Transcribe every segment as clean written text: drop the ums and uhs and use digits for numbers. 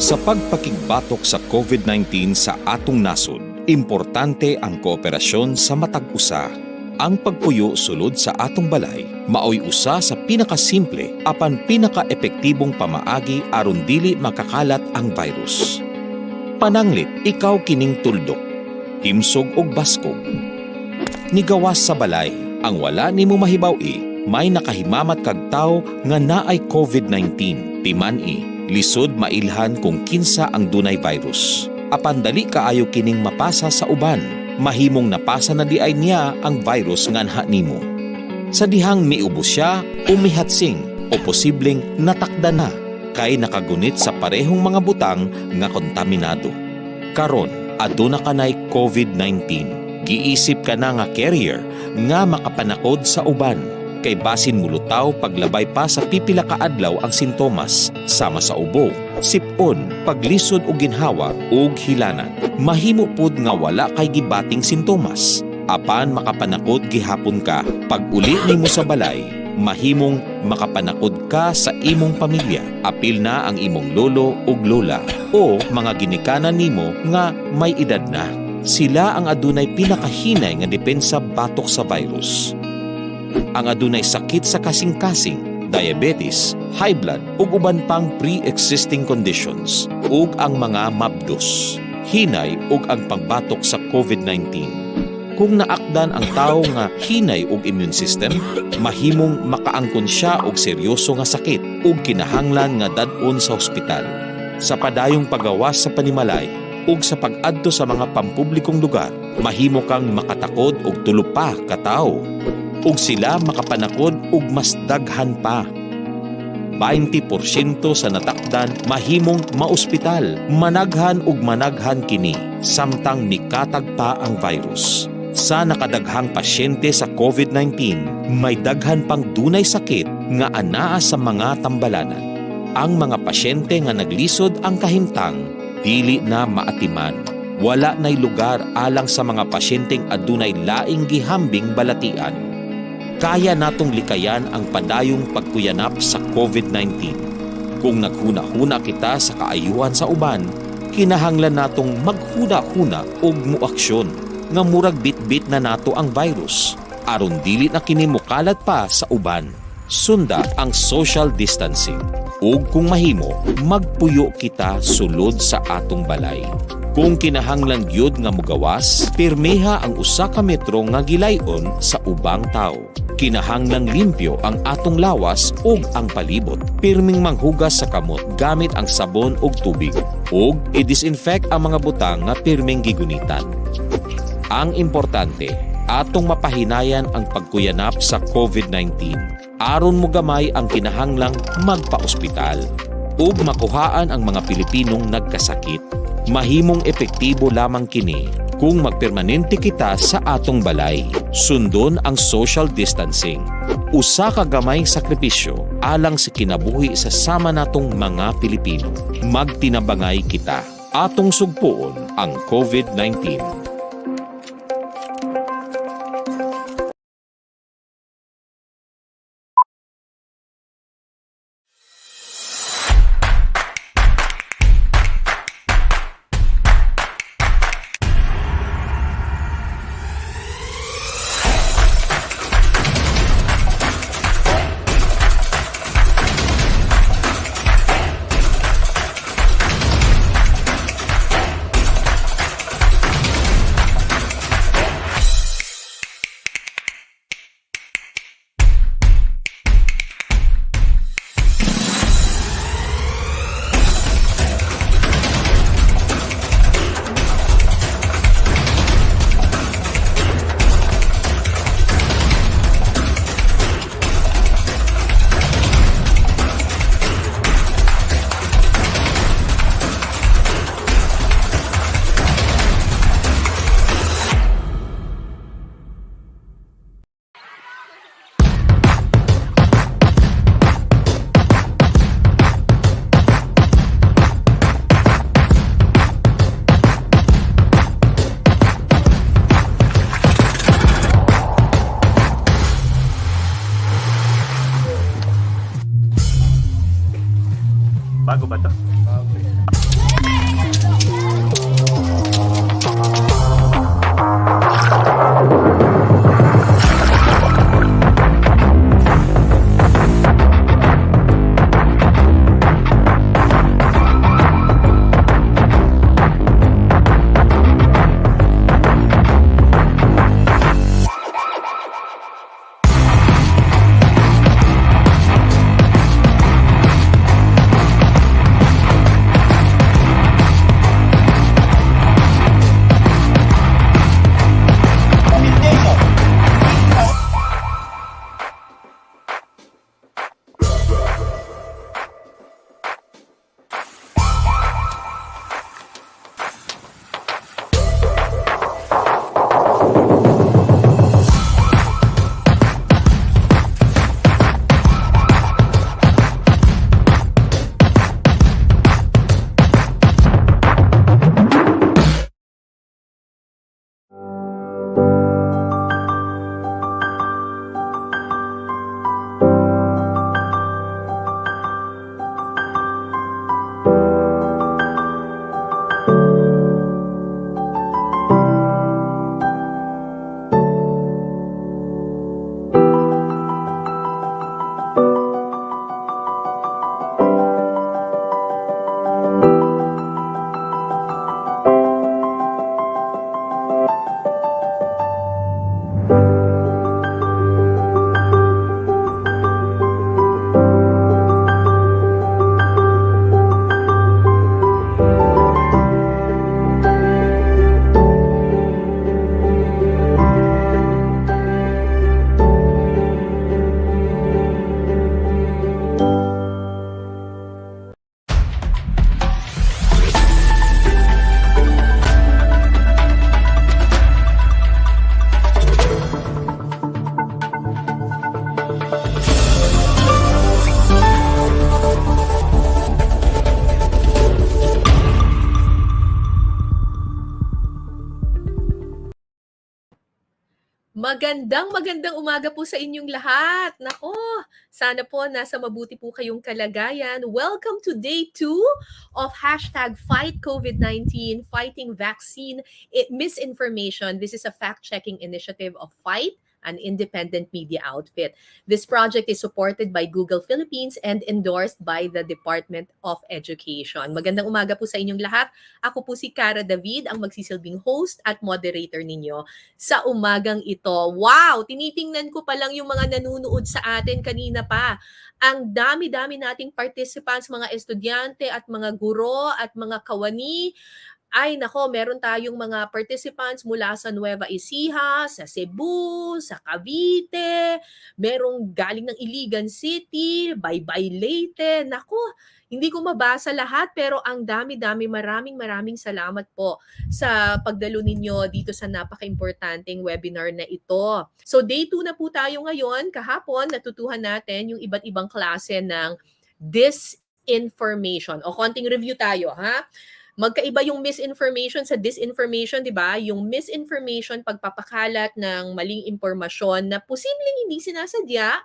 Sa pagpakigbatok sa COVID-19 sa atong nasod, Importante ang kooperasyon sa matag usa. Ang pagpuyo sulod sa atong balay maoy usa sa pinakasimple apan pinakaepektibong pamaagi aron dili makakalat ang virus. Pananglit, ikaw kining tuldok, himsog og baskog. Nigawas sa balay, ang wala nimo mahibaw-i, may nakahimamat kag tawo nga naay COVID-19. Timan-i, lisod mailhan kung kinsa ang dunay virus. Apan dali kaayo kining mapasa sa uban, mahimong napasa na di ay niya ang virus nganha nimo. Sa dihang miubos siya o mihatsing o posibleng natakda na kay nakagunit sa parehong mga butang nga kontaminado. Karon, aduna kanay COVID-19. Giisip ka na nga carrier nga makapanakod sa uban. Kay basin mulutaw paglabay pa sa pipila ka adlaw ang sintomas sama sa ubo, sipon, paglisod og ginhawa ug hilanan. Mahimo pud nga wala kay gibating sintomas. Apan makapanakod gihapon ka pag uli nimo sa balay, mahimong makapanakod ka sa imong pamilya. Apil na ang imong lolo ug lola o mga ginikanan nimo nga may edad na. Sila ang adunay pinakahinay nga depensa batok sa virus. Ang adunay sakit sa kasing-kasing, diabetes, high blood ug uban pang pre-existing conditions ug ang mga mabdos, hinay ug ang pangbatok sa COVID-19. Kung naakdan ang tawo nga hinay og immune system, mahimong makaangkon siya og seryoso nga sakit ug kinahanglan nga dad-on sa ospital. Sa padayong pagawas sa panimalay ug sa pag-adto sa mga pampublikong lugar, mahimo kang makatakod og tulo pa ka tawo. Ug sila makapanakod ug mas daghan pa. 20% sa natakdan mahimong maospital, managhan ug managhan kini samtang mikatag pa ang virus. Sa nakadaghang pasyente sa COVID-19, may daghan pang dunay sakit nga anaa sa mga tambalanan. Ang mga pasyente nga naglisod ang kahimtang, dili na maatiman. Wala nay lugar alang sa mga pasyenteng adunay laing gihambing balatian. Kaya natong likayan ang padayong pagkuyanap sa COVID-19. Kung naghuna-huna kita sa kaayuhan sa uban, kinahanglan natong maghuna-huna og muaksyon nga murag bit-bit na nato ang virus aron dili na kini mokalat pa sa uban. Sunda ang social distancing ug kung mahimo magpuyo kita sulod sa atong balay. Kung kinahanglan gyud nga mogawas, pirmeha ang usa ka metro nga gilayon sa ubang tawo. Kinahanglang limpyo ang atong lawas ug ang palibot. Pirming manghugas sa kamot gamit ang sabon ug tubig. Ug i-disinfect ang mga butang nga pirming gigunitan. Ang importante, atong mapahinayan ang pagkuyanap sa COVID-19. Aron mo gamay ang kinahanglang magpa-ospital ug makuhaan ang mga Pilipinong nagkasakit. Mahimong epektibo lamang kini kung magpermanente kita sa atong balay. Sundon ang social distancing. Usa ka gamay sakripisyo alang sa kinabuhi sa sama natong mga Pilipino. Magtinabangay kita. Atong sugpuon ang COVID-19. Bago ba to? Bago. Magandang umaga po sa inyong lahat. Nako, sana po nasa mabuti po kayong kalagayan. Welcome to day 2 of hashtag Fight COVID-19, Fighting Vaccine Misinformation. This is a fact-checking initiative of FYT, an independent media outfit. This project is supported by Google Philippines and endorsed by the Department of Education. Magandang umaga po sa inyong lahat. Ako po si Cara David, ang magsisilbing host at moderator ninyo sa umagang ito. Wow! Tinitingnan ko pa lang yung mga nanunood sa atin kanina pa. Ang dami-dami nating participants, mga estudyante at mga guro at mga kawani. Ay nako, meron tayong mga participants mula sa Nueva Ecija, sa Cebu, sa Cavite, merong galing ng Iligan City, Baybay Leyte. Nako, hindi ko mabasa lahat pero ang dami-dami, maraming salamat po sa pagdalo ninyo dito sa napaka-importanting webinar na ito. So day 2 na po tayo ngayon. Kahapon natutuhan natin yung iba't ibang klase ng disinformation. O konting review tayo, ha? Magkaiba yung misinformation sa disinformation, di ba? Yung misinformation, pagpapakalat ng maling impormasyon na posibleng hindi sinasadya,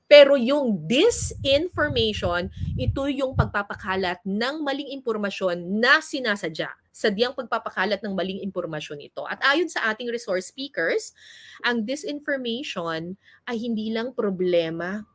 pero yung disinformation, ito yung pagpapakalat ng maling impormasyon na sinasadya. Sadyang pagpapakalat ng maling impormasyon ito. At ayon sa ating resource speakers, ang disinformation ay hindi lang problema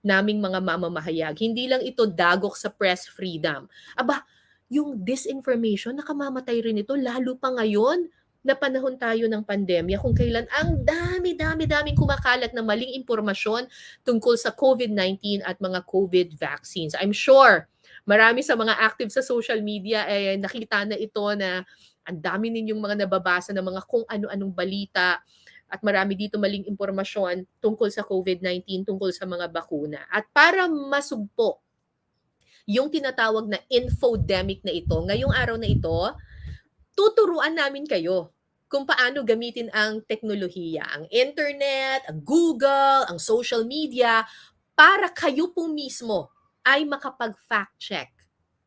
naming mga mamamahayag. Hindi lang ito dagok sa press freedom. Aba, yung disinformation, nakamamatay rin ito, lalo pa ngayon na panahon tayo ng pandemya, kung kailan ang daming kumakalat na maling impormasyon tungkol sa COVID-19 at mga COVID vaccines. I'm sure marami sa mga active sa social media nakita na ito na ang dami ninyong mga nababasa na mga kung ano-anong balita at marami dito maling impormasyon tungkol sa COVID-19, tungkol sa mga bakuna. At para masugpo yung tinatawag na infodemic na ito, ngayong araw na ito, tuturuan namin kayo kung paano gamitin ang teknolohiya, ang internet, ang Google, ang social media, para kayo po mismo ay makapag-fact check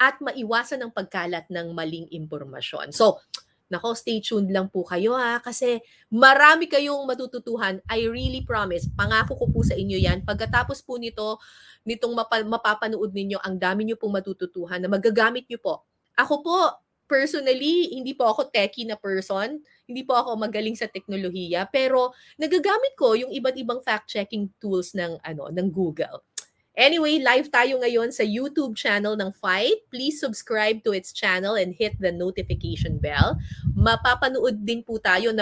at maiwasan ang pagkalat ng maling impormasyon. So, nako, stay tuned lang po kayo kasi marami kayong matututuhan. I really promise, pangako ko po sa inyo yan. Pagkatapos po nitong mapapanood ninyo, ang dami nyo pong matututuhan na magagamit nyo po. Ako po, personally, hindi po ako techie na person, hindi po ako magaling sa teknolohiya, pero nagagamit ko yung iba't ibang fact-checking tools ng Google. Anyway, live tayo ngayon sa YouTube channel ng FYT. Please subscribe to its channel and hit the notification bell. Napapanood din po tayo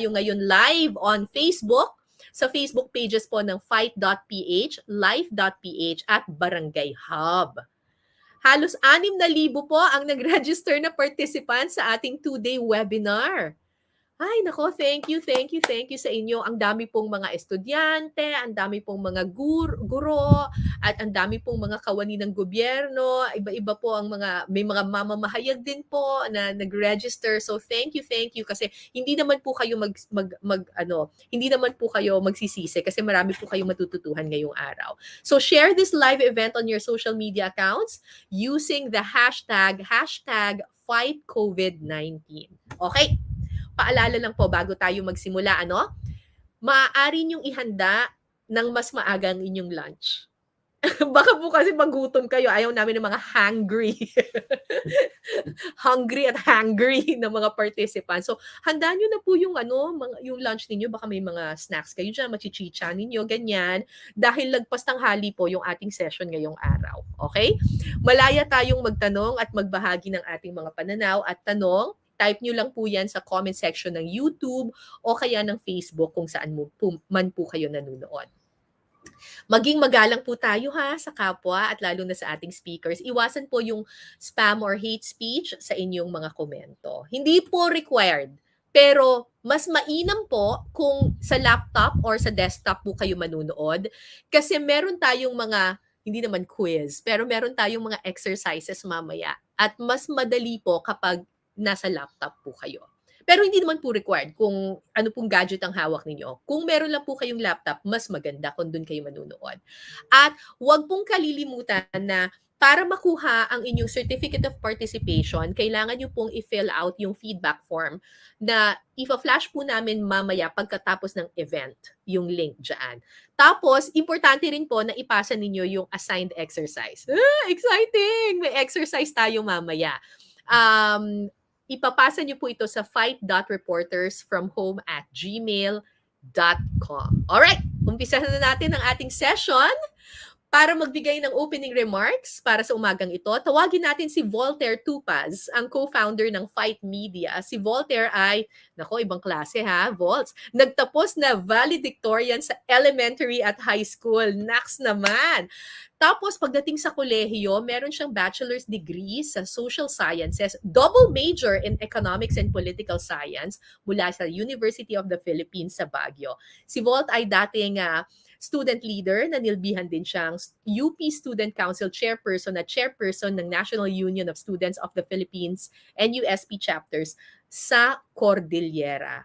ngayon live on Facebook, sa Facebook pages po ng fight.ph, life.ph at Barangay Hub. Halos 6,000 po ang nag-register na participants sa ating 2-day webinar. Ay nako, thank you sa inyo. Ang dami pong mga estudyante, ang dami pong mga guro, at ang dami pong mga kawani ng gobyerno. Iba-iba po ang may mga mamamahayag din po na nag-register. So thank you kasi hindi naman po kayo hindi naman po kayo magsisisi kasi marami po kayong matututuhan ngayong araw. So share this live event on your social media accounts using the hashtag #FightCovid19. Okay? Paalala lang po bago tayo magsimula, maaari niyong ihanda ng mas maaga ang inyong lunch. Baka po kasi magutom kayo. Ayaw namin ng mga hungry. Hungry at hangry na mga participants. So, handaan niyo na po yung yung lunch ninyo. Baka may mga snacks kayo dyan, machichicha ninyo, ganyan. Dahil lagpas tanghali po yung ating session ngayong araw. Okay? Malaya tayong magtanong at magbahagi ng ating mga pananaw at tanong. Type nyo lang po yan sa comment section ng YouTube o kaya ng Facebook kung saan man po kayo nanonood. Maging magalang po tayo sa kapwa at lalo na sa ating speakers. Iwasan po yung spam or hate speech sa inyong mga komento. Hindi po required, pero mas mainam po kung sa laptop or sa desktop po kayo manunood kasi meron tayong hindi naman quiz, pero meron tayong mga exercises mamaya at mas madali po kapag nasa laptop po kayo. Pero hindi naman po required kung ano pong gadget ang hawak ninyo. Kung meron lang po kayong laptop, mas maganda kung doon kayo manunood. At huwag pong kalilimutan na para makuha ang inyong Certificate of Participation, kailangan nyo pong i-fill out yung feedback form na ifa-flash po namin mamaya pagkatapos ng event, yung link dyan. Tapos, importante rin po na ipasa ninyo yung assigned exercise. Exciting! May exercise tayo mamaya. Ipapasa nyo po ito sa fight.reportersfromhome@gmail.com. Alright, umpisahan na natin ang ating session. Para magbigay ng opening remarks para sa umagang ito, tawagin natin si Voltaire Tupaz, ang co-founder ng FYT Media. Si Voltaire ay, nako, ibang klase ha, Volts. Nagtapos na valedictorian sa elementary at high school. Naks naman! Tapos pagdating sa kolehiyo, meron siyang bachelor's degree sa social sciences, double major in economics and political science mula sa University of the Philippines sa Baguio. Si Volt ay dating student leader, nanilbihan din siyang UP Student Council Chairperson at Chairperson ng National Union of Students of the Philippines and USP chapters sa Cordillera.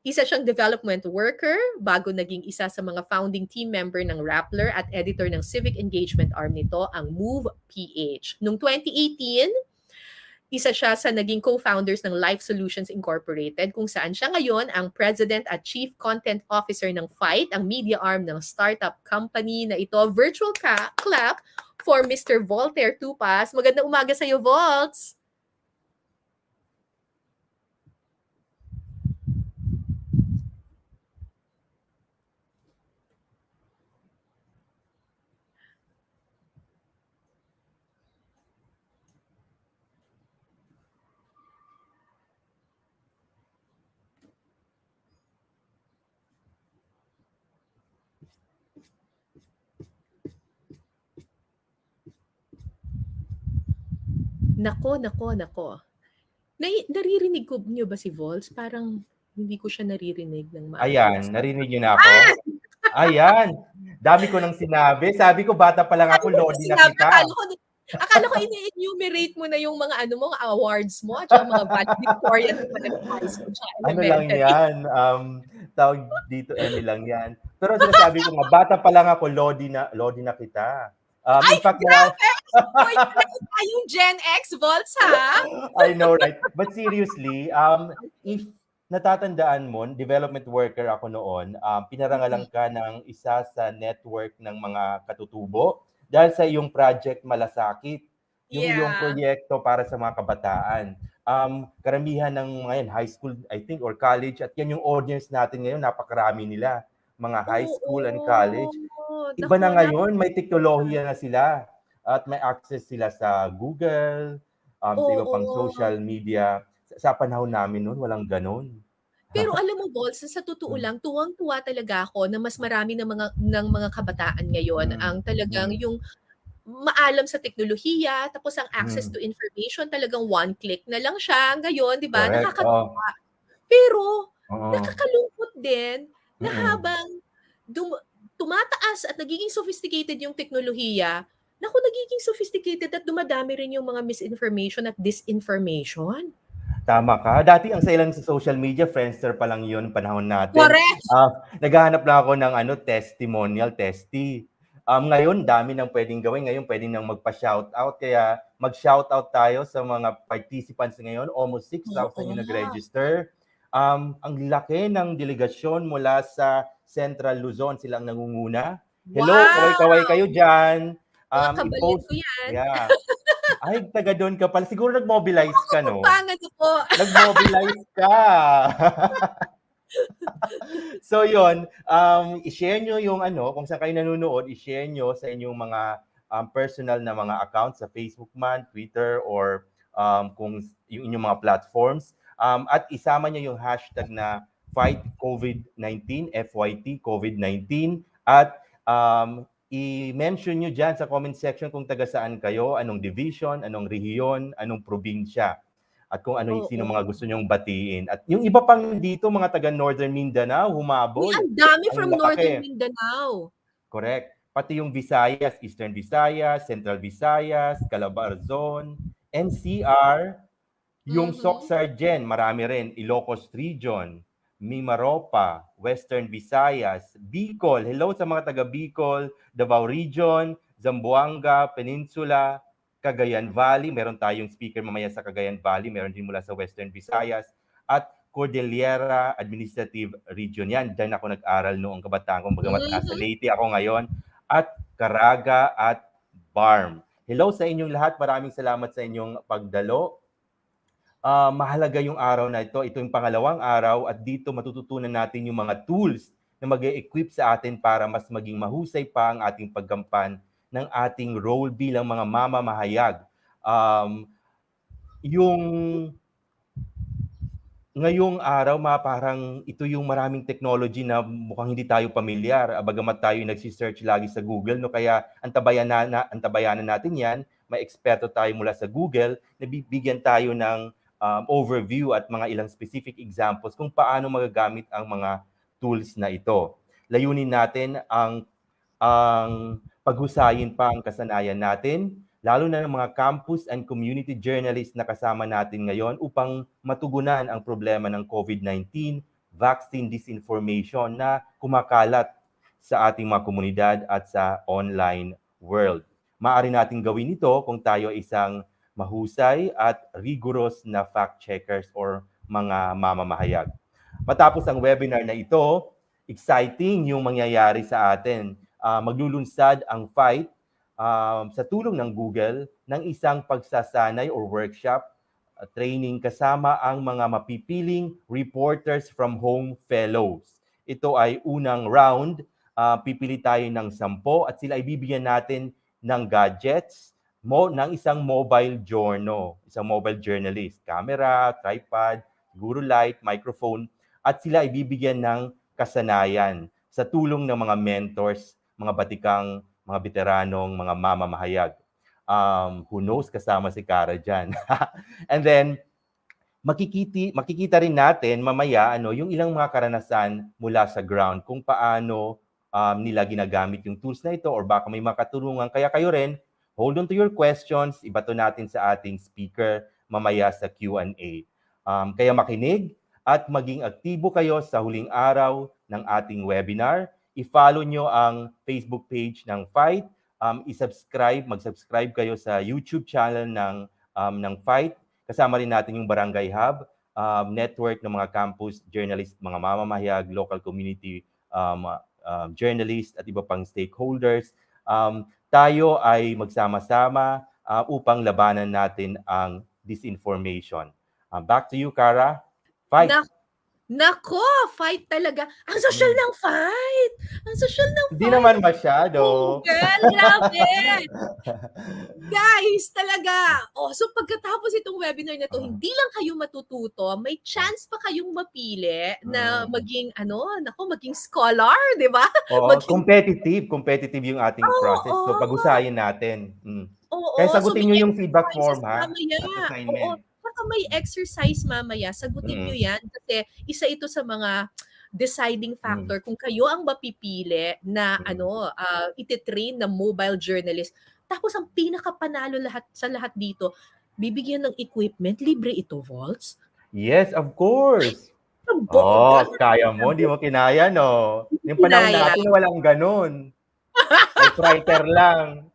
Isa siyang development worker bago naging isa sa mga founding team member ng Rappler at editor ng civic engagement arm nito, ang Move PH. Noong 2018, isa siya sa naging co-founders ng Life Solutions Incorporated, kung saan siya ngayon ang President at Chief Content Officer ng FYT, ang media arm ng startup company na ito. Virtual clap for Mr. Voltaire Tupaz. Magandang umaga sa iyo, Volts! Nako. Naririnig ko niyo ba si Volts? Parang hindi ko siya naririnig ng maayos. Ayan, narinig niyo na ako? Ayan, dami ko nang sinabi. Sabi ko, bata pa lang ako, Lodi na kita. Akala ko ini-enumerate mo na yung mga mga awards mo at yung mga valedictorian mo ng high school at Ano lang elementary. yan, tawag dito, lang yan. Pero sinasabi ko nga, bata pa lang ako, Lodi na kita. Ay, In fact, grabe! Boy, yung Gen X, Volts, ha? I know, right? But seriously, if natatandaan mo, development worker ako noon, pinarangalan ka ng isa sa network ng mga katutubo dahil sa iyong project Malasakit, yung iyong proyekto para sa mga kabataan. Karamihan ng ngayon, high school, I think, or college, at yan yung audience natin ngayon, napakarami nila, mga high school and college. Iba na ngayon, may teknolohiya na sila at may access sila sa Google, sa iba pang social media. Sa panahon namin noon, walang ganon. Pero alam mo, Bols, sa totoo lang, tuwang-tuwa talaga ako na mas marami ng mga kabataan ngayon ang talagang yung maalam sa teknolohiya, tapos ang access to information talagang one click na lang siya ngayon, 'di ba? Nakakatuwa. Pero nakakalungkot din na habang tumataas at nagiging sophisticated yung teknolohiya, naku, nagiging sophisticated at dumadami rin yung mga misinformation at disinformation. Tama ka. Dati ang sailan sa social media, Friendster pa lang yun, panahon natin. Correct! Naghahanap lang ako ng testimonial, testy. Ngayon, dami nang pwedeng gawin. Ngayon, pwedeng nang magpa-shoutout. Kaya mag-shoutout tayo sa mga participants ngayon. Almost 6,000 yung nag-register. Ang laki ng delegasyon mula sa Central Luzon. Silang nangunguna. Hello, kaway-kaway kayo dyan. Mga kabalit ko yan. Yeah. Ay, taga doon ka pala. Siguro nag-mobilize ka, no? Po. Nag-mobilize ka. So, yun. I-share nyo yung kung saan kayo nanonood, i-share nyo sa inyong mga personal na mga accounts sa Facebook man, Twitter, or kung yung inyong mga platforms. At isama nyo yung hashtag na Fight COVID-19, FYT COVID-19. At i-mention nyo dyan sa comment section kung taga saan kayo, anong division, anong rehiyon, anong probinsya, at kung sino mga gusto nyong batiin. At yung iba pang dito, mga taga Northern Mindanao, humabol. Ang dami from Northern Mindanao. Correct. Pati yung Visayas, Eastern Visayas, Central Visayas, Calabarzon, NCR, yung Soc-Sargen, marami rin, Ilocos Region, Mimaropa, Western Visayas, Bicol. Hello sa mga taga Bicol, Davao Region, Zamboanga, Peninsula, Cagayan Valley. Meron tayong speaker mamaya sa Cagayan Valley. Meron din mula sa Western Visayas at Cordillera Administrative Region. Yan, dyan ako nag-aral noong kabataan ko. Bagamat nasa Leyte ako ngayon. At Caraga at Barm. Hello sa inyong lahat. Maraming salamat sa inyong pagdalo. Mahalaga yung araw na ito. Ito yung pangalawang araw at dito matututunan natin yung mga tools na mag-e-equip sa atin para mas maging mahusay pa ang ating paggampan ng ating role bilang mga mamamahayag. Yung ngayong araw, parang ito yung maraming technology na mukhang hindi tayo pamilyar. Bagamat tayo nagsi-search lagi sa Google, no? Kaya antabayanan natin yan. May eksperto tayo mula sa Google na bibigyan tayo ng overview at mga ilang specific examples kung paano magagamit ang mga tools na ito. Layunin natin ang paghusayin pa ang kasanayan natin, lalo na ng mga campus and community journalists na kasama natin ngayon upang matugunan ang problema ng COVID-19, vaccine disinformation na kumakalat sa ating mga komunidad at sa online world. Maaari natin gawin ito kung tayo isang mahusay at rigorous na fact-checkers or mga mamamahayag. Matapos ang webinar na ito, exciting yung mangyayari sa atin. Maglulunsad ang FYT sa tulong ng Google ng isang pagsasanay or workshop, training kasama ang mga mapipiling reporters from home fellows. Ito ay unang round, pipili tayo ng 10 at sila ay bibigyan natin ng gadgets ng isang mobile journalist, camera, tripod, siguro light, microphone, at sila ay bibigyan ng kasanayan sa tulong ng mga mentors, mga batikang, mga veteranong, mga mamamahayag. Who knows, kasama si Cara dyan. And then, makikita rin natin mamaya yung ilang mga karanasan mula sa ground kung paano nila ginagamit yung tools na ito or baka may makaturungan. Kaya kayo rin, hold on to your questions, ibato natin sa ating speaker mamaya sa Q&A. Kaya makinig at maging aktibo kayo sa huling araw ng ating webinar. I-follow nyo ang Facebook page ng FYT. Mag-subscribe kayo sa YouTube channel ng FYT. Kasama rin natin yung Barangay Hub, network ng mga campus journalists, mga mamamahayag, local community journalists at iba pang stakeholders. Tayo ay magsama-sama upang labanan natin ang disinformation. Back to you, Cara. Fight! Nako, fight talaga. Ang social ng fight. Ang social ng Hindi fight. naman masyado. Google, grabe. Guys, talaga. So pagkatapos itong webinar na to, hindi lang kayo matututo, may chance pa kayong mapili na maging maging scholar, 'di ba? Oo, competitive yung ating process. So pag-usayin natin. Kaya sagutin niyo yung feedback form, ha? Assignment. Saka may exercise mamaya, sagutin nyo yan kasi isa ito sa mga deciding factor kung kayo ang mapipili na ititrain na mobile journalist. Tapos ang pinakapanalo sa lahat dito, bibigyan ng equipment, libre ito, Volts? Yes, of course. Kaya mo, di mo kinaya, no? Yung panahon natin, walang ganun. Typewriter lang.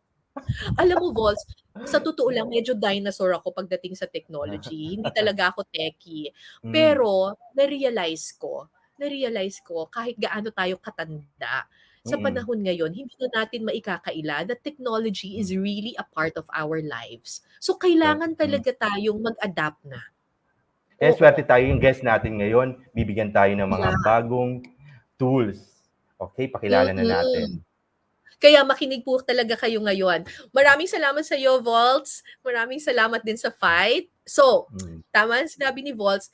Alam mo, Volts, sa totoo lang, medyo dinosaur ako pagdating sa technology. Hindi talaga ako techie. Pero, na-realize ko, kahit gaano tayo katanda, sa panahon ngayon, hindi na natin maikakaila that technology is really a part of our lives. So, kailangan talaga tayong mag-adapt na. Kaya swerte tayo yung guest natin ngayon. Bibigyan tayo ng mga bagong tools. Okay, pakilala na natin. Kaya makinig po talaga kayo ngayon. Maraming salamat sa iyo, Volts. Maraming salamat din sa FYT. So, tama ang sinabi ni Volts,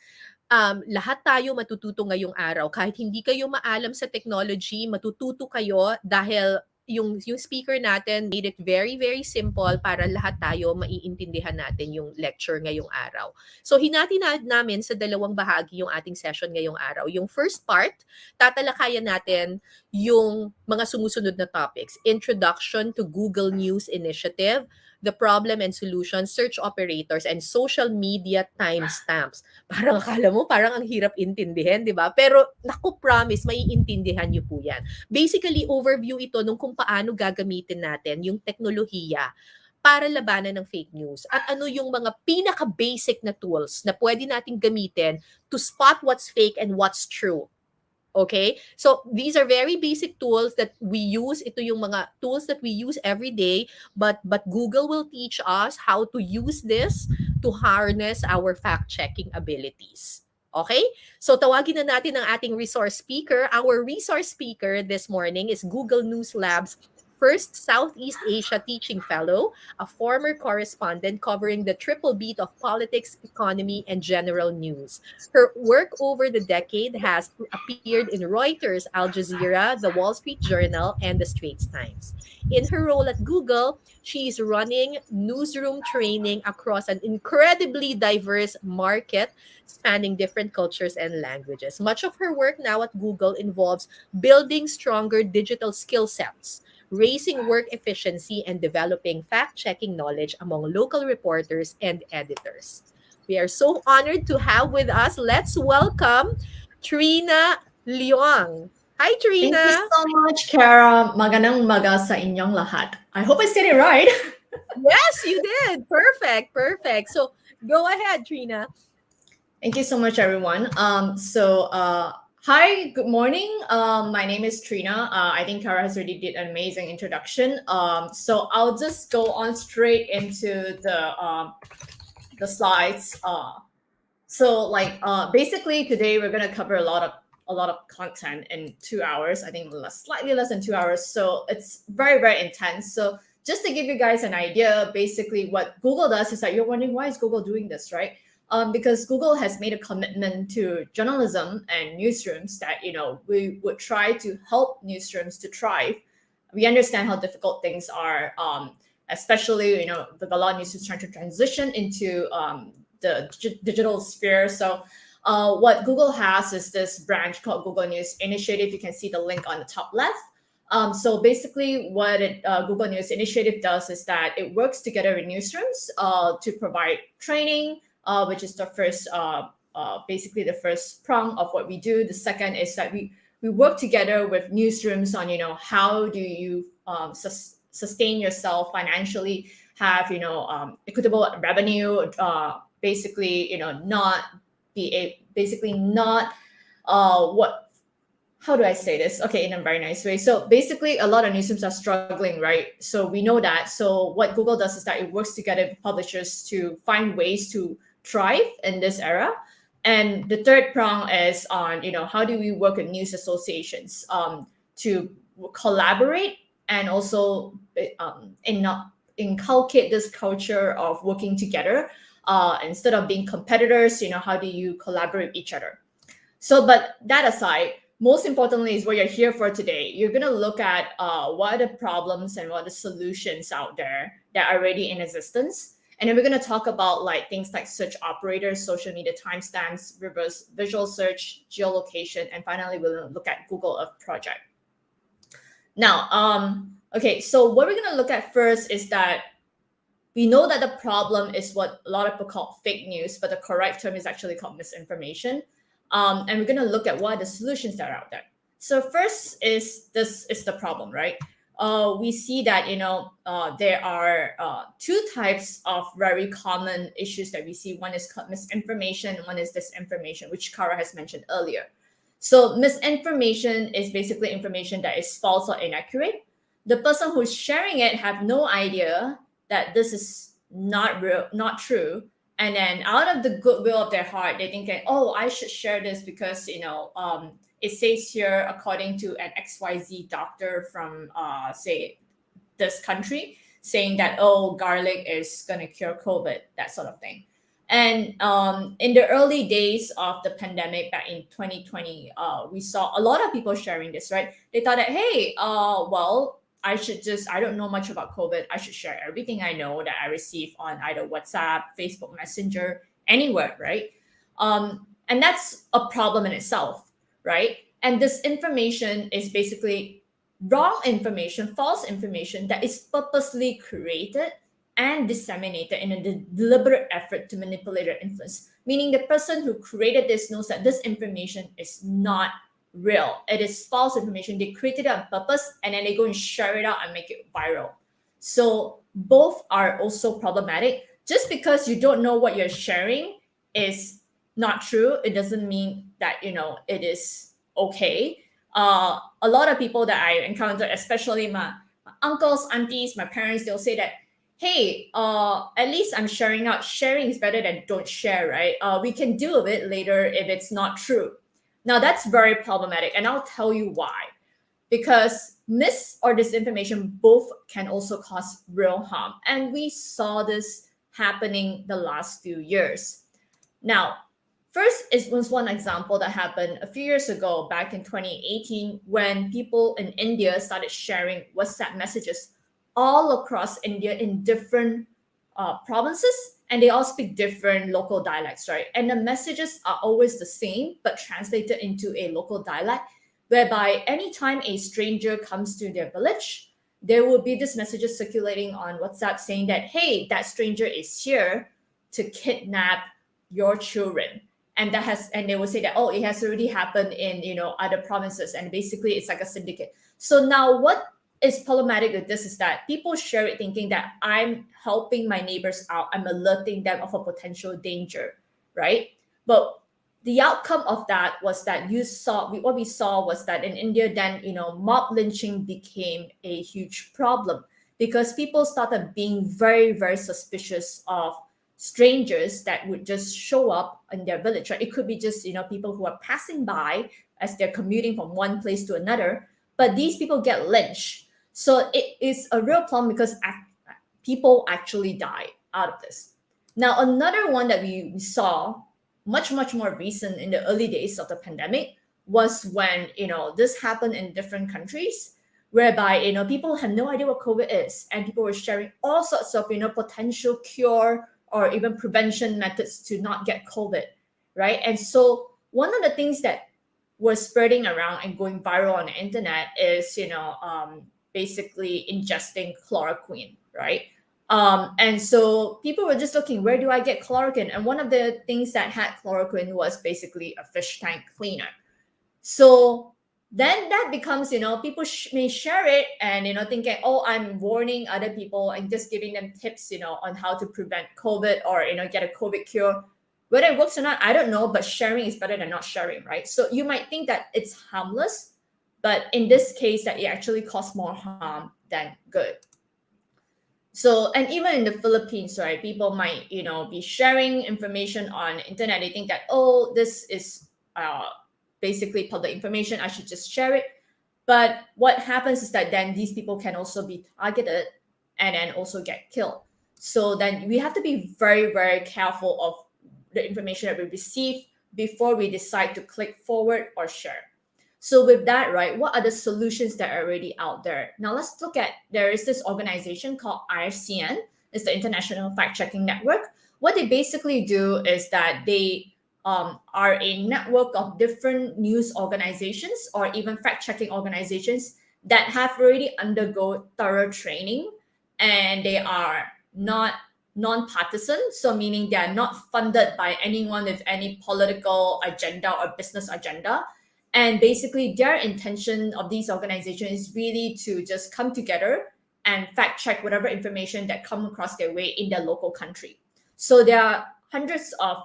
lahat tayo matututo ngayong araw. Kahit hindi kayo maalam sa technology, matututo kayo dahil yung speaker natin made it very, very simple para lahat tayo maiintindihan natin yung lecture ngayong araw. So, hinati namin sa dalawang bahagi yung ating session ngayong araw. Yung first part, tatalakayan natin yung mga sumusunod na topics. Introduction to Google News Initiative, the problem and solution, search operators, and social media timestamps. Parang akala mo, parang ang hirap intindihin, di ba? Pero, naku, promise, maiintindihan niyo po yan. Basically, overview ito nung kung paano gagamitin natin yung teknolohiya para labanan ng fake news? At ano yung mga pinaka-basic na tools na pwede nating gamitin to spot what's fake and what's true? Okay? So, these are very basic tools that we use. Ito yung mga tools that we use every day, but Google will teach us how to use this to harness our fact-checking abilities. Okay? So, tawagin na natin ang ating resource speaker. Our resource speaker this morning is Google News Lab's first Southeast Asia Teaching Fellow, a former correspondent covering the triple beat of politics, economy, and general news. Her work over the decade has appeared in Reuters, Al Jazeera, The Wall Street Journal, and The Straits Times. In her role at Google, she is running newsroom training across an incredibly diverse market spanning different cultures and languages. Much of her work now at Google involves building stronger digital skill sets, raising work efficiency, and developing fact-checking knowledge among local reporters and editors. We are so honored to have with us. Let's welcome Trina Leong. Hi, Thank you Trina. so much, Kara. Magandang maga sa inyong lahat. I hope I said it right. Yes, you did. Perfect, perfect. So go ahead, Trina. Thank you so much, everyone. Hi, good morning. My name is Trina. I think Kara has already did an amazing introduction. So I'll just go on straight into the slides. Basically today we're gonna cover a lot of content in 2 hours. I think slightly less than 2 hours. So it's very, very intense. So just to give you guys an idea, basically what Google does is that you're wondering, why is Google doing this, right? Because Google has made a commitment to journalism and newsrooms that, we would try to help newsrooms to thrive. We understand how difficult things are, especially, the law news is trying to transition into the digital sphere. So what Google has is this branch called Google News Initiative. You can see the link on the top left. So basically what Google News Initiative does is that it works together with newsrooms to provide training, which is the first, basically the first prong of what we do. The second is that we work together with newsrooms on, how do you sustain yourself financially, have, equitable revenue, basically, how do I say this? Okay, in a very nice way. So basically, a lot of newsrooms are struggling, right? So we know that. So what Google does is that it works together with publishers to find ways to thrive in this era. And the third prong is on, how do we work with news associations to collaborate and also inculcate this culture of working together instead of being competitors. How do you collaborate with each other? So, but that aside, most importantly is what you're here for today. You're going to look at what are the problems and what are the solutions out there that are already in existence. And then we're going to talk about things like search operators, social media timestamps, reverse visual search, geolocation, and finally we'll look at Google Earth Project. Now, okay, so what we're going to look at first is that we know that the problem is what a lot of people call fake news, but the correct term is actually called misinformation. And we're going to look at what are the solutions that are out there. So first is the problem, right? We see that, there are two types of very common issues that we see. One is called misinformation, and one is disinformation, which Kara has mentioned earlier. So misinformation is basically information that is false or inaccurate. The person who's sharing it have no idea that this is not real, not true. And then out of the goodwill of their heart, they think, oh, I should share this because, it says here, according to an XYZ doctor from, say, this country, saying that, oh, garlic is going to cure COVID, that sort of thing. And in the early days of the pandemic back in 2020, we saw a lot of people sharing this, right? They thought that, hey, I don't know much about COVID. I should share everything I know that I receive on either WhatsApp, Facebook Messenger, anywhere, right? And that's a problem in itself, right? And this information is basically wrong information, false information that is purposely created and disseminated in a deliberate effort to manipulate or influence. Meaning the person who created this knows that this information is not real. It is false information. They created it on purpose and then they go and share it out and make it viral. So both are also problematic. Just because you don't know what you're sharing is not true, it doesn't mean that it is okay. A lot of people that I encounter, especially my uncles, aunties, my parents, they'll say that, hey, at least I'm sharing out. Sharing is better than don't share, right? We can deal with it later if it's not true. Now that's very problematic, and I'll tell you why. Because mis or disinformation both can also cause real harm, and we saw this happening the last few years. Now, first was one example that happened a few years ago, back in 2018, when people in India started sharing WhatsApp messages all across India in different provinces, and they all speak different local dialects, right? And the messages are always the same, but translated into a local dialect, whereby anytime a stranger comes to their village, there will be this messages circulating on WhatsApp saying that, hey, that stranger is here to kidnap your children. And they will say that, oh, it has already happened in other provinces, and basically it's like a syndicate. So now what is problematic with this is that people share it thinking that I'm helping my neighbors out, I'm alerting them of a potential danger, right? But the outcome of that was that what we saw was that in India, then mob lynching became a huge problem, because people started being very, very suspicious of strangers that would just show up in their village, right? It could be just people who are passing by as they're commuting from one place to another, but these people get lynched. So it is a real problem, because people actually died out of this. Now, another one that we saw much, much more recent in the early days of the pandemic was when this happened in different countries, whereby people had no idea what COVID is, and people were sharing all sorts of potential cure or even prevention methods to not get COVID, right? And so one of the things that was spreading around and going viral on the internet is basically ingesting chloroquine, right? And so people were just looking, where do I get chloroquine? And one of the things that had chloroquine was basically a fish tank cleaner. So then that becomes, people may share it and, thinking, oh, I'm warning other people and just giving them tips, on how to prevent COVID or, get a COVID cure. Whether it works or not, I don't know, but sharing is better than not sharing, right? So you might think that it's harmless, but in this case, that it actually caused more harm than good. So, and even in the Philippines, right, people might, be sharing information on internet. They think that, oh, this is basically public information, I should just share it. But what happens is that then these people can also be targeted and then also get killed. So then we have to be very, very careful of the information that we receive before we decide to click forward or share. So with that, right, what are the solutions that are already out there? Now let's look at, there is this organization called IFCN. It's the International Fact-Checking Network. What they basically do is that they are a network of different news organizations or even fact-checking organizations that have already undergone thorough training, and they are not non-partisan, so meaning they are not funded by anyone with any political agenda or business agenda. And basically their intention of these organizations is really to just come together and fact check whatever information that come across their way in their local country. So there are hundreds of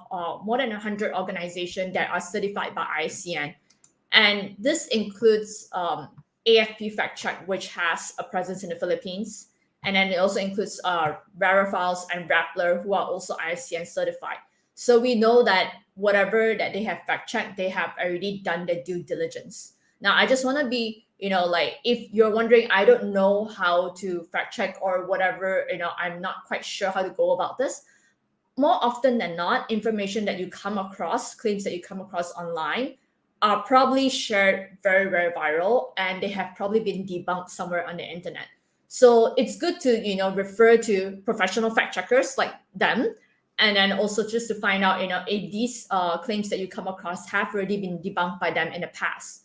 more than 100 organizations that are certified by ICN. And this includes AFP Fact Check, which has a presence in the Philippines. And then it also includes Verifiles and Rappler, who are also ICN certified. So we know that whatever that they have fact checked, they have already done the due diligence. Now, I just want to be, if you're wondering, I don't know how to fact check or whatever, I'm not quite sure how to go about this. More often than not, information that you come across, claims that you come across online, are probably shared very, very viral, and they have probably been debunked somewhere on the internet. So it's good to, refer to professional fact checkers like them. And then also just to find out, if these claims that you come across have already been debunked by them in the past.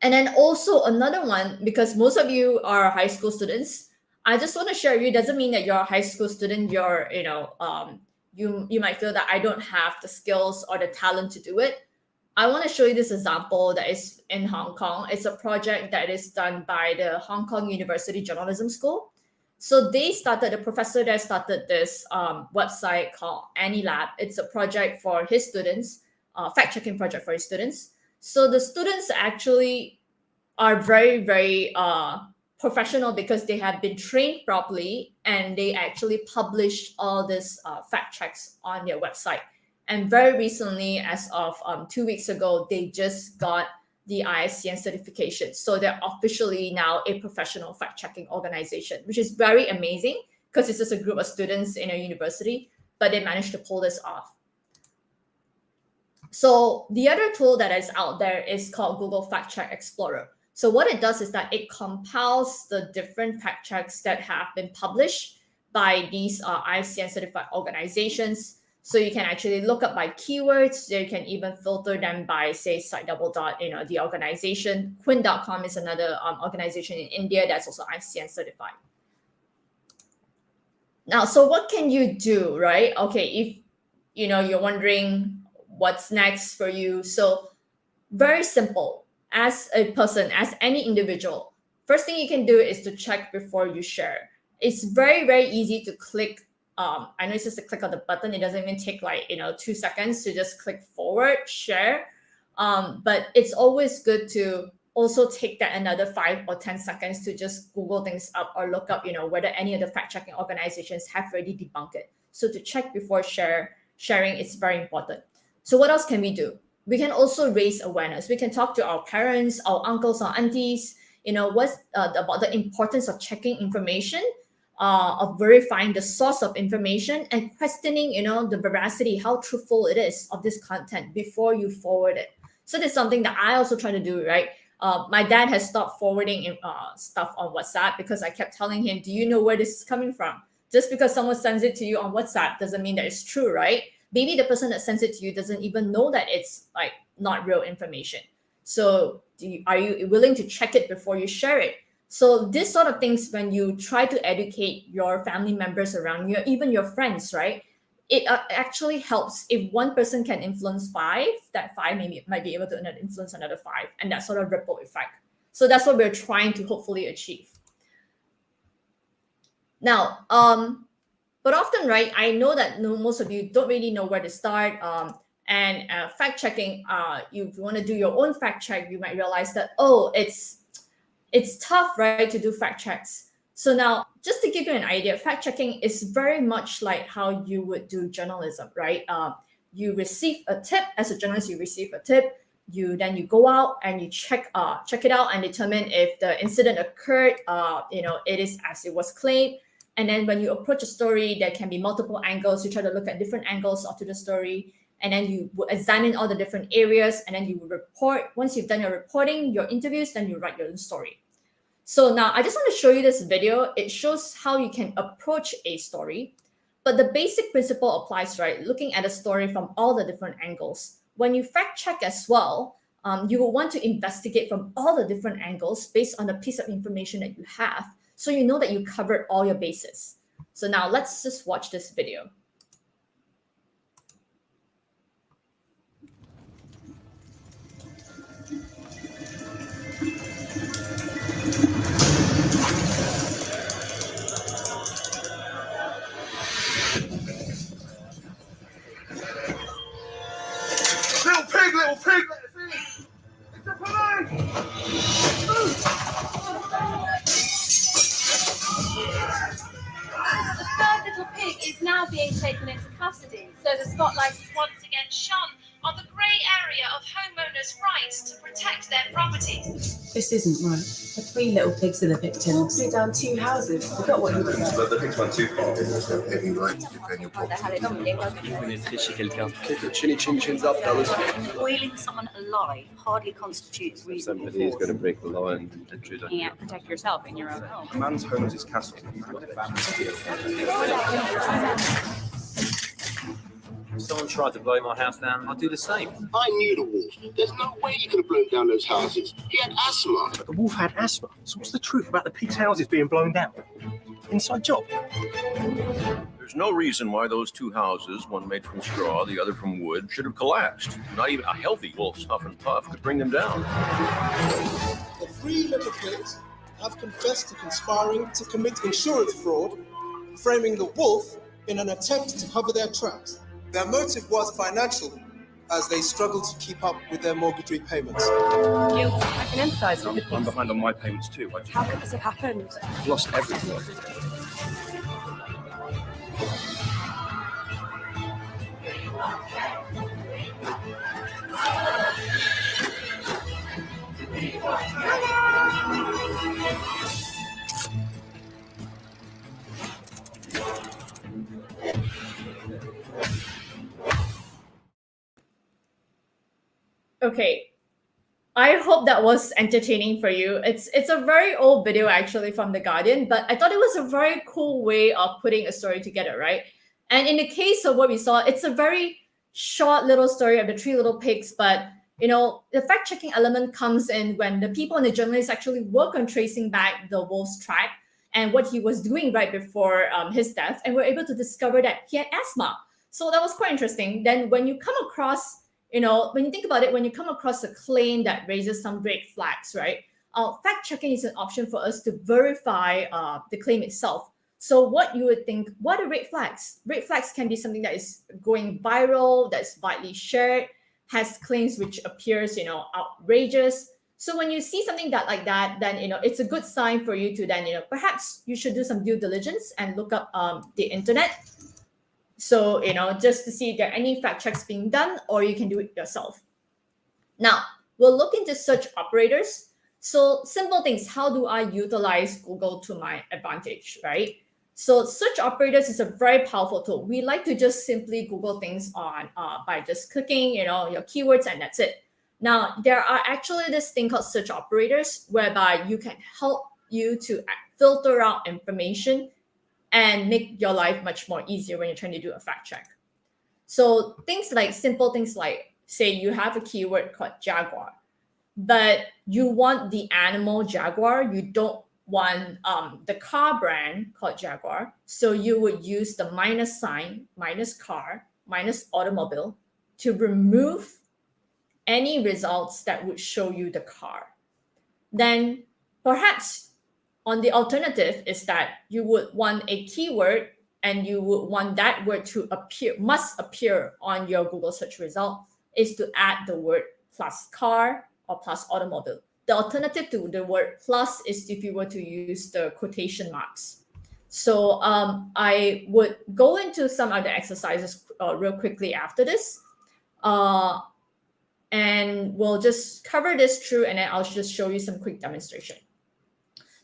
And then also another one, because most of you are high school students, I just want to share with you, doesn't mean that you're a high school student, you're, you might feel that I don't have the skills or the talent to do it. I want to show you this example that is in Hong Kong. It's a project that is done by the Hong Kong University Journalism School. So the professor there started this website called AnyLab. It's a project for his students, fact-checking project for his students. So the students actually are very, very professional because they have been trained properly, and they actually publish all this fact checks on their website. And very recently, as of 2 weeks ago, they just got the ISCN certification. So they're officially now a professional fact-checking organization, which is very amazing because it's just a group of students in a university, but they managed to pull this off. So the other tool that is out there is called Google Fact Check Explorer. So what it does is that it compiles the different fact checks that have been published by these ISCN certified organizations. So you can actually look up by keywords. You can even filter them by, say, site double dot, the organization. Quint.com is another organization in India that's also ISCN certified. Now, so what can you do, right? Okay, if you're wondering what's next for you. So very simple. As a person, as any individual, first thing you can do is to check before you share. It's very, very easy to click. I know it's just a click on the button. It doesn't even take 2 seconds to just click forward, share. But it's always good to also take that another 5 or 10 seconds to just Google things up or look up, whether any of the fact-checking organizations have already debunked it. So to check before sharing is very important. So what else can we do? We can also raise awareness. We can talk to our parents, our uncles, our aunties, what's about the importance of checking information, of verifying the source of information, and questioning, the veracity, how truthful it is of this content before you forward it. So that's something that I also try to do, right? My dad has stopped forwarding stuff on WhatsApp because I kept telling him, do you know where this is coming from? Just because someone sends it to you on WhatsApp doesn't mean that it's true, right? Maybe the person that sends it to you doesn't even know that it's not real information. So are you willing to check it before you share it? So this sort of things, when you try to educate your family members around you, even your friends, right? It actually helps. If one person can influence 5, that 5 might be able to influence another 5, and that sort of ripple effect. So that's what we're trying to hopefully achieve. Now, but often, right, I know that most of you don't really know where to start. And fact checking, if you want to do your own fact check, you might realize that, it's tough, right, to do fact checks. So now, just to give you an idea, fact checking is very much like how you would do journalism, right? You receive a tip. As a journalist, you receive a tip. You go out and you check it out and determine if the incident occurred. It is as it was claimed. And then when you approach a story, there can be multiple angles. You try to look at different angles onto the story, and then you will examine all the different areas, and then you will report. Once you've done your reporting, your interviews, then you write your own story. So now I just want to show you this video. It shows how you can approach a story, but the basic principle applies, right? Looking at a story from all the different angles. When you fact check as well, you will want to investigate from all the different angles based on the piece of information that you have, so you know that you covered all your bases. So now let's just watch this video. Little pig, it's the police! The third little pig is now being taken into custody, so the spotlight is once again shone on the grey area of homeowners' rights to protect their properties. This isn't right. The 3 little pigs are the victims. Blew down 2 houses. Forgot what he was like. But the pigs went too far. Any right to defend your property. Chinny chin chins up, fellas. Boiling someone alive hardly constitutes reasonable Somebody is force. going to break the law and intrude on you. You can't protect yourself in your own home. A man's home is his castle. If someone tried to blow my house down, I'd do the same. I knew the wolf. There's no way he could have blown down those houses. He had asthma. But the wolf had asthma. So what's the truth about the pigs' houses being blown down? Inside job. There's no reason why those two houses, one made from straw, the other from wood, should have collapsed. Not even a healthy wolf's huff and puff could bring them down. The three little pigs have confessed to conspiring to commit insurance fraud, framing the wolf in an attempt to cover their tracks. Their motive was financial, as they struggled to keep up with their mortgage repayments. Guilt. I can empathise with I'm behind on my payments too. How could this have happened? I've lost everything. Okay, I hope that was entertaining for you. It's a very old video actually from The Guardian, but I thought it was a very cool way of putting a story together, right? And in the case of what we saw, it's a very short little story of the three little pigs, but you know, the fact-checking element comes in when the people and the journalists actually work on tracing back the wolf's track and what he was doing right before his death, and were able to discover that he had asthma. So that was quite interesting. Then when you come across, you know, when you think about it, when you come across a claim that raises some red flags, right? Fact-checking is an option for us to verify the claim itself. So what you would think, what are red flags? Red flags can be something that is going viral, that's widely shared, has claims which appears, you know, outrageous. So when you see something like that, then, you know, it's a good sign for you to then, you know, perhaps you should do some due diligence and look up the internet. So, you know, just to see if there are any fact checks being done, or you can do it yourself. Now, we'll look into search operators. So simple things, how do I utilize Google to my advantage, right? So search operators is a very powerful tool. We like to just simply Google things on by just clicking, you know, your keywords, and that's it. Now, there are actually this thing called search operators, whereby you can help you to filter out information and make your life much more easier when you're trying to do a fact check. So things like, simple things like, say you have a keyword called jaguar, but you want the animal jaguar, you don't want the car brand called Jaguar. So you would use the minus sign, minus car, minus automobile to remove any results that would show you the car. Then perhaps on the alternative is that you would want a keyword and you would want that word to appear, must appear on your Google search result, is to add the word plus car or plus automobile. The alternative to the word plus is if you were to use the quotation marks. So I would go into some other exercises real quickly after this. And we'll just cover this through, and then I'll just show you some quick demonstration.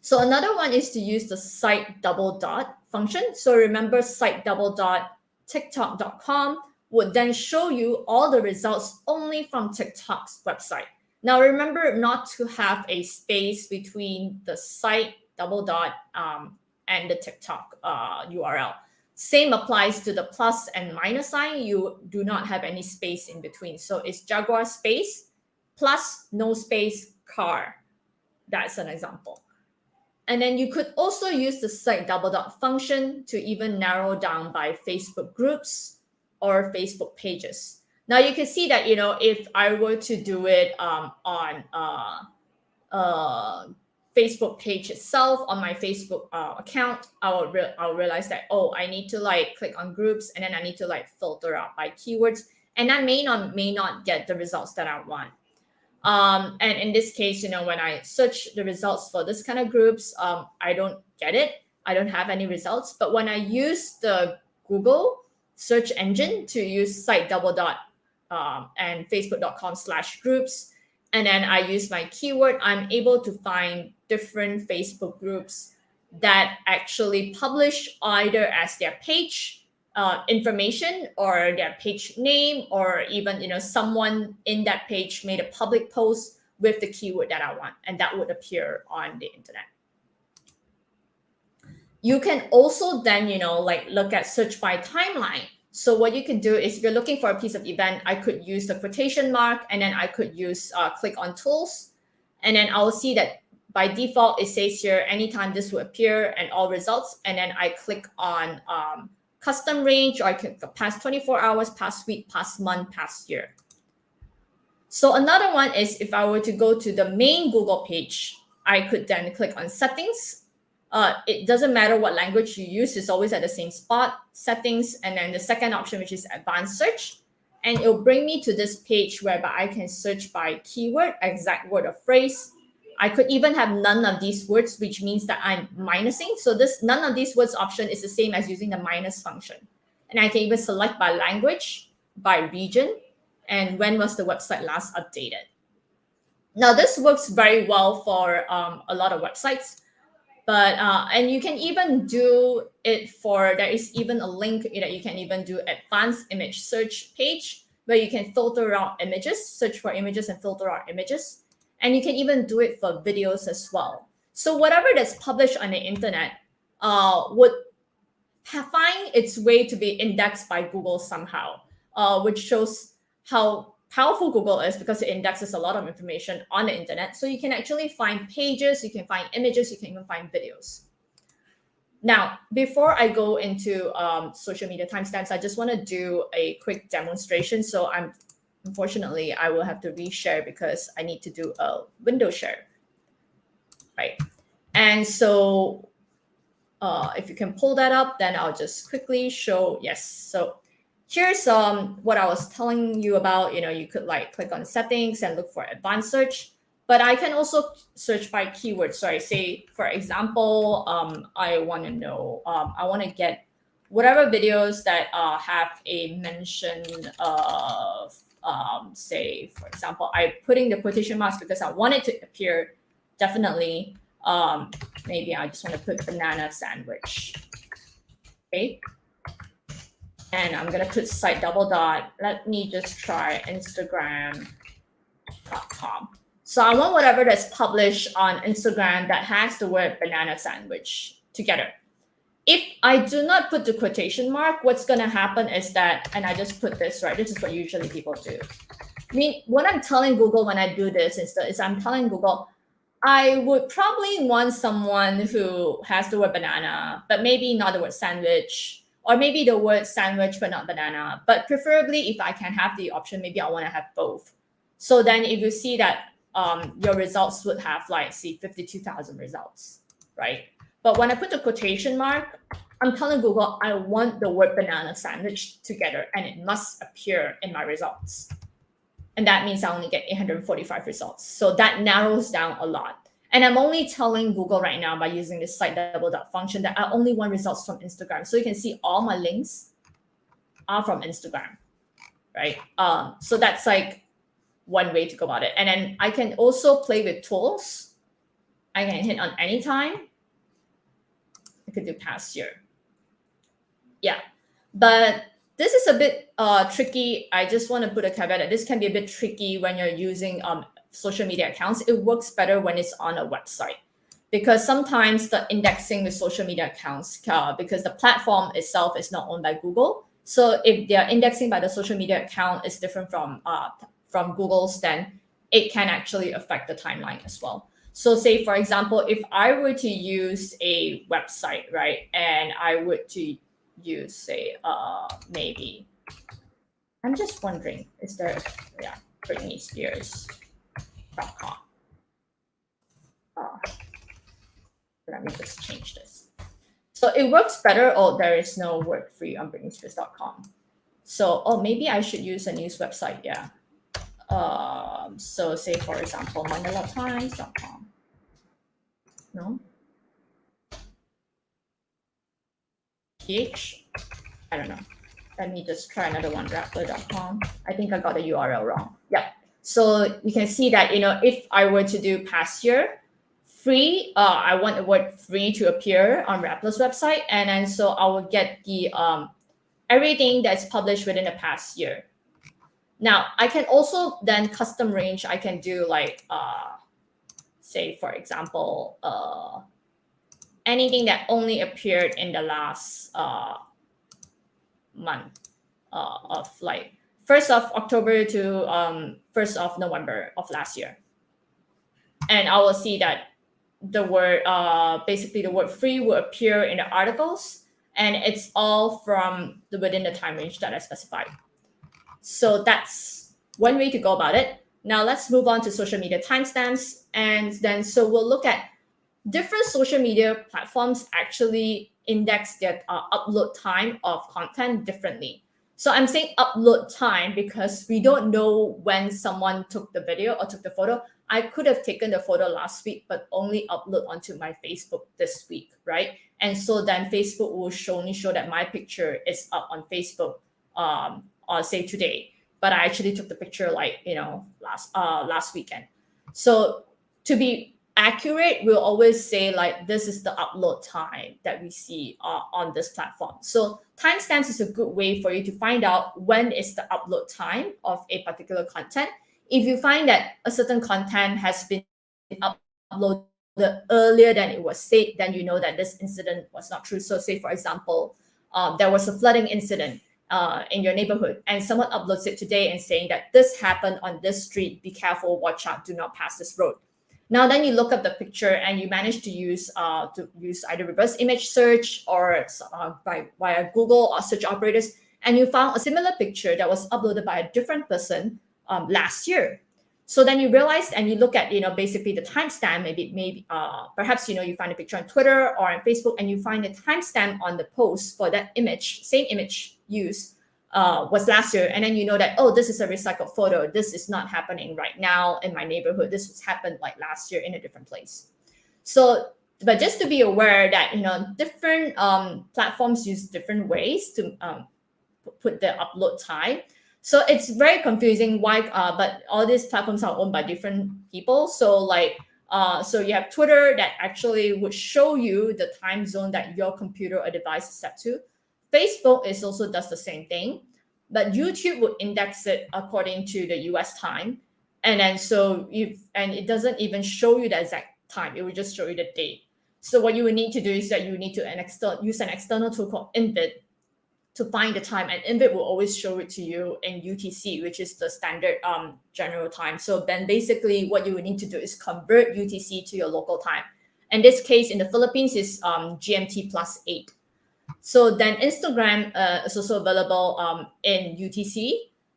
So another one is to use the site double dot function. So remember, site double dot tiktok.com would then show you all the results only from TikTok's website. Now, remember not to have a space between the site double dot and the TikTok URL. Same applies to the plus and minus sign. You do not have any space in between. So it's Jaguar space plus no space car. That's an example. And then you could also use the site double dot function to even narrow down by Facebook groups or Facebook pages. Now you can see that, you know, if I were to do it on Facebook page itself, on my Facebook account, I'll realize that, oh, I need to like click on groups, and then I need to like filter out by keywords, and I may not get the results that I want. And in this case, you know, when I search the results for this kind of groups, I don't get it. I don't have any results. But when I use the Google search engine to use site double dot and facebook.com/groups, and then I use my keyword, I'm able to find different Facebook groups that actually publish either as their page information or their page name, or even, you know, someone in that page made a public post with the keyword that I want, and that would appear on the internet. You can also then, you know, like look at search by timeline. So what you can do is, if you're looking for a piece of event, I could use the quotation mark, and then I could use click on tools, and then I'll see that by default it says here anytime this will appear and all results, and then I click on custom range, or I could go past 24 hours, past week, past month, past year. So another one is if I were to go to the main Google page, I could then click on settings. It doesn't matter what language you use, it's always at the same spot, settings, and then the second option, which is advanced search. And it'll bring me to this page whereby I can search by keyword, exact word or phrase. I could even have none of these words, which means that I'm minusing. So this none of these words option is the same as using the minus function. And I can even select by language, by region, and when was the website last updated. Now this works very well for a lot of websites. But and you can even do it for, there is even a link that you can even do advanced image search page where you can filter out images, search for images and filter out images. And you can even do it for videos as well. So whatever that's published on the internet would find its way to be indexed by Google somehow, which shows how powerful Google is because it indexes a lot of information on the internet. So you can actually find pages, you can find images, you can even find videos. Now, before I go into social media timestamps, I just want to do a quick demonstration. So unfortunately, I will have to reshare because I need to do a window share, right? And so if you can pull that up, then I'll just quickly show, yes. So here's what I was telling you about. You could like click on settings and look for advanced search, but I can also search by keywords. So I say, for example, I want to know, I want to get whatever videos that have a mention of, say, for example, I'm putting the quotation marks because I want it to appear definitely. Maybe I just want to put banana sandwich. Okay. And I'm going to put site double dot. Let me just try Instagram.com. So I want whatever that's published on Instagram that has the word banana sandwich together. If I do not put the quotation mark, what's going to happen is that, and I just put this, right? This is what usually people do. I mean, what I'm telling Google when I do this is I'm telling Google, I would probably want someone who has the word banana, but maybe not the word sandwich, or maybe the word sandwich, but not banana. But preferably, if I can have the option, maybe I want to have both. So then if you see that your results would have like, see, 52,000 results, right? But when I put the quotation mark, I'm telling Google, I want the word banana sandwich together, and it must appear in my results. And that means I only get 845 results. So that narrows down a lot. And I'm only telling Google right now by using this site double dot function that I only want results from Instagram. So you can see all my links are from Instagram, right? So that's like one way to go about it. And then I can also play with tools. I can hit on anytime. I could do past year. Yeah, but this is a bit tricky. I just want to put a caveat that this can be a bit tricky when you're using social media accounts. It works better when it's on a website because sometimes the indexing with social media accounts, because the platform itself is not owned by Google. So if they're indexing by the social media account is different from Google's, then it can actually affect the timeline as well. So say, for example, if I were to use a website, right, and I would to use, say, maybe, I'm just wondering, is there, yeah, Britney Spears.com. Let me just change this. So it works better. Oh, there is no word free on BritneySpears.com. So, oh, maybe I should use a news website. Yeah. So say, for example, ManilaTimes.com. No. PH. I don't know. Let me just try another one. Rappler.com. I think I got the URL wrong. Yeah. So you can see that, if I were to do past year, free, I want the word free to appear on Rappler's website. And then so I will get the everything that's published within the past year. Now, I can also then custom range. I can do like, say, for example, anything that only appeared in the last month of like 1st of October to 1st of November of last year. And I will see that the word, basically the word free will appear in the articles, and it's all from within the time range that I specified. So that's one way to go about it. Now let's move on to social media timestamps, and then so we'll look at different social media platforms actually index their upload time of content differently. So I'm saying upload time because we don't know when someone took the video or took the photo. I could have taken the photo last week, but only upload onto my Facebook this week, right? And so then Facebook will only show that my picture is up on Facebook, or say today, but I actually took the picture last weekend. So to be accurate, we'll always say like this is the upload time that we see on this platform. So timestamps is a good way for you to find out when is the upload time of a particular content. If you find that a certain content has been uploaded earlier than it was said, then you know that this incident was not true. So say, for example, there was a flooding incident in your neighborhood, and someone uploads it today and saying that this happened on this street, be careful, watch out, do not pass this road. Now then you look up the picture and you manage to use either reverse image search or via Google or search operators, and you found a similar picture that was uploaded by a different person last year. So then you realize and you look at basically the timestamp. Maybe perhaps you find a picture on Twitter or on Facebook, and you find a timestamp on the post for that image, same image used was last year, and then you know that, oh, this is a recycled photo. This is not happening right now in my neighborhood. This was happened like last year in a different place. So, but just to be aware that different platforms use different ways to put the upload time. So it's very confusing why, but all these platforms are owned by different people. So so you have Twitter that actually would show you the time zone that your computer or device is set to. Facebook also does the same thing, but YouTube would index it according to the US time. And then and it doesn't even show you the exact time. It will just show you the date. So what you would need to do is that you need to use an external tool called InVid to find the time, and InVid will always show it to you in UTC, which is the standard general time. So then basically what you would need to do is convert UTC to your local time. In this case, in the Philippines, is GMT +8. So then Instagram is also available in UTC.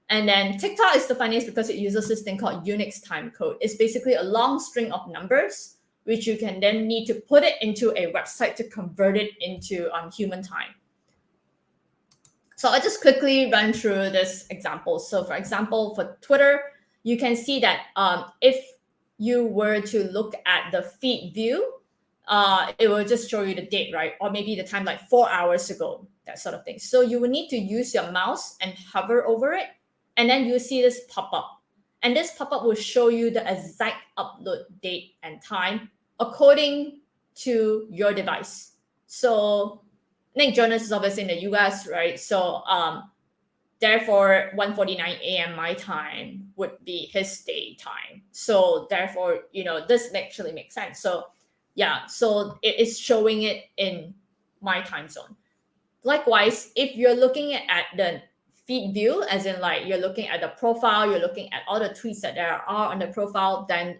And then TikTok is the funniest because it uses this thing called Unix time code. It's basically a long string of numbers, which you can then need to put it into a website to convert it into human time. So I'll just quickly run through this example. So for example, for Twitter, you can see that if you were to look at the feed view, it will just show you the date, right? Or maybe the time like 4 hours ago, that sort of thing. So you will need to use your mouse and hover over it, and then you see this pop-up. And this pop-up will show you the exact upload date and time according to your device. So Nick Jonas is obviously in the US, right? So therefore 1:49 a.m. my time would be his day time. So therefore, this actually makes sense. So yeah, so it is showing it in my time zone. Likewise, if you're looking at the feed view, as in like you're looking at the profile, you're looking at all the tweets that there are on the profile, then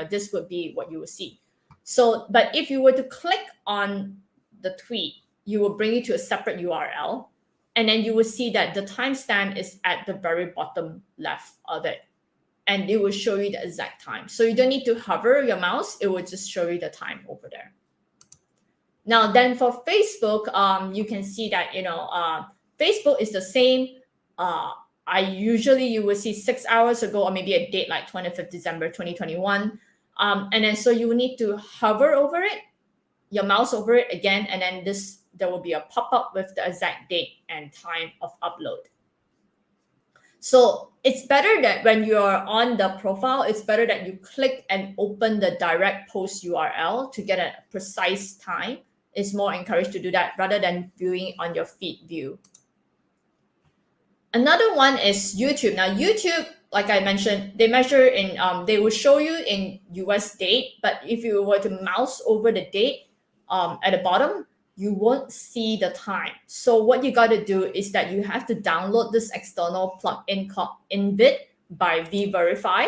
this would be what you will see. So, but if you were to click on the tweet, you will bring you to a separate URL, and then you will see that the timestamp is at the very bottom left of it, and it will show you the exact time. So you don't need to hover your mouse; it will just show you the time over there. Now, then for Facebook, you can see that Facebook is the same. You will see 6 hours ago, or maybe a date like 25th December 2021, and then so you will need to hover over it, your mouse over it again, and then there will be a pop-up with the exact date and time of upload. So it's better that when you're on the profile, it's better that you click and open the direct post URL to get a precise time. It's more encouraged to do that rather than viewing it on your feed view. Another one is YouTube. Now YouTube, like I mentioned, they measure in, they will show you in US date, but if you were to mouse over the date at the bottom, you won't see the time. So what you got to do is that you have to download this external plugin called InVid by vVerify.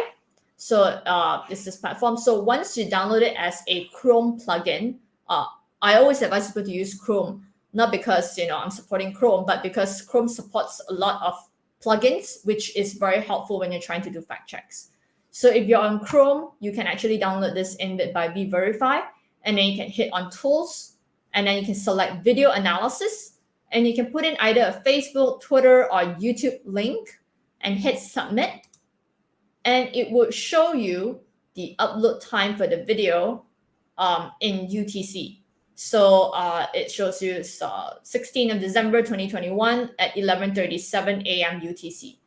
So this is platform. So once you download it as a Chrome plugin, I always advise people to use Chrome. not because I'm supporting Chrome, but because Chrome supports a lot of plugins, which is very helpful when you're trying to do fact checks. So if you're on Chrome, you can actually download this embed by vVerify, and then you can hit on tools, and then you can select video analysis, and you can put in either a Facebook, Twitter, or YouTube link and hit submit. And it will show you the upload time for the video in UTC. So it shows you 16th of December 2021 at 11:37 a.m. UTC.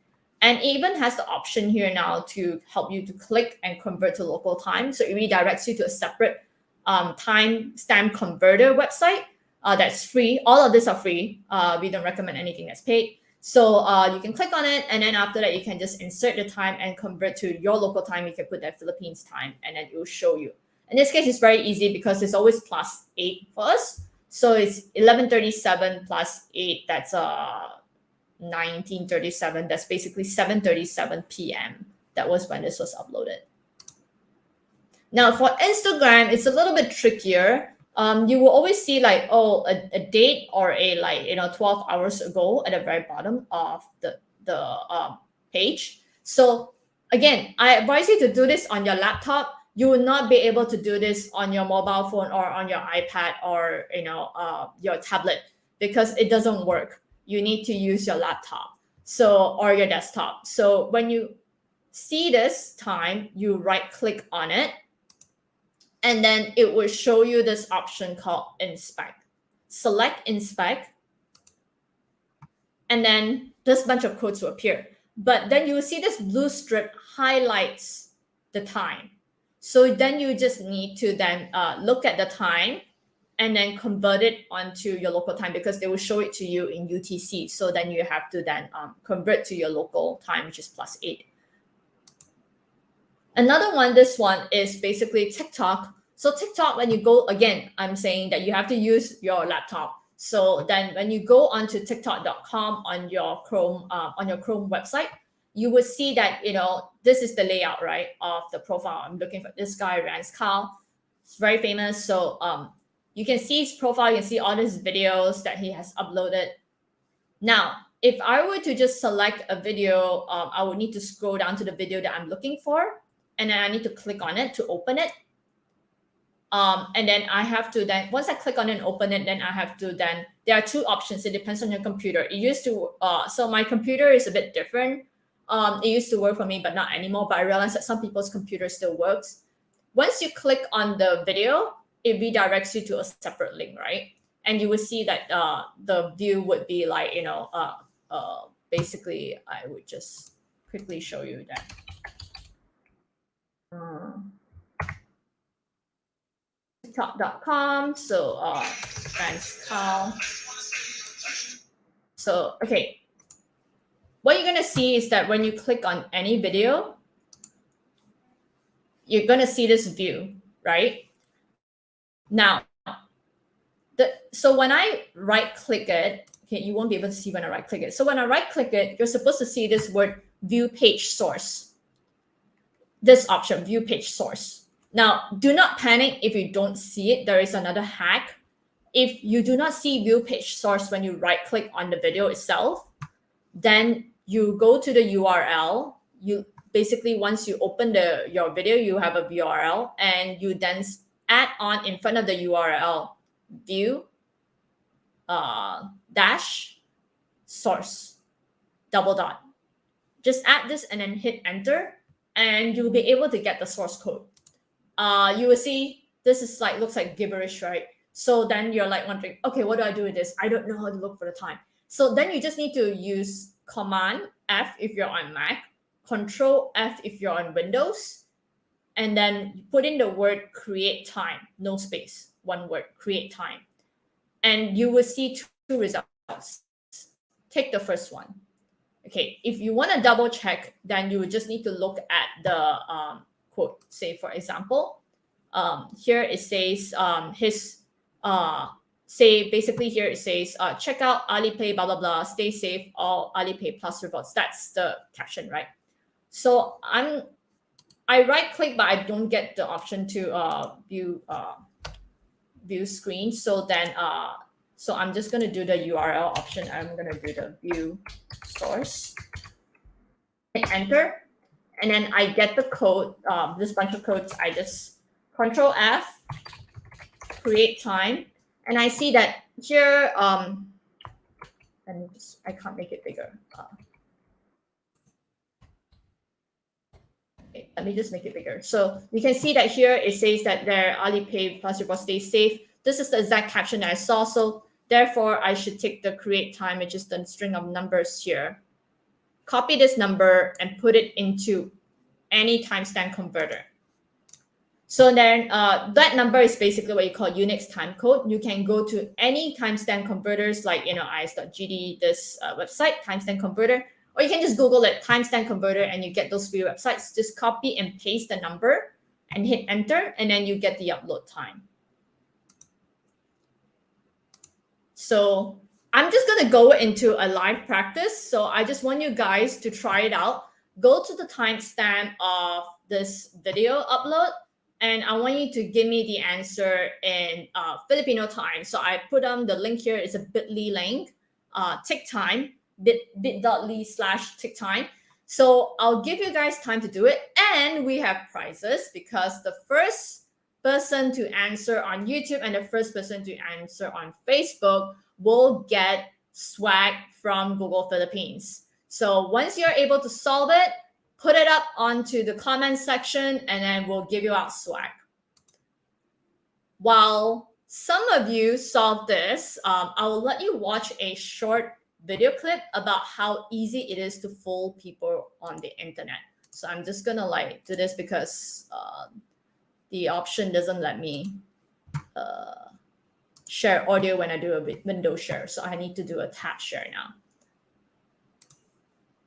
And it even has the option here now to help you to click and convert to local time. So it redirects you to a separate timestamp converter website that's free. All of these are free. We don't recommend anything that's paid. So you can click on it, and then after that, you can just insert the time and convert to your local time. You can put that Philippines time, and then it will show you. In this case, it's very easy because it's always +8 for us. So it's 11:37 +8. That's 19:37. That's basically 7:37 p.m. That was when this was uploaded. Now for Instagram, it's a little bit trickier. You will always see like, a date or a 12 hours ago at the very bottom of the page. So again, I advise you to do this on your laptop. You will not be able to do this on your mobile phone or on your iPad or your tablet, because it doesn't work. You need to use your laptop or your desktop. So when you see this time, you right click on it, and then it will show you this option called inspect. Select inspect, and then this bunch of codes will appear. But then you will see this blue strip highlights the time. So then you just need to then look at the time and then convert it onto your local time, because they will show it to you in UTC. So then you have to then convert to your local time, which is +8. Another one, this one is basically TikTok. So TikTok, when you go, again, I'm saying that you have to use your laptop. So then when you go onto tiktok.com on your Chrome website, you will see that, this is the layout, right, of the profile. I'm looking for this guy, Rance Carl. It's very famous. So you can see his profile. You can see all his videos that he has uploaded. Now, if I were to just select a video, I would need to scroll down to the video that I'm looking for, and then I need to click on it to open it. And then I have to once I click on it and open it, then I have to there are two options. It depends on your computer. It used to, so my computer is a bit different. It used to work for me, but not anymore. But I realized that some people's computer still works. Once you click on the video, it redirects you to a separate link, right? And you will see that the view would be like, basically, I would just quickly show you that. TikTok.com. So Rance Carl. So okay, what you're gonna see is that when you click on any video, you're gonna see this view, right? Now, so when I right click it, okay, you won't be able to see when I right click it. So when I right click it, you're supposed to see this word view page source. This option, view page source. Now, do not panic if you don't see it. There is another hack. If you do not see view page source when you right click on the video itself, then you go to the URL. You basically, once you open your video, you have a URL, and you then add on in front of the URL view dash source double dot. Just add this and then hit enter, and you'll be able to get the source code. You will see this is looks like gibberish, right? So then you're wondering, okay, what do I do with this? I don't know how to look for the time. So then you just need to use Command F if you're on Mac, Control F if you're on Windows, and then you put in the word create time, no space, one word, create time. And you will see two results. Take the first one. Okay, if you want to double check, then you would just need to look at the quote. Say, for example, here it says basically here it says, check out Alipay, blah, blah, blah, stay safe, all Alipay Plus rewards. That's the caption, right? So I right click, but I don't get the option to view screen. So then So I'm just going to do the URL option. I'm going to do the view source, hit enter, and then I get the code, this bunch of codes. I just Control F, create time, and I see that here, and I can't make it bigger. Okay, let me just make it bigger. So you can see that here it says that their Alipay plus report stays safe. This is the exact caption that I saw. So therefore, I should take the create time, which is the string of numbers here, copy this number and put it into any timestamp converter. So then that number is basically what you call Unix timecode. You can go to any timestamp converters like, is.gd, this website, timestamp converter, or you can just Google it, timestamp converter, and you get those few websites. Just copy and paste the number and hit enter, and then you get the upload time. So I'm just going to go into a live practice. So I just want you guys to try it out. Go to the timestamp of this video upload, and I want you to give me the answer in Filipino time. So I put on the link here. It's a bit.ly link, tick time, bit.ly/tick time. So I'll give you guys time to do it. And we have prizes because the first person to answer on YouTube and the first person to answer on Facebook will get swag from Google Philippines. So once you're able to solve it, put it up onto the comment section, and then we'll give you out swag. While some of you solve this, I will let you watch a short video clip about how easy it is to fool people on the internet. So I'm just gonna do this because the option doesn't let me share audio when I do a window share. So I need to do a tab share now.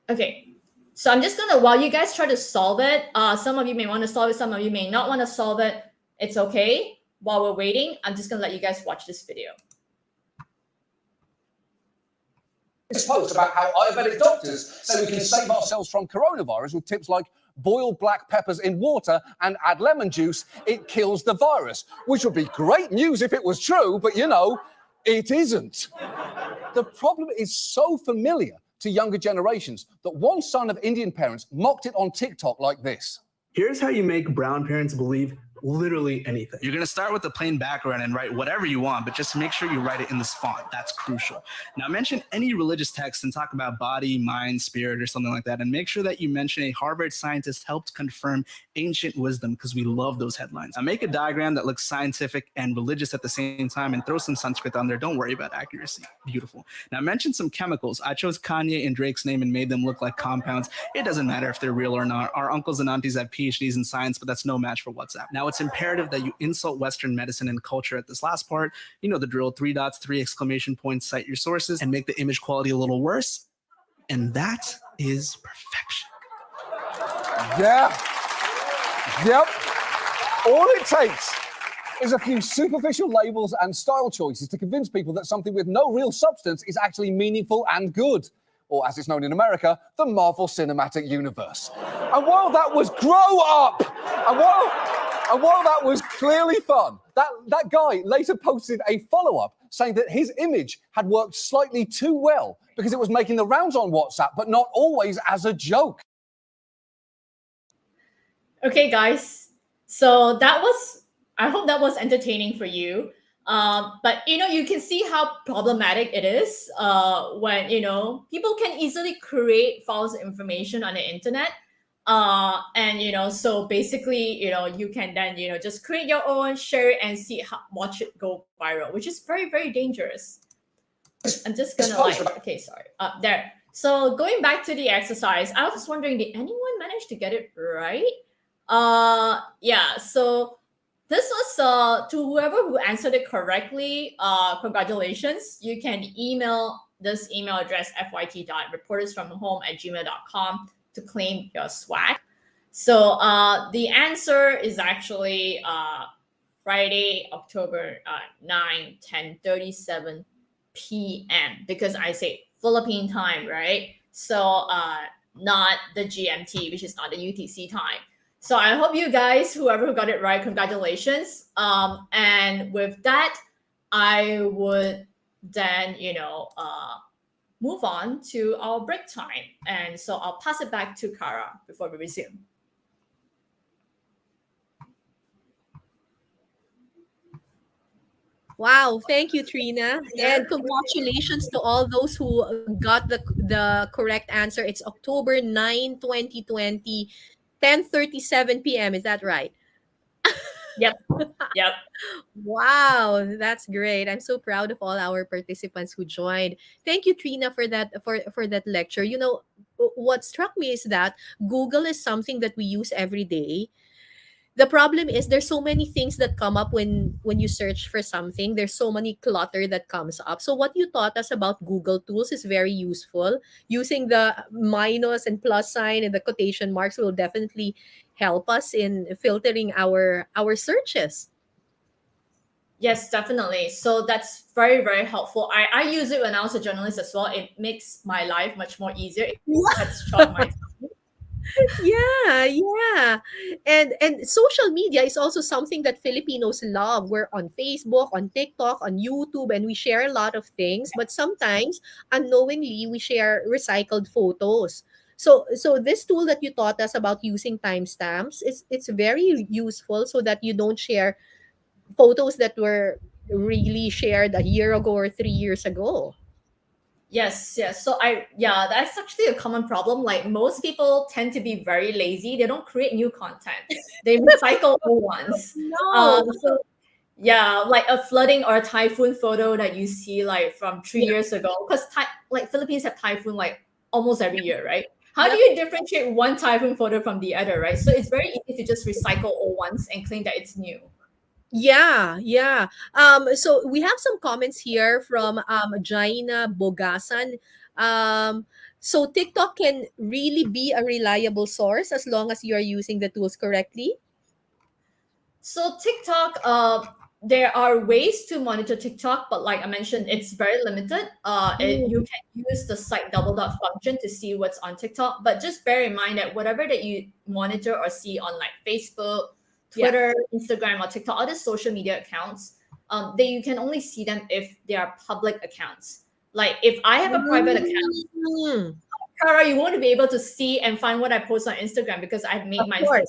Okay. So I'm just gonna, while you guys try to solve it, some of you may want to solve it, some of you may not want to solve it. It's okay. While we're waiting, I'm just gonna let you guys watch this video. This post about how Ayurvedic doctors say we can save ourselves from coronavirus with tips like boil black peppers in water and add lemon juice, it kills the virus, which would be great news if it was true, but it isn't. The problem is so familiar to younger generations that one son of Indian parents mocked it on TikTok like this. Here's how you make brown parents believe literally anything. You're going to start with a plain background and write whatever you want, but just make sure you write it in this font. That's crucial. Now, mention any religious text and talk about body, mind, spirit, or something like that. And make sure that you mention a Harvard scientist helped confirm ancient wisdom, because we love those headlines. Now, make a diagram that looks scientific and religious at the same time and throw some Sanskrit on there. Don't worry about accuracy. Beautiful. Now, mention some chemicals. I chose Kanye and Drake's name and made them look like compounds. It doesn't matter if they're real or not. Our uncles and aunties have PhDs in science, but that's no match for WhatsApp. Now, it's imperative that you insult Western medicine and culture at this last part. You know the drill, 3 dots, 3 exclamation points, cite your sources, and make the image quality a little worse. And that is perfection. Yeah. Yep. All it takes is a few superficial labels and style choices to convince people that something with no real substance is actually meaningful and good. Or as it's known in America, the Marvel Cinematic Universe. And while that was grow up, and while that was clearly fun, that guy later posted a follow-up saying that his image had worked slightly too well because it was making the rounds on WhatsApp, but not always as a joke. Okay, guys. So I hope that was entertaining for you. But, you can see how problematic it is when, people can easily create false information on the internet. So basically, you can then, just create your own, share it, and watch it go viral, which is very, very dangerous. I'm just gonna okay, sorry. There. So going back to the exercise, I was wondering, did anyone manage to get it right? Yeah, so this was to whoever who answered it correctly, congratulations. You can email this email address, fyt.reportersfromhome@gmail.com, to claim your swag. So the answer is actually Friday, October 9, 10:37 p.m. because I say Philippine time, right? So not the GMT, which is not the UTC time. So I hope you guys, whoever got it right, congratulations. And with that, I would then move on to our break time. And so I'll pass it back to Kara before we resume. Wow, thank you, Trina. And congratulations to all those who got the correct answer. It's October 9, 2020, 10:37 p.m. Is that right? Yep. Yep. Wow, that's great. I'm so proud of all our participants who joined. Thank you, Trina, for that lecture. What struck me is that Google is something that we use every day. The problem is there's so many things that come up when you search for something. There's so many clutter that comes up. So what you taught us about Google tools is very useful. Using the minus and plus sign and the quotation marks will definitely help us in filtering our searches. Yes, definitely. So that's very, very helpful. I use it when I was a journalist as well. It makes my life much more easier. It cuts short my time. Yeah. And social media is also something that Filipinos love. We're on Facebook, on TikTok, on YouTube, and we share a lot of things, but sometimes unknowingly we share recycled photos. So this tool that you taught us about using timestamps is it's very useful so that you don't share photos that were really shared a year ago or 3 years ago. Yes, yes. So that's actually a common problem. Like most people tend to be very lazy. They don't create new content. They recycle old ones. No. So yeah, like a flooding or a typhoon photo that you see like from 3 years ago. Because like Philippines have typhoon like almost every year, right? How do you differentiate one typhoon photo from the other, right? So it's very easy to just recycle old ones and claim that it's new. Yeah. So we have some comments here from Jaina Bogasan. So TikTok can really be a reliable source as long as you are using the tools correctly. So TikTok, there are ways to monitor TikTok, but like I mentioned, it's very limited. You can use the site double dot function to see what's on TikTok, but just bear in mind that whatever that you monitor or see on like Facebook, Twitter, Instagram, or TikTok, other social media accounts, you can only see them if they are public accounts. Like if I have a private account, Kara, you won't be able to see and find what I post on Instagram because I've made my Instagram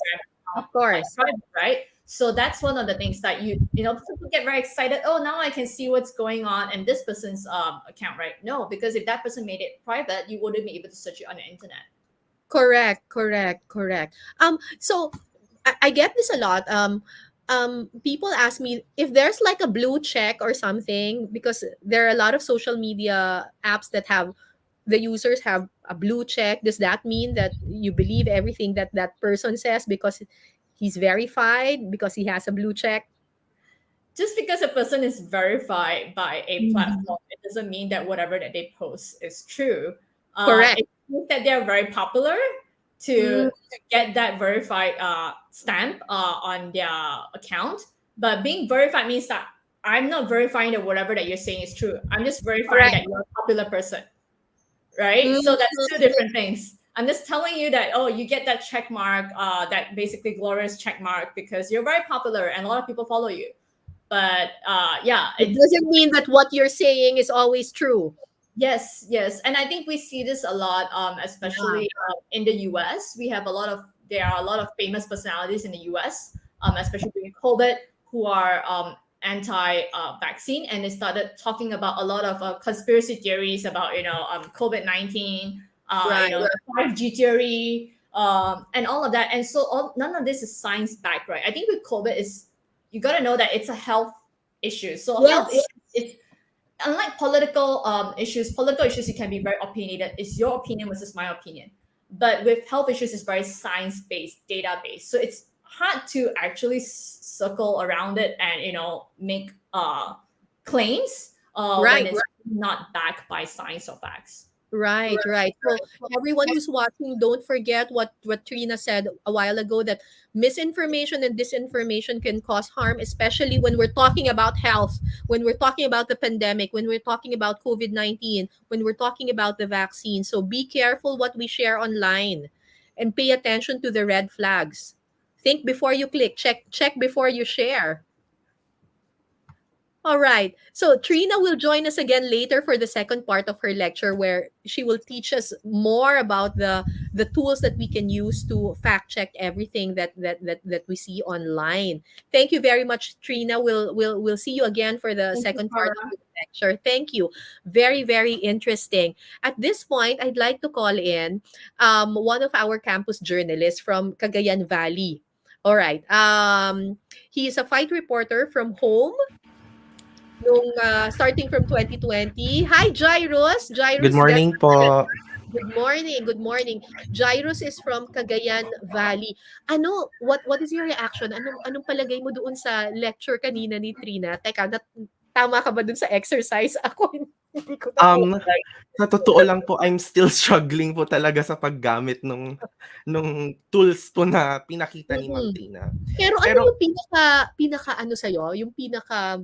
Of course. private, right? So that's one of the things that people get very excited. Oh, now I can see what's going on in this person's account, right? No, because if that person made it private, you wouldn't be able to search it on the internet. Correct. So I get this a lot. People ask me if there's like a blue check or something because there are a lot of social media apps that have the users have a blue check. Does that mean that you believe everything that that person says because he's verified because he has a blue check? Just because a person is verified by a platform, it doesn't mean that whatever that they post is true. Correct. It means that they're very popular to get that verified stamp on their account. But being verified means that I'm not verifying that whatever that you're saying is true. I'm just verifying that you're a popular person, right? So that's two different things. I'm just telling you that, oh, you get that check mark, that basically glorious check mark because you're very popular and a lot of people follow you. But it doesn't mean that what you're saying is always true. Yes, and I think we see this a lot, especially in the US. There are a lot of famous personalities in the US, especially during COVID, who are anti-vaccine, and they started talking about a lot of conspiracy theories about COVID-19, 5G theory, and all of that. And so none of this is science backed, right? I think with COVID you got to know that it's a health issue. So health issues, it's unlike political issues you can be very opinionated. It's your opinion versus my opinion. But with health issues, it's very science-based, data-based. So it's hard to actually circle around it and make claims when it's not backed by science or facts. Right. So everyone who's watching, don't forget what Trina said a while ago, that misinformation and disinformation can cause harm, especially when we're talking about health, when we're talking about the pandemic, when we're talking about COVID-19, when we're talking about the vaccine. So be careful what we share online and pay attention to the red flags. Think before you click, check before you share. All right. So Trina will join us again later for the second part of her lecture where she will teach us more about the tools that we can use to fact check everything that we see online. Thank you very much, Trina. We'll see you again for the Thank you, second part of Farah. the lecture. Thank you. Very, very interesting. At this point, I'd like to call in one of our campus journalists from Cagayan Valley. All right. He is a fight reporter from home nung starting from 2020. Hi, Jairus! Good Jairus morning Gaspar. po. Good morning, good morning. Jairus is from Cagayan Valley. Ano, what is your reaction? Anong palagay mo doon sa lecture kanina ni Trina? Teka, tama ka ba doon sa exercise? Ako hindi ko na po. Sa totoo lang po, I'm still struggling po talaga sa paggamit nung tools po na pinakita ni Ma'am Trina. Pero ano Pero yung pinaka ano sa'yo? Yung pinaka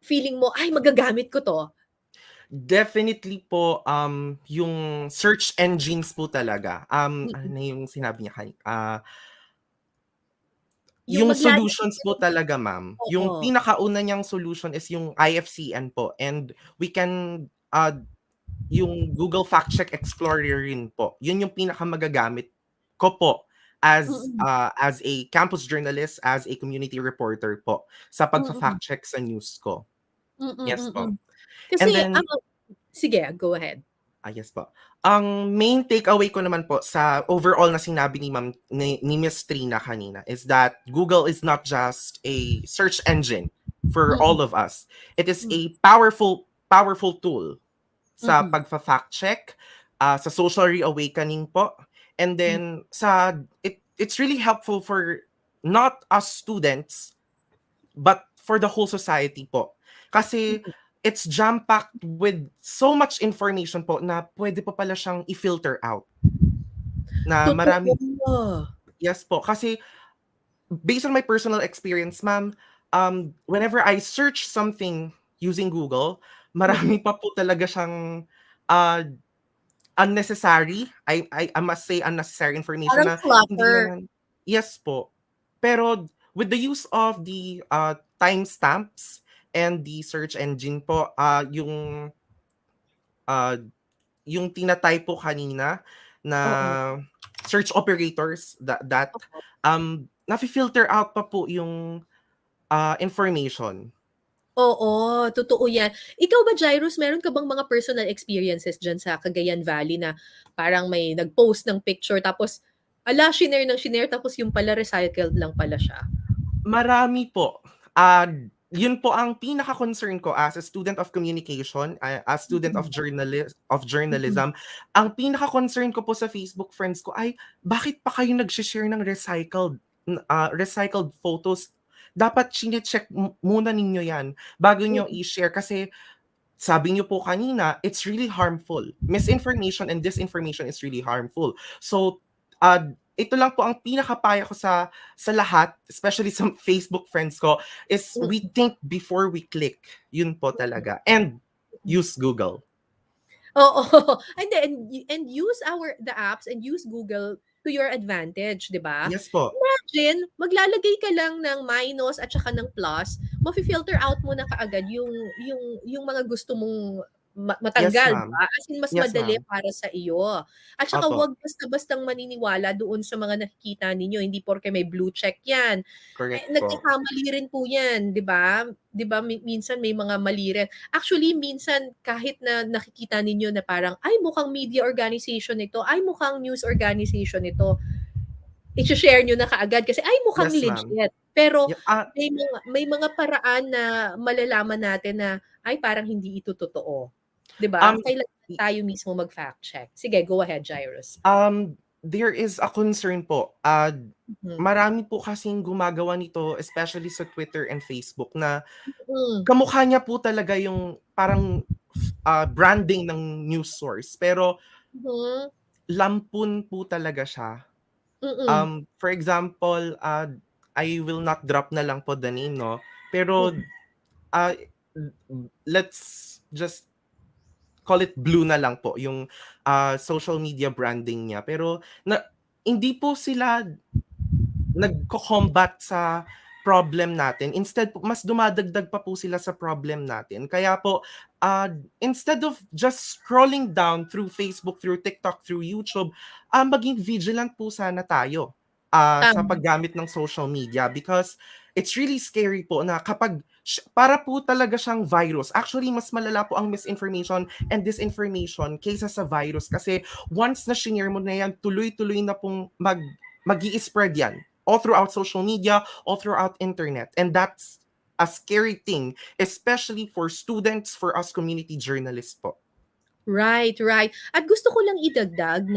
feeling mo, ay magagamit ko 'to? definitely po, yung search engines po talaga. Ano Mm. na yung sinabi niya Yung yung maglalagay solutions ka po ng talaga, ma'am. Yung oo. pinakauna niyang solution is yung IFCN po, and we can, yung Google Fact Check Explorer rin po. Yun yung pinakamagagamit ko po Mm. as a campus journalist, as a community reporter po sa Mm. pagfa-fact check sa news ko. Yes po. Mm. And Kasi then sige, go ahead. yes po. Ang main takeaway ko naman po sa overall na sinabi ni Miss Trina kanina is that Google is not just a search engine for Mm. all of us. It is Mm. a powerful tool sa Mm. pagfa-fact check, sa social reawakening po. And then it's really helpful for not us students but for the whole society po. Kasi it's jam-packed with so much information po na pwede po pala siyang i-filter out. Na marami Totoo. yes po, kasi based on my personal experience, ma'am, whenever I search something using Google, marami pa po talaga siyang unnecessary, I must say unnecessary information Parang na hindi clutter. naman yes po. Pero with the use of the timestamps and the search engine po, yung tinatay po kanina na Oo. search operators that Oo. nafi-filter out pa po yung information. Oo, totoo 'yan. Ikaw ba, Jairus, meron ka bang mga personal experiences diyan sa Cagayan Valley na parang may nag-post ng picture tapos, shinare ng shinare tapos yung pala recycled lang pala siya? Marami po. Yun po ang pinaka-concern ko as a student of communication, as student of Mm. journalism. Ang pinaka-concern ko po sa Facebook friends ko ay bakit pa kayo nagshi-share ng recycled photos? Dapat chine-check muna ninyo 'yan bago niyo Mm. i-share kasi sabi niyo po kanina, it's really harmful. Misinformation and disinformation is really harmful. So, ito lang po ang pinakapayo ko sa lahat, especially sa Facebook friends ko, is we Mm. think before we click. Yun po talaga. And use Google. Oo. And use the apps and use Google to your advantage, 'di ba? Yes po. Imagine, maglalagay ka lang ng minus at saka ng plus, mafi-filter out mo na kaagad yung mga gusto mong Yes, matanggal, 'di ma'am. ba? As in mas Yes, madali ma'am. para sa iyo. At saka Opo. 'wag basta-bastang maniniwala doon sa mga nakikita ninyo, hindi porke may blue check 'yan. Correct po. Nagkakamali rin po 'yan, 'di ba? 'Di ba minsan may mga mali rin. Actually, minsan kahit na nakikita ninyo na parang, ay mukhang media organization ito, ay mukhang news organization ito, i-she-share niyo na kaagad kasi, ay mukhang Yes, ma'am. legit. Pero Yeah, may mga paraan na malalaman natin na, ay parang hindi ito totoo. 'Di ba? Kailangan tayo mismo mag-fact check. Sige, go ahead, Jairus. There is a concern po. Mhm. Marami po kasing gumagawa nito, especially sa Twitter and Facebook, na Mm. kamukha niya po talaga yung parang branding ng news source. Pero Mhm. lampun po talaga siya. Mm. For example, I will not drop na lang po the name, no? Pero Mm. let's just call it blue na lang po yung social media branding niya. Pero hindi po sila nagko-combat sa problem natin. Instead po, mas dumadagdag pa po sila sa problem natin. Kaya po, instead of just scrolling down through Facebook, through TikTok, through YouTube, maging vigilant po sana tayo sa Tama. paggamit ng social media because it's really scary po na kapag para po talaga siyang virus. Actually, mas malala po ang misinformation and disinformation kaysa sa virus kasi once na share mo na yan, tuloy-tuloy na pong mag-i-spread yan all throughout social media, all throughout internet. And that's a scary thing, especially for students, for us community journalists po. Right, right. At gusto ko lang idagdag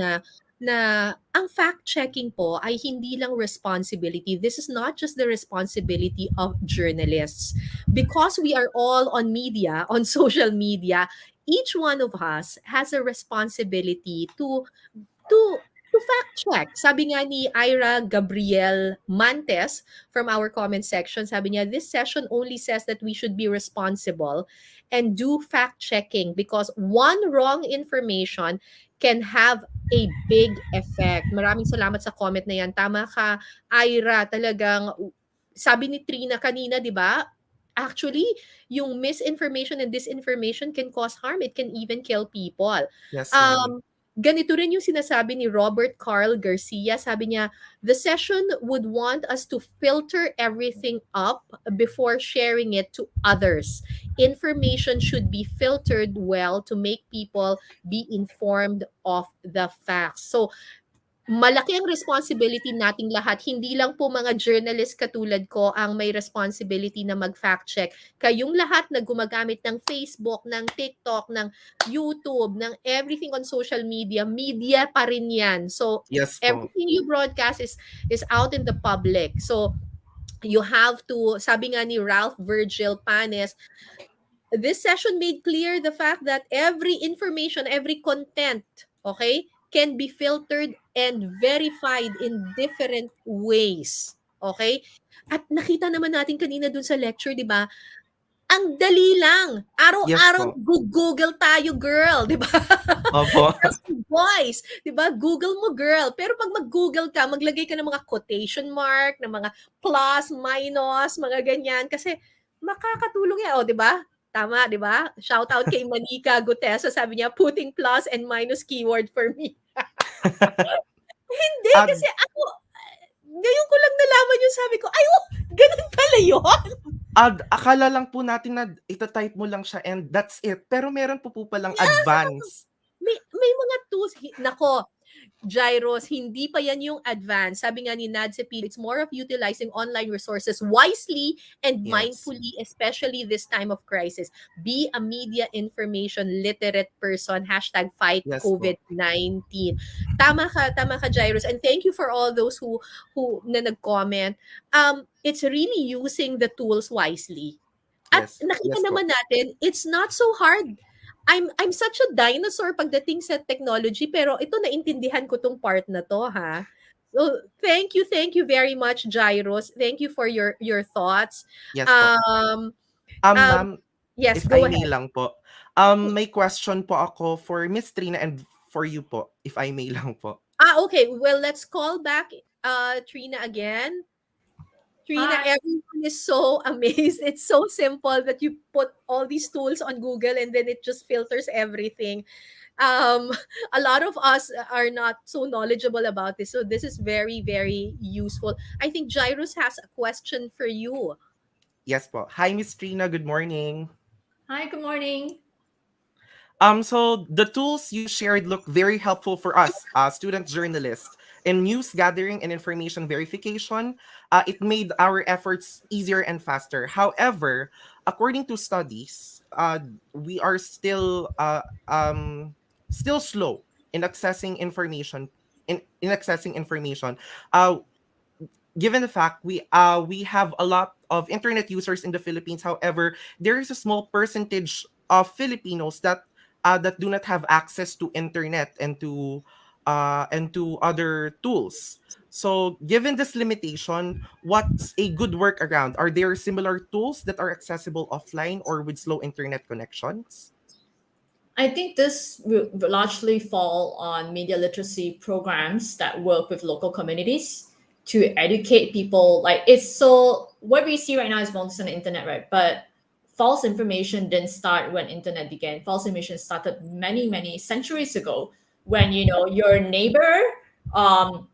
na ang fact-checking po ay hindi lang responsibility. This is not just the responsibility of journalists. Because we are all on media, on social media, each one of us has a responsibility to fact check. Sabi nga ni Ira Gabriel Mantes from our comment section, sabi niya, this session only says that we should be responsible and do fact checking because one wrong information can have a big effect. Maraming salamat sa comment na yan. Tama ka, Ira, talagang sabi ni Trina kanina, 'di ba? Actually, yung misinformation and disinformation can cause harm. It can even kill people. Yes, ma'am. Ganito rin yung sinasabi ni Robert Carl Garcia. Sabi niya, the session would want us to filter everything up before sharing it to others. Information should be filtered well to make people be informed of the facts. So, malaki ang responsibility nating lahat. Hindi lang po mga journalist katulad ko ang may responsibility na mag-fact check. Kayong lahat na gumagamit ng Facebook, ng TikTok, ng YouTube, ng everything on social media, media pa rin yan. So, yes, everything you broadcast is out in the public. So, you have to, sabi nga ni Ralph Virgil Panes, this session made clear the fact that every information, every content, okay, can be filtered and verified in different ways. Okay? At nakita naman natin kanina dun sa lecture, di ba? Ang dali lang. Yes Araw-araw po. Google tayo, girl, di ba? Opo. Boys, di ba? Google mo, girl. Pero pag mag-Google ka, maglagay ka ng mga quotation mark, ng mga plus, minus, mga ganyan. Kasi makakatulong yan, o, di ba? Tama, di ba? Shout out kay Manika Gutesa. Sabi niya, putting plus and minus keyword for me. Hindi, kasi ako, ngayon ko lang nalaman yung sabi ko, ay, ganun pala yun. Akala lang po natin na itatype mo lang siya and that's it. Pero meron po palang advance. May mga tools. Nako, Gyros, hindi pa yan yung advance. Sabi nga ni Nadsepi, it's more of utilizing online resources wisely and mindfully, especially this time of crisis. Be a media information literate person. #fight COVID-19. Tama ka, Gyros. And thank you for all those who na nag-comment. It's really using the tools wisely. At nakita naman natin, it's not so hard. I'm such a dinosaur pagdating sa technology, pero ito naintindihan ko tong part na to, ha. So, thank you very much, Gyros. Thank you for your thoughts. Yes po. Ma'am, yes, if go I may ahead. lang po. May question po ako for Miss Trina and for you po, if I may lang po. Okay. Well, let's call back Trina again. Trina, everyone is so amazed. It's so simple that you put all these tools on Google and then it just filters everything. A lot of us are not so knowledgeable about this. So this is very, very useful. I think Gyros has a question for you. Yes po. Hi, Miss Trina. Good morning. Hi, good morning. So the tools you shared look very helpful for us, student journalists. In news gathering and information verification, it made our efforts easier and faster. However, according to studies, we are still slow in accessing information. In accessing information, given the fact we have a lot of internet users in the Philippines. However, there is a small percentage of Filipinos that do not have access to internet and to other tools. So, given this limitation, what's a good workaround? Are there similar tools that are accessible offline or with slow internet connections? I think this will largely fall on media literacy programs that work with local communities to educate people. Like, it's so what we see right now is bonus on the internet, right? But false information didn't start when internet began. False information started many centuries ago, when your neighbor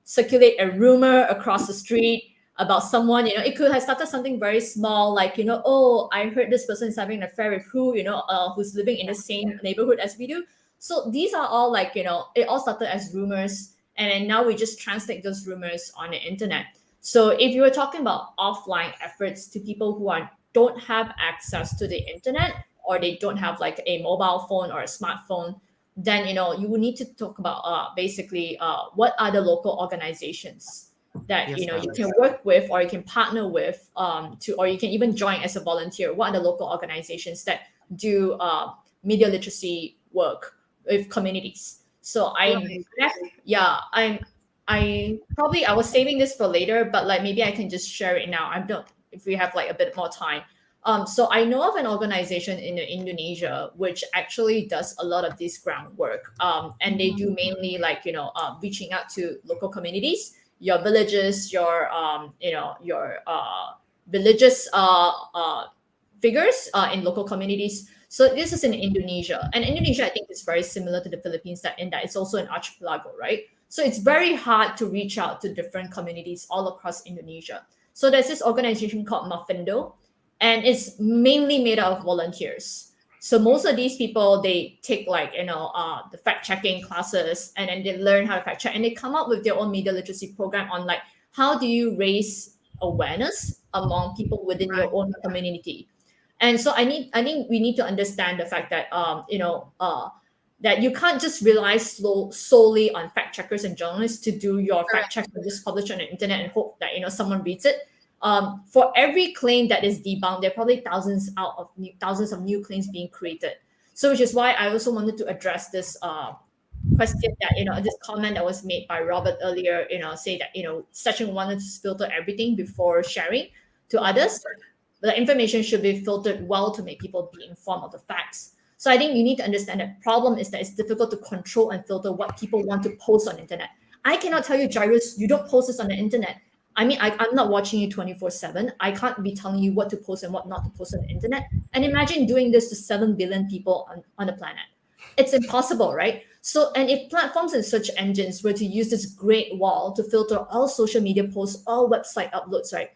circulate a rumor across the street about someone. It could have started something very small, like, oh, I heard this person is having an affair with who's living in the same neighborhood as we do. So these are all, like, it all started as rumors, and then now we just translate those rumors on the internet. So if you were talking about offline efforts to people who don't have access to the internet, or they don't have like a mobile phone or a smartphone, then you would need to talk about basically what are the local organizations that Yes, you ma'am. can work with, or you can partner with, or you can even join as a volunteer. What are the local organizations that do media literacy work with communities? So I was saving this for later, but like maybe I can just share it now. I don't if we have like a bit more time. So I know of an organization in Indonesia which actually does a lot of this groundwork, and they do mainly like reaching out to local communities, your villages, your religious figures in local communities. So this is in Indonesia, and Indonesia, I think, is very similar to the Philippines, that in that it's also an archipelago, right? So it's very hard to reach out to different communities all across Indonesia. So there's this organization called Mafindo, and it's mainly made up of volunteers. So most of these people, they take like the fact checking classes, and then they learn how to fact check, and they come up with their own media literacy program on like how do you raise awareness among people within your own community. And so I think we need to understand the fact that that you can't just rely solely on fact checkers and journalists to do your fact check and just publish on the internet and hope that someone reads it. For every claim that is debunked, there are probably thousands of new claims being created. So which is why I also wanted to address this question that this comment that was made by Robert earlier, say that Session wanted to filter everything before sharing to others. The information should be filtered well to make people be informed of the facts. So I think you need to understand that problem is that it's difficult to control and filter what people want to post on the internet. I cannot tell you, Jairus, you don't post this on the internet. I mean, I'm not watching you 24/7. I can't be telling you what to post and what not to post on the internet. And imagine doing this to 7 billion people on the planet. It's impossible, right? So, and if platforms and search engines were to use this great wall to filter all social media posts, all website uploads, right?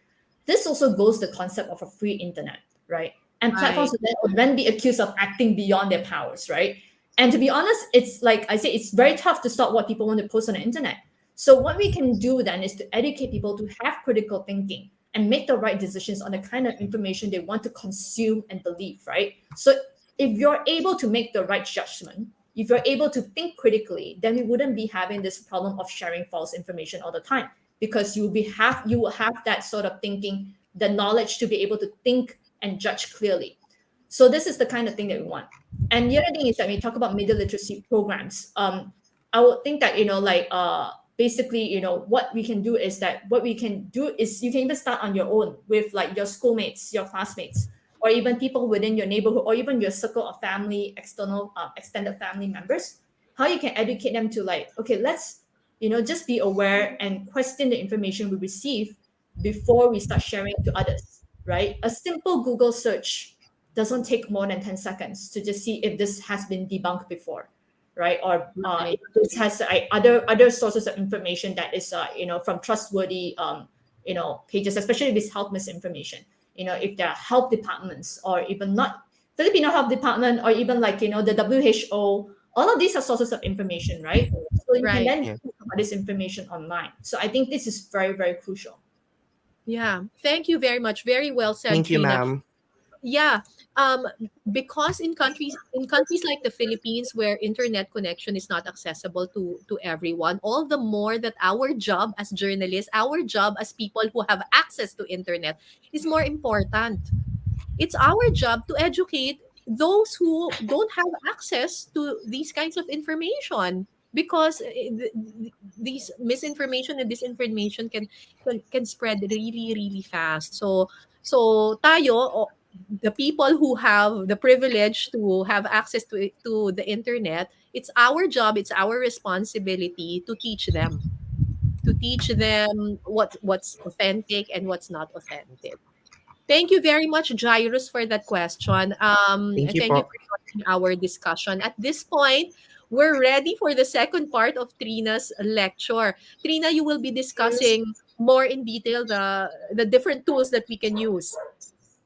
This also goes to the concept of a free internet, right? And platforms would then be accused of acting beyond their powers, right? And to be honest, it's like I say, it's very tough to stop what people want to post on the internet. So what we can do then is to educate people to have critical thinking and make the right decisions on the kind of information they want to consume and believe, right? So if you're able to make the right judgment, if you're able to think critically, then we wouldn't be having this problem of sharing false information all the time, because you will have that sort of thinking, the knowledge to be able to think and judge clearly. So this is the kind of thing that we want. And the other thing is that when we talk about media literacy programs, I would think that basically what we can do is you can even start on your own with like your schoolmates, your classmates, or even people within your neighborhood, or even your circle of family, extended family members. How you can educate them to like, okay, let's just be aware and question the information we receive before we start sharing to others, right? A simple Google search doesn't take more than 10 seconds to just see if this has been debunked before, right? Or if this has other sources of information that is from trustworthy pages, especially if it's health misinformation. If there are health departments, or even not Filipino health department, or even like the WHO, all of these are sources of information, right? So you can then talk about this information online. So I think this is very, very crucial. Yeah, thank you very much. Very well said, Thank you, Trina. ma'am. Yeah, because in countries like the Philippines, where internet connection is not accessible to everyone, all the more that our job as journalists, our job as people who have access to internet, is more important. It's our job to educate those who don't have access to these kinds of information, because these misinformation and disinformation can spread really really fast. So tayo, the people who have the privilege to have access to the internet, it's our job, it's our responsibility to teach them what's authentic and what's not authentic. Thank you very much, Jairus, for that question. Thank you Thank you po. for joining our discussion. At this point, we're ready for the second part of Trina's lecture. Trina, you will be discussing more in detail the different tools that we can use to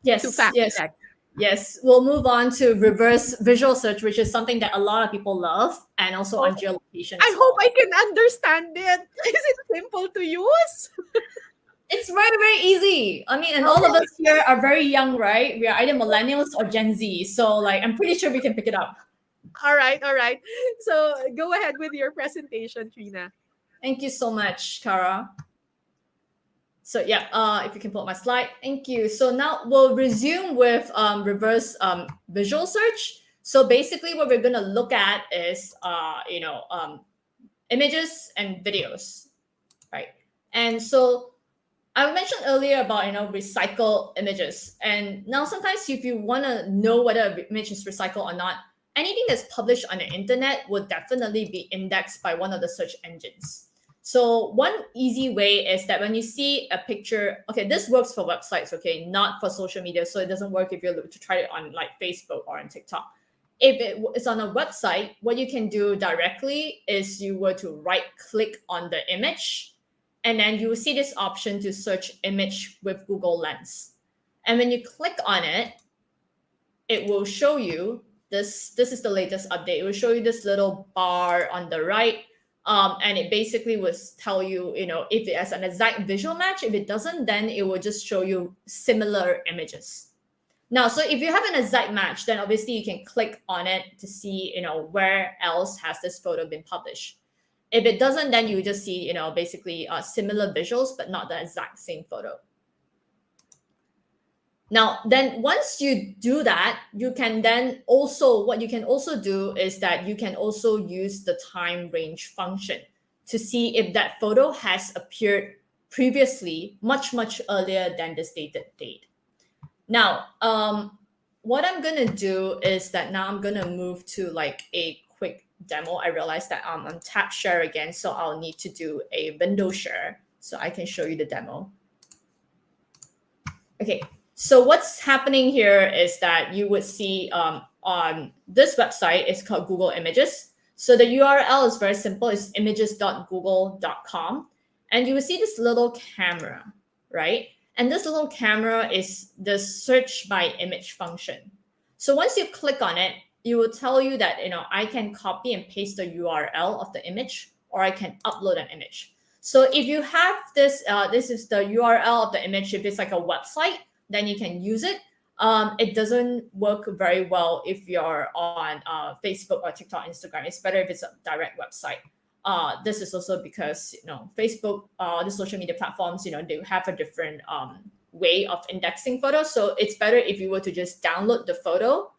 Yes, fact yes. check. Yes, we'll move on to reverse visual search, which is something that a lot of people love, and also on geolocation I as hope well. I can understand it. Is it simple to use? It's very, very easy. I mean, and all of us here are very young, right? We are either millennials or Gen Z. So, like, I'm pretty sure we can pick it up. All right, all right. So go ahead with your presentation, Trina. Thank you so much, Kara. So yeah, if you can pull up my slide, thank you. So now we'll resume with reverse visual search. So basically, what we're gonna look at is images and videos, right? And so I mentioned earlier about recycle images, and now sometimes if you want to know whether an image is recycled or not, anything that's published on the internet will definitely be indexed by one of the search engines. So one easy way is that when you see a picture, okay, this works for websites, okay, not for social media. So it doesn't work if you look to try it on like Facebook or on TikTok. If it's on a website, what you can do directly is you were to right click on the image, and then you will see this option to search image with Google Lens. And when you click on it, it will show you this is the latest update. It will show you this little bar on the right. And it basically will tell you, if it has an exact visual match. If it doesn't, then it will just show you similar images. Now, so if you have an exact match, then obviously you can click on it to see, where else has this photo been published. If it doesn't, then you just see, basically similar visuals, but not the exact same photo. Now, then once you do that, you can then also, what you can also do is that you can also use the time range function to see if that photo has appeared previously, much, much earlier than the stated date. Now, what I'm going to do is that now I'm going to move to like a quick demo. I realized that I'm on tab share again, so I'll need to do a window share so I can show you the demo. Okay, so what's happening here is that you would see on this website, it's called Google Images. So the URL is very simple. It's images.google.com. And you will see this little camera, right? And this little camera is the search by image function. So once you click on it, it will tell you that, I can copy and paste the URL of the image, or I can upload an image. So if you have this, this is the URL of the image. If it's like a website, then you can use it. It doesn't work very well if you're on Facebook or TikTok, Instagram. It's better if it's a direct website. This is also because Facebook, the social media platforms, they have a different way of indexing photos. So it's better if you were to just download the photo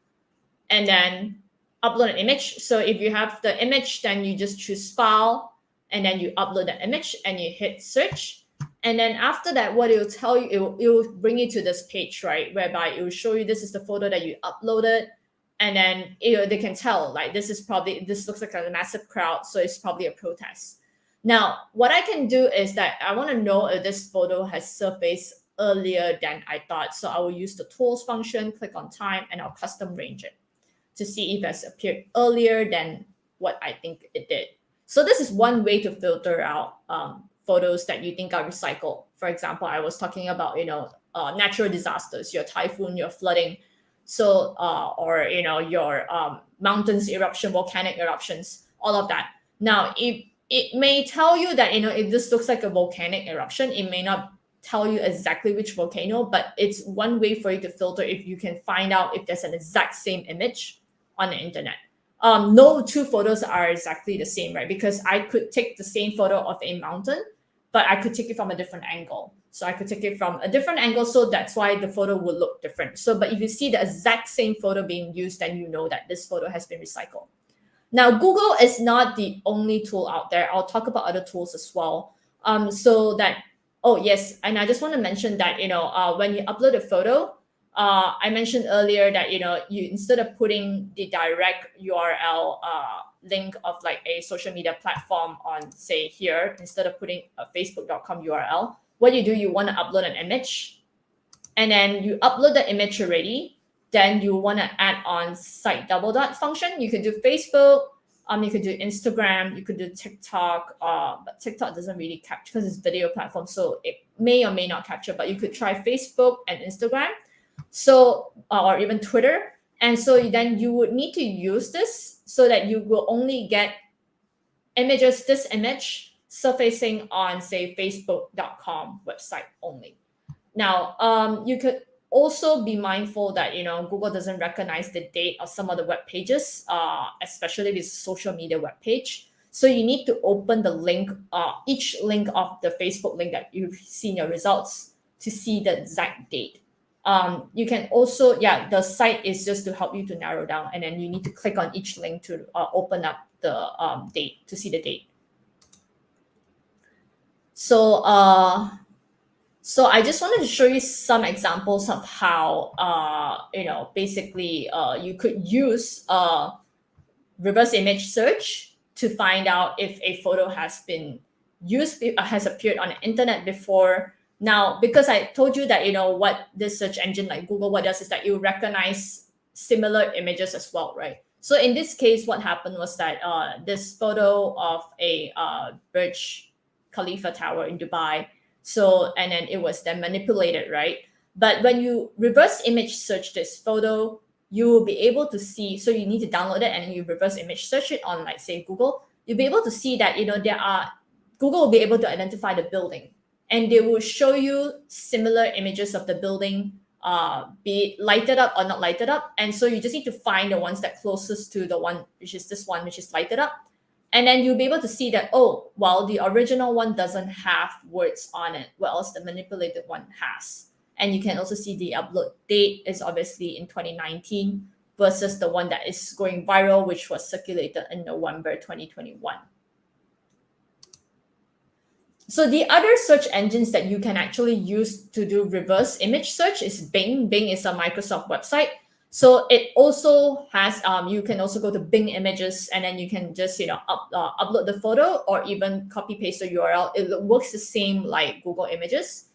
and then upload an image. So if you have the image, then you just choose file, and then you upload that image and you hit search. And then after that, what it will tell you, it will bring you to this page, right? Whereby it will show you this is the photo that you uploaded. And then they can tell, like, this looks like a massive crowd, so it's probably a protest. Now, what I can do is that I want to know if this photo has surfaced earlier than I thought. So I will use the tools function, click on time, and I'll custom range it to see if it has appeared earlier than what I think it did. So this is one way to filter out photos that you think are recycled. For example, I was talking about, natural disasters, your typhoon, your flooding. So, or, your mountains eruption, volcanic eruptions, all of that. Now, it may tell you that, if this looks like a volcanic eruption, it may not tell you exactly which volcano, but it's one way for you to filter if you can find out if there's an exact same image on the internet. No two photos are exactly the same, right? Because I could take the same photo of a mountain, but I could take it from a different angle. So I could take it from a different angle, so that's why the photo will look different. So, but if you see the exact same photo being used, then you know that this photo has been recycled. Now, Google is not the only tool out there. I'll talk about other tools as well. So that, oh yes, and I just want to mention that, when you upload a photo, I mentioned earlier that, you instead of putting the direct URL link of like a social media platform on, say here, instead of putting a facebook.com URL, what you do, you want to upload an image. and then you upload the image already, then you want to add on site double dot function. You could do Facebook, you could do Instagram, you could do TikTok, but TikTok doesn't really capture because it's video platform, so it may or may not capture. But you could try Facebook and Instagram, so or even Twitter, and so then you would need to use this so that you will only get images, this image surfacing on say Facebook.com website only. Now, you could also be mindful that Google doesn't recognize the date of some of the web pages, especially with social media web page. So you need to open the link, each link of the Facebook link that you've seen your results to see the exact date. You can also, the site is just to help you to narrow down, and then you need to click on each link to open up the date to see the date. So I just wanted to show you some examples of how, basically you could use reverse image search to find out if a photo has been used, has appeared on the internet before. Now, because I told you that, what this search engine like Google, what does is that you recognize similar images as well, right? So in this case, what happened was that this photo of a Burj Khalifa tower in Dubai, and then it was then manipulated, right? But when you reverse image search this photo, you will be able to see, so you need to download it and then you reverse image search it on, like, say, Google. You'll be able to see that, Google will be able to identify the building, and they will show you similar images of the building, be it lighted up or not lighted up. And so you just need to find the ones that closest to the one, which is this one, which is lighted up. And then you'll be able to see that, while the original one doesn't have words on it, what else the manipulated one has. And you can also see the upload date is obviously in 2019 versus the one that is going viral, which was circulated in November 2021. So the other search engines that you can actually use to do reverse image search is Bing. Bing is a Microsoft website. So it also has, you can also go to Bing Images, and then you can just, upload the photo or even copy paste the URL. It works the same like Google Images.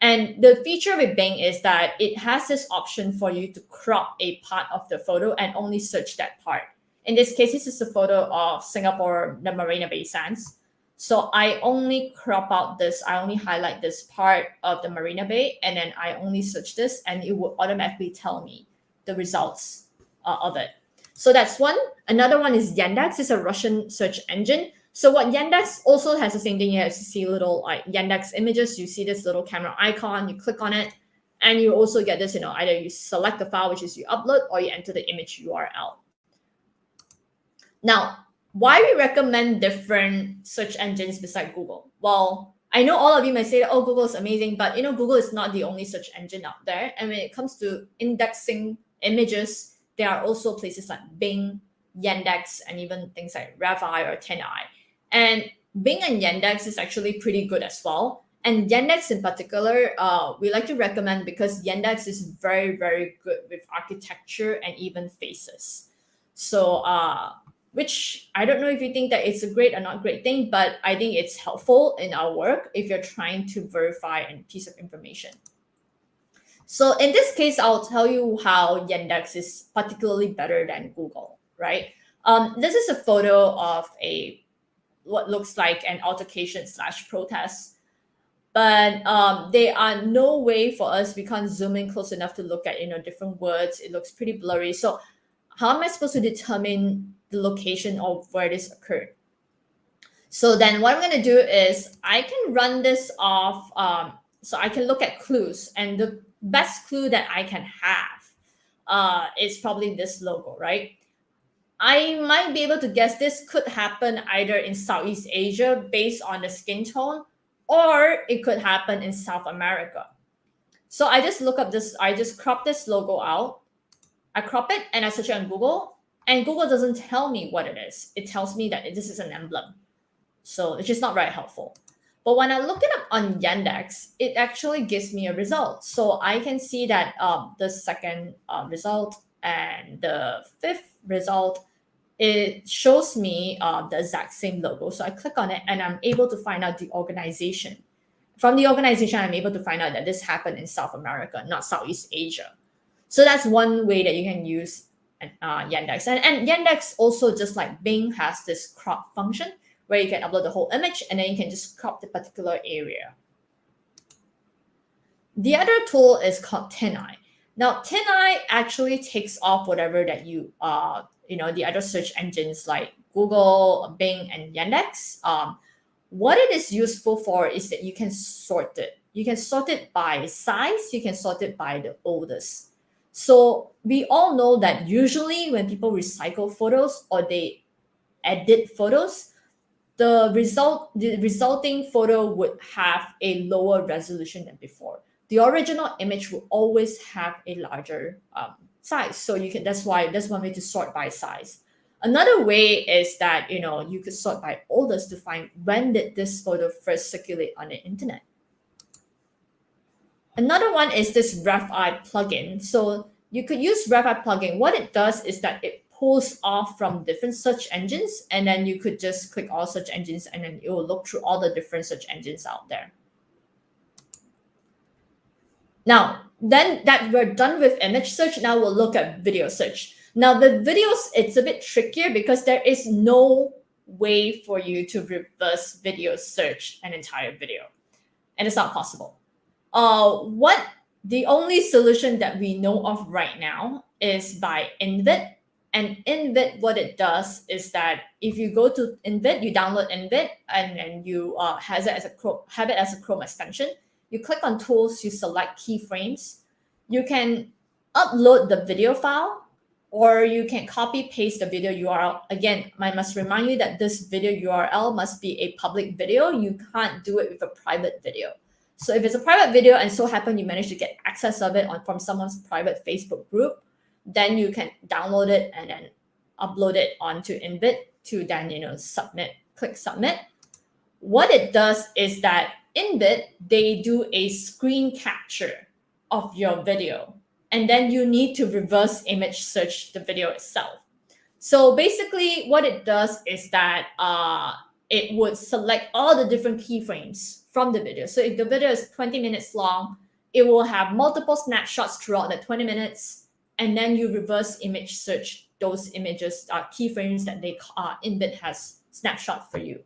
And the feature with Bing is that it has this option for you to crop a part of the photo and only search that part. In this case, this is a photo of Singapore, the Marina Bay Sands. So I only crop out this, I only highlight this part of the Marina Bay, and then I only search this, and it will automatically tell me the results of it. So that's one. Another one is Yandex. It's a Russian search engine. So what Yandex also has the same thing. You have to see little like Yandex images. You see this little camera icon. You click on it, and you also get this. Either you select the file, which is you upload, or you enter the image URL. Now, why we recommend different search engines beside Google? Well, I know all of you may say, "Oh, Google is amazing," but Google is not the only search engine out there. And when it comes to indexing images, there are also places like Bing, Yandex, and even things like Revi or 10i. And Bing and Yandex is actually pretty good as well. And Yandex in particular, we like to recommend because Yandex is very, very good with architecture and even faces. So, which I don't know if you think that it's a great or not great thing, but I think it's helpful in our work if you're trying to verify a piece of information. So in this case, I'll tell you how Yandex is particularly better than Google, right? This is a photo of what looks like an altercation / protest, but there are no way for us, we can't zoom in close enough to look at different words. It looks pretty blurry. So how am I supposed to determine the location of where this occurred? So then what I'm going to do is I can run this off. So I can look at clues, and the best clue that I can have is probably this logo, right? I might be able to guess this could happen either in Southeast Asia based on the skin tone, or it could happen in South America. So I just look up this, I just crop this logo out. I crop it and I search it on Google, and Google doesn't tell me what it is. It tells me that this is an emblem. So it's just not very helpful. But when I look it up on Yandex, it actually gives me a result. So I can see that the second result and the fifth result, it shows me the exact same logo. So I click on it and I'm able to find out the organization. from the organization, I'm able to find out that this happened in South America, not Southeast Asia. So that's one way that you can use Yandex. And Yandex also, just like Bing, has this crop function where you can upload the whole image and then you can just crop the particular area. The other tool is called TinEye. Now, TinEye actually takes off whatever that you the other search engines like Google, Bing, and Yandex. What it is useful for is that you can sort it. You can sort it by size. You can sort it by the oldest. So we all know that usually when people recycle photos or they edit photos, the resulting photo would have a lower resolution than before. The original image will always have a larger size. So that's one way to sort by size. Another way is that you could sort by oldest to find when did this photo first circulate on the internet. Another one is this RefEye plugin. So you could use RefEye plugin. What it does is that it pulls off from different search engines, and then you could just click all search engines and then it will look through all the different search engines out there. Now, then that we're done with image search, now we'll look at video search. Now, the videos, it's a bit trickier because there is no way for you to reverse video search an entire video, and it's not possible. The only solution that we know of right now is by Invit. And Invit, what it does is that if you go to Invit, you download Invit, and you have it as a Chrome extension. You click on Tools, you select keyframes. You can upload the video file, or you can copy paste the video URL. Again, I must remind you that this video URL must be a public video. You can't do it with a private video. So if it's a private video and so happen you manage to get access of it from someone's private Facebook group, then you can download it and then upload it onto Invit to then submit. Click submit. What it does is that Invit, they do a screen capture of your video, and then you need to reverse image search the video itself. So basically what it does is that it would select all the different keyframes from the video. So if the video is 20 minutes long, it will have multiple snapshots throughout the 20 minutes, and then you reverse image search those images, keyframes that Invit has snapshot for you.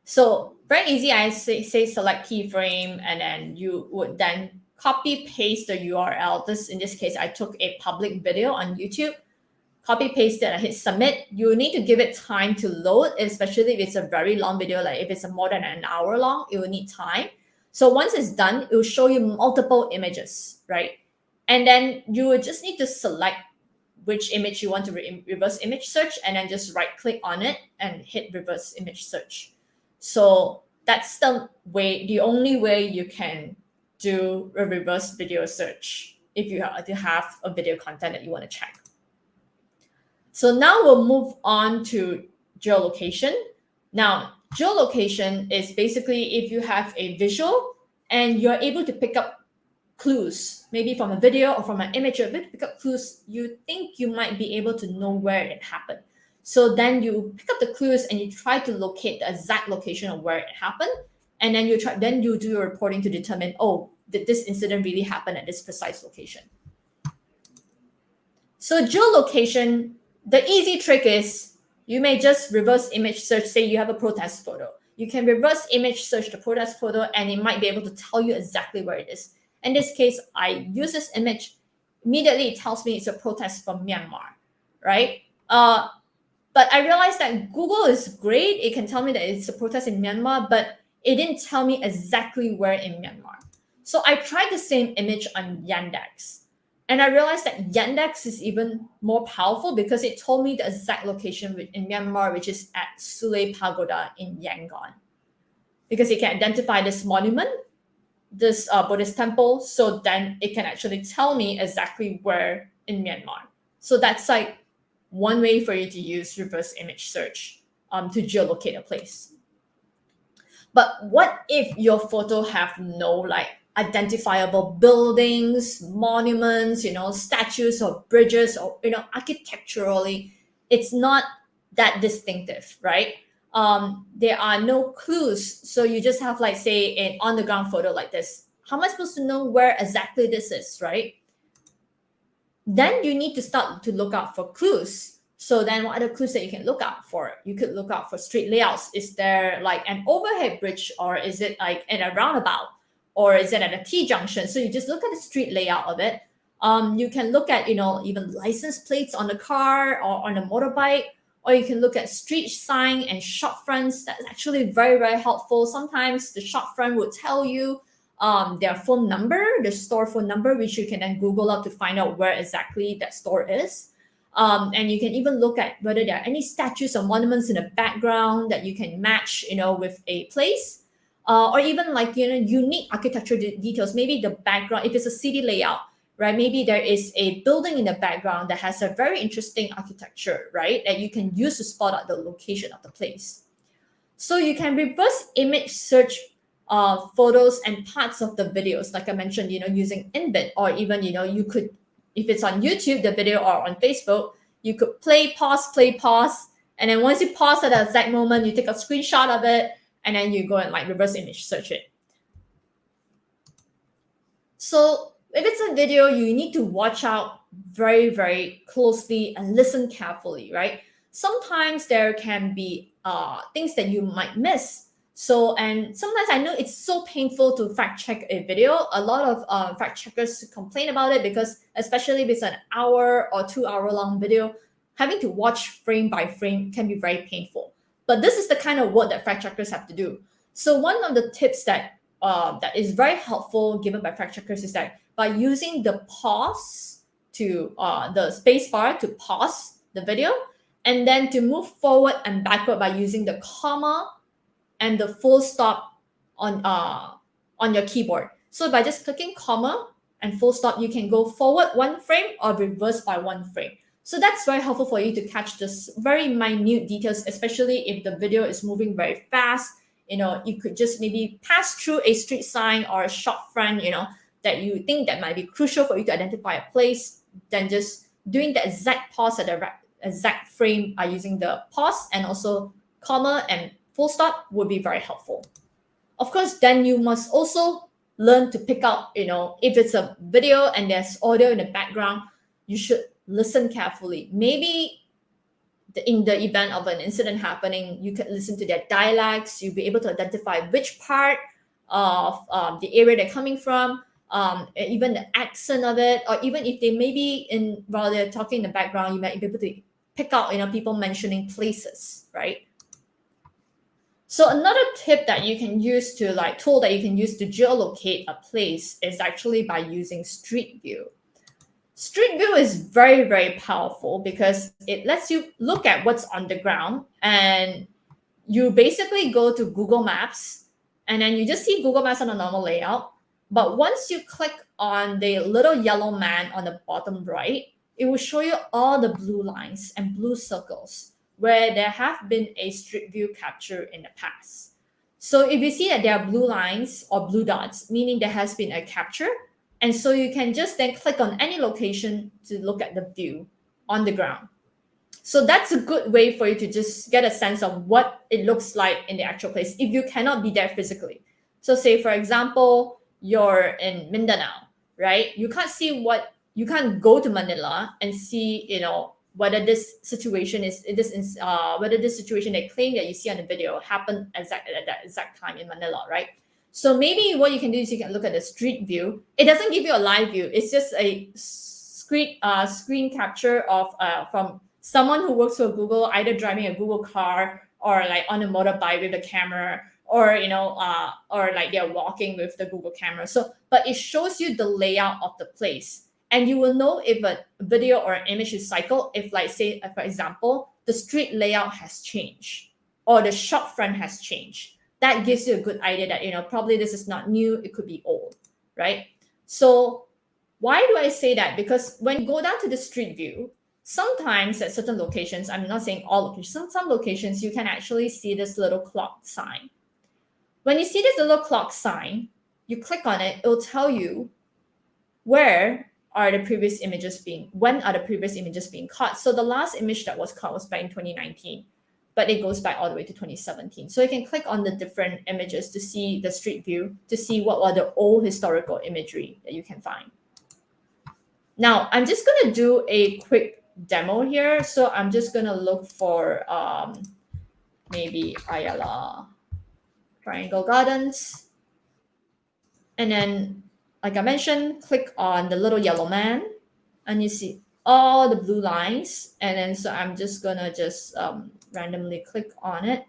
So very easy. I say select keyframe, and then you would then copy paste the URL. In this case, I took a public video on YouTube, copy paste it, and hit submit. You need to give it time to load, especially if it's a very long video, like if it's more than an hour long, it will need time. So once it's done, it will show you multiple images, right? And then you would just need to select which image you want to reverse image search, and then just right click on it and hit reverse image search. So that's the only way you can do a reverse video search if you have a video content that you want to check. So now we'll move on to geolocation. Now, geolocation is basically if you have a visual and you're able to pick up clues, maybe from a video or from an image, you're able to pick up clues you think you might be able to know where it happened. So then you pick up the clues and you try to locate the exact location of where it happened, and then you do your reporting to determine, did this incident really happen at this precise location? So geolocation, the easy trick is you may just reverse image search. Say you have a protest photo, you can reverse image search the protest photo, and it might be able to tell you exactly where it is. In this case, I use this image. Immediately, it tells me it's a protest from Myanmar, right? But I realized that Google is great. It can tell me that it's a protest in Myanmar, but it didn't tell me exactly where in Myanmar. So I tried the same image on Yandex, and I realized that Yandex is even more powerful because it told me the exact location in Myanmar, which is at Sule Pagoda in Yangon, because it can identify this monument, this Buddhist temple, so then it can actually tell me exactly where in Myanmar. So that's like one way for you to use reverse image search to geolocate a place. But what if your photo have no identifiable buildings, monuments, statues or bridges, or architecturally, it's not that distinctive, right? there are no clues. So you just have like say an on the ground photo like this. How am I supposed to know where exactly this is, right? Then you need to start to look out for clues. So then what are the clues that you can look out for? You could look out for street layouts. Is there like an overhead bridge, or is it like in a roundabout, or is it at a T-junction? So you just look at the street layout of it. You can look at, even license plates on the car or on a motorbike, or you can look at street sign and shop fronts. That's actually very, very helpful. Sometimes the shop front will tell you their phone number, the store phone number, which you can then Google up to find out where exactly that store is. And you can even look at whether there are any statues or monuments in the background that you can match, with a place, or even like, unique architectural details. Maybe the background, if it's a city layout, right? Maybe there is a building in the background that has a very interesting architecture, right? That you can use to spot out the location of the place. So you can reverse image search photos and parts of the videos, like I mentioned, using InBit, or even, you could, if it's on YouTube, the video, or on Facebook, you could play, pause. And then once you pause at the exact moment, you take a screenshot of it, and then you go and like reverse image search it. So if it's a video, you need to watch out very, very closely and listen carefully, right? Sometimes there can be things that you might miss. So, and sometimes I know it's so painful to fact check a video. A lot of fact checkers complain about it because, especially if it's an hour or 2 hour long video, having to watch frame by frame can be very painful. But this is the kind of work that fact checkers have to do. So one of the tips that is very helpful given by fact checkers is that by using the pause to the space bar to pause the video, and then to move forward and backward by using the comma and the full stop on your keyboard. So by just clicking comma and full stop, you can go forward 1 frame or reverse by 1 frame. So that's very helpful for you to catch this very minute details, especially if the video is moving very fast. You could just maybe pass through a street sign or a shop front, that you think that might be crucial for you to identify a place. Then just doing the exact pause at the exact frame by using the pause and also comma and full stop would be very helpful. Of course, then you must also learn to pick out, if it's a video and there's audio in the background, you should listen carefully. Maybe in the event of an incident happening, you can listen to their dialects. You'll be able to identify which part of the area they're coming from, even the accent of it, or even if they maybe while they're talking in the background, you might be able to pick out, people mentioning places, right? So another tip that you can use to tool that you can use to geolocate a place is actually by using Street View. Street View is very, very powerful because it lets you look at what's on the ground, and you basically go to Google Maps and then you just see Google Maps on a normal layout. But once you click on the little yellow man on the bottom right, it will show you all the blue lines and blue circles where there have been a Street View capture in the past. So if you see that there are blue lines or blue dots, meaning there has been a capture, and so you can just then click on any location to look at the view on the ground. So that's a good way for you to just get a sense of what it looks like in the actual place if you cannot be there physically. So say, for example, you're in Mindanao, right? You can't go to Manila and see, whether this situation whether this situation they claim that you see on the video happened at that exact time in Manila, right? So maybe what you can do is you can look at the street view. It doesn't give you a live view. It's just a screen capture of from someone who works for Google, either driving a Google car or on a motorbike with a camera, or or they're walking with the Google camera. So, but it shows you the layout of the place. And you will know if a video or an image is cycled if, say, for example, the street layout has changed or the shop front has changed. That gives you a good idea that, probably this is not new, it could be old, right? So why do I say that? Because when you go down to the street view, sometimes at certain locations, I'm not saying all locations, some locations you can actually see this little clock sign. When you see this little clock sign, you click on it, it'll tell you when are the previous images being caught. So the last image that was caught was back in 2019. but it goes back all the way to 2017. So you can click on the different images to see the street view, to see what are the old historical imagery that you can find. Now, I'm just going to do a quick demo here. So I'm just going to look for maybe Ayala Triangle Gardens. And then, like I mentioned, click on the little yellow man, and you see all the blue lines. And then, so I'm just going to just randomly click on it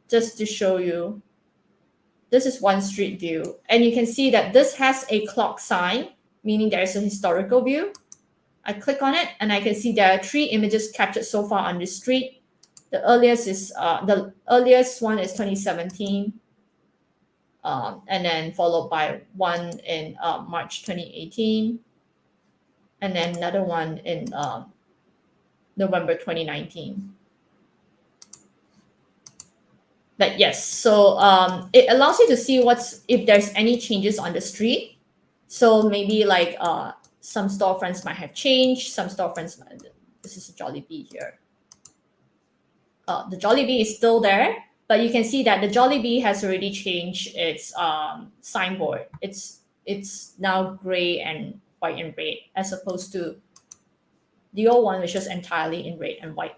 just to show you. This is one street view. And you can see that this has a clock sign, meaning there's a historical view. I click on it and I can see there are 3 images captured so far on the street. The earliest one is 2017, and then followed by one in March 2018, and then another one in November 2019. But yes, so it allows you to see if there's any changes on the street. So maybe like some storefronts might have changed. Some storefronts, this is a Jollibee here. The Jollibee is still there, but you can see that the Jollibee has already changed its signboard. It's now gray and white and red, as opposed to the old one, which was entirely in red and white.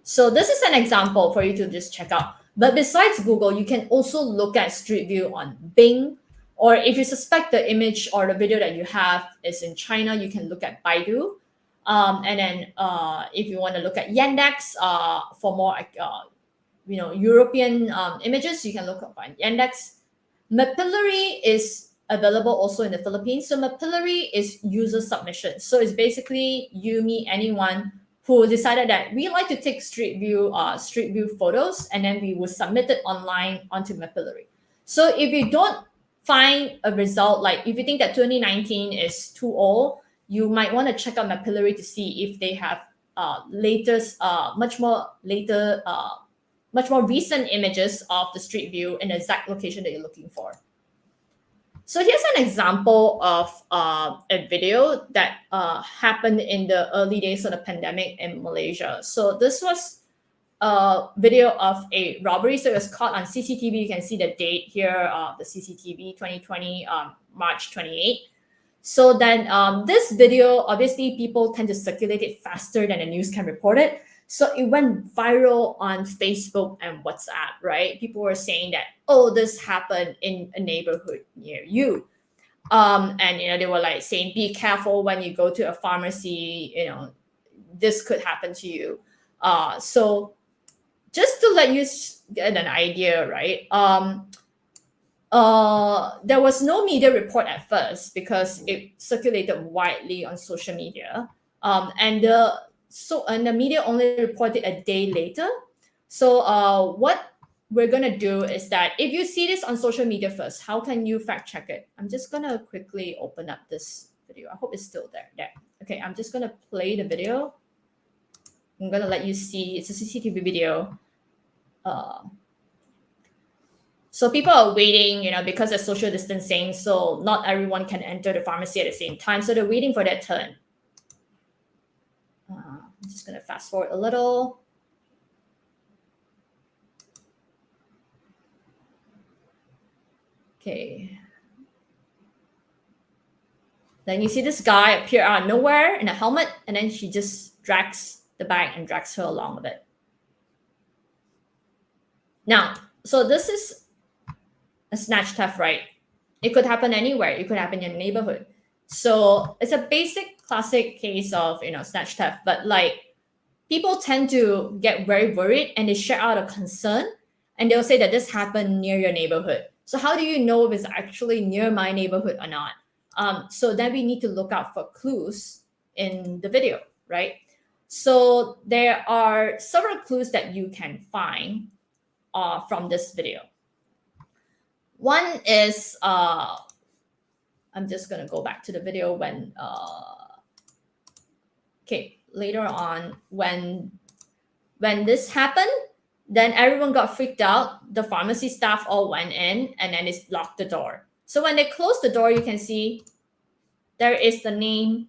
So this is an example for you to just check out. But besides Google, you can also look at Street View on Bing, or if you suspect the image or the video that you have is in China, you can look at Baidu. And then if you want to look at Yandex for more European images, you can look up on Yandex. Mapillary is available also in the Philippines. So Mapillary is user submission. So it's basically you, me, anyone who decided that we like to take street view photos, and then we will submit it online onto Mapillary. So if you don't find a result, like if you think that 2019 is too old, you might want to check out Mapillary to see if they have much more recent images of the street view in the exact location that you're looking for. So here's an example of a video that happened in the early days of the pandemic in Malaysia. So this was a video of a robbery. So it was caught on CCTV. You can see the date here, the CCTV 2020, March 28. So then this video, obviously people tend to circulate it faster than the news can report it. So it went viral on Facebook and WhatsApp, right? People were saying that, oh, this happened in a neighborhood near you. And, they were like saying, be careful when you go to a pharmacy, this could happen to you. So just to let you get an idea, right? There was no media report at first because it circulated widely on social media. And the media only reported a day later. So what we're going to do is that if you see this on social media first, how can you fact check it? I'm just going to quickly open up this video. I hope it's still there. Okay, I'm just going to play the video. I'm going to let you see. It's a CCTV video. So people are waiting, because of social distancing. So not everyone can enter the pharmacy at the same time. So they're waiting for their turn. I'm just going to fast forward a little. Okay. Then you see this guy appear out of nowhere in a helmet, and then she just drags the bag and drags her along with it. Now, so this is a snatch theft, right? It could happen anywhere. It could happen in your neighborhood. So it's a basic classic case of, snatch theft, but people tend to get very worried and they share out a concern and they'll say that this happened near your neighborhood. So how do you know if it's actually near my neighborhood or not? So then we need to look out for clues in the video, right? So there are several clues that you can find from this video. One is, I'm just going to go back to the video when, later on, when this happened, then everyone got freaked out. The pharmacy staff all went in and then it locked the door. So when they closed the door, you can see there is the name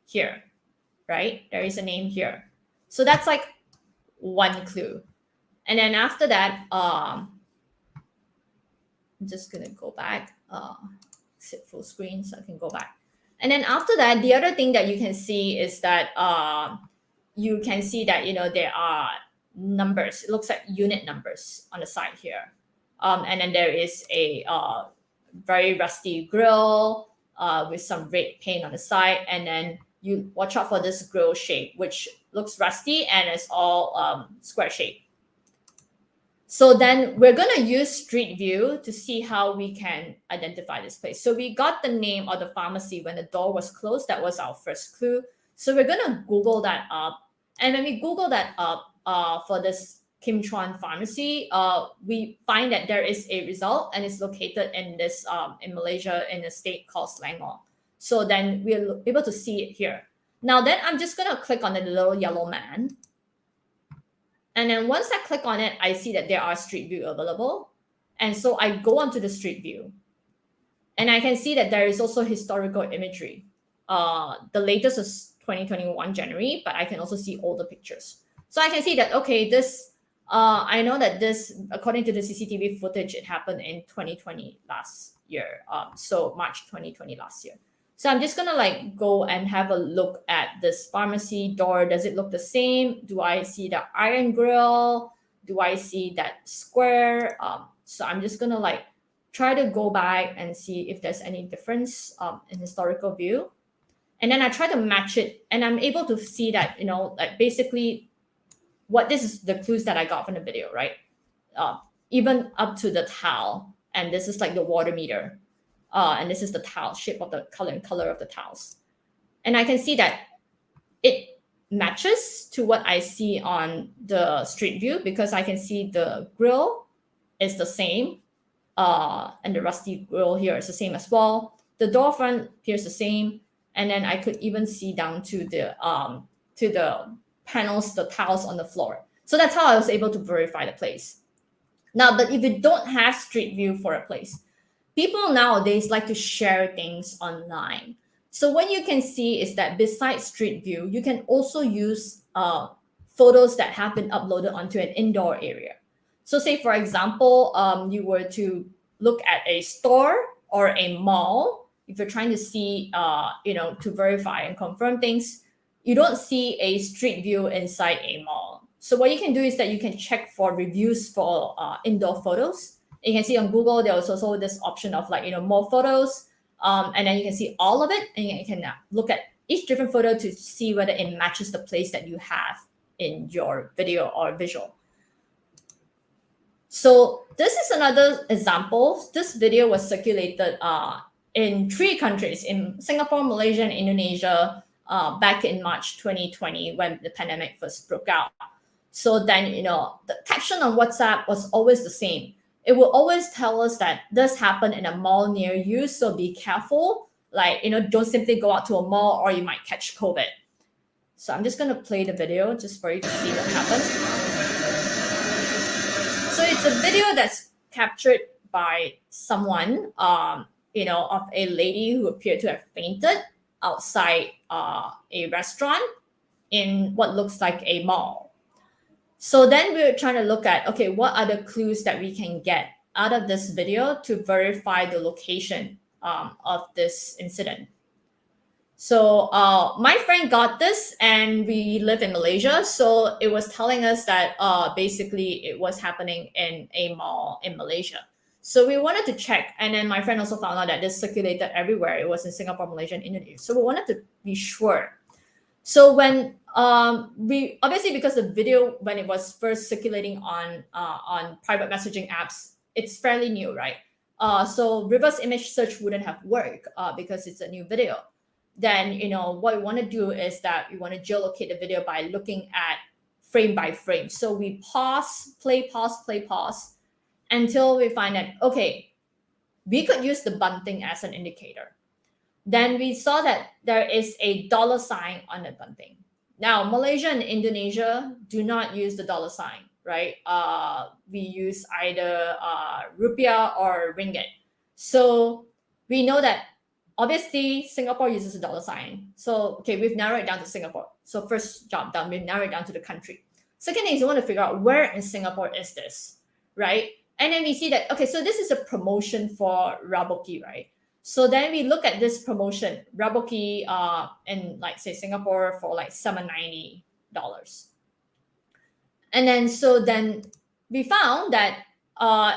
here, right? There is a name here. So that's one clue. And then after that, I'm just gonna go back, set full screen so I can go back. And then after that, the other thing that you can see is that you can see that, you know, there are numbers. It looks like unit numbers on the side here. And then there is a very rusty grill with some red paint on the side. And then you watch out for this grill shape, which looks rusty and it's all square shape. So then we're going to use Street View to see how we can identify this place. So we got the name of the pharmacy when the door was closed. That was our first clue. So we're going to Google that up. And when we Google that up for this Kim Chuan pharmacy, we find that there is a result and it's located in this in Malaysia in a state called Selangor. So then we're able to see it here. Now then I'm just going to click on the little yellow man. And then once I click on it, I see that there are Street View available. And so I go onto the Street View. And I can see that there is also historical imagery. The latest is 2021 January, but I can also see older pictures. So I can see that, okay, this, I know that this, according to the CCTV footage, it happened in 2020 last year. So March 2020 last year. So I'm just gonna like go and have a look at this pharmacy door. Does it look the same? Do I see the iron grill? Do I see that square? So I'm just gonna like try to go back and see if there's any difference in historical view. And then I try to match it and I'm able to see that, you know, like basically what this is the clues that I got from the video, right? Even up to the towel. And this is like the water meter. And this is the towel, shape of the color and color of the towels. And I can see that it matches to what I see on the Street View because I can see the grill is the same. And the rusty grill here is the same as well. The door front appears the same. And then I could even see down to the panels, the tiles on the floor. So that's how I was able to verify the place. Now, but if you don't have Street View for a place, people nowadays like to share things online. So what you can see is that besides Street View, you can also use photos that have been uploaded onto an indoor area. So say, for example, you were to look at a store or a mall. If you're trying to see, you know, to verify and confirm things, you don't see a Street View inside a mall. So what you can do is that you can check for reviews for indoor photos. You can see on Google, there was also this option of like, you know, more photos. And then you can see all of it. And you can look at each different photo to see whether it matches the place that you have in your video or visual. So this is another example. This video was circulated in 3 countries, in Singapore, Malaysia, and Indonesia, back in March 2020 when the pandemic first broke out. So then, you know, the caption on WhatsApp was always the same. It will always tell us that this happened in a mall near you, so be careful. Like, you know, don't simply go out to a mall or you might catch COVID. So I'm just going to play the video just for you to see what happened. So it's a video that's captured by someone, you know, of a lady who appeared to have fainted outside a restaurant in what looks like a mall. So then we're trying to look at, okay, what are the clues that we can get out of this video to verify the location of this incident. So my friend got this and we live in Malaysia. So it was telling us that basically it was happening in a mall in Malaysia. So we wanted to check. And then my friend also found out that this circulated everywhere. It was in Singapore, Malaysia, and Indonesia. So we wanted to be sure. So when we obviously, because the video, when it was first circulating on private messaging apps, it's fairly new, right? So reverse image search wouldn't have worked because it's a new video. Then, you know, what we want to do is that we want to geolocate the video by looking at frame by frame. So we pause, play, pause until we find that, okay, we could use the bunting as an indicator. Then we saw that there is a $sign on the bunting. Now, Malaysia and Indonesia do not use the $sign, right? We use either rupiah or ringgit. So we know that obviously Singapore uses a $sign. So, okay, we've narrowed it down to Singapore. So first job done, we've narrowed it down to the country. Second thing is you want to figure out where in Singapore is this, right? And then we see that, okay, so this is a promotion for Raboki, right? So then we look at this promotion, Raboki in like say Singapore for like $790. And then we found that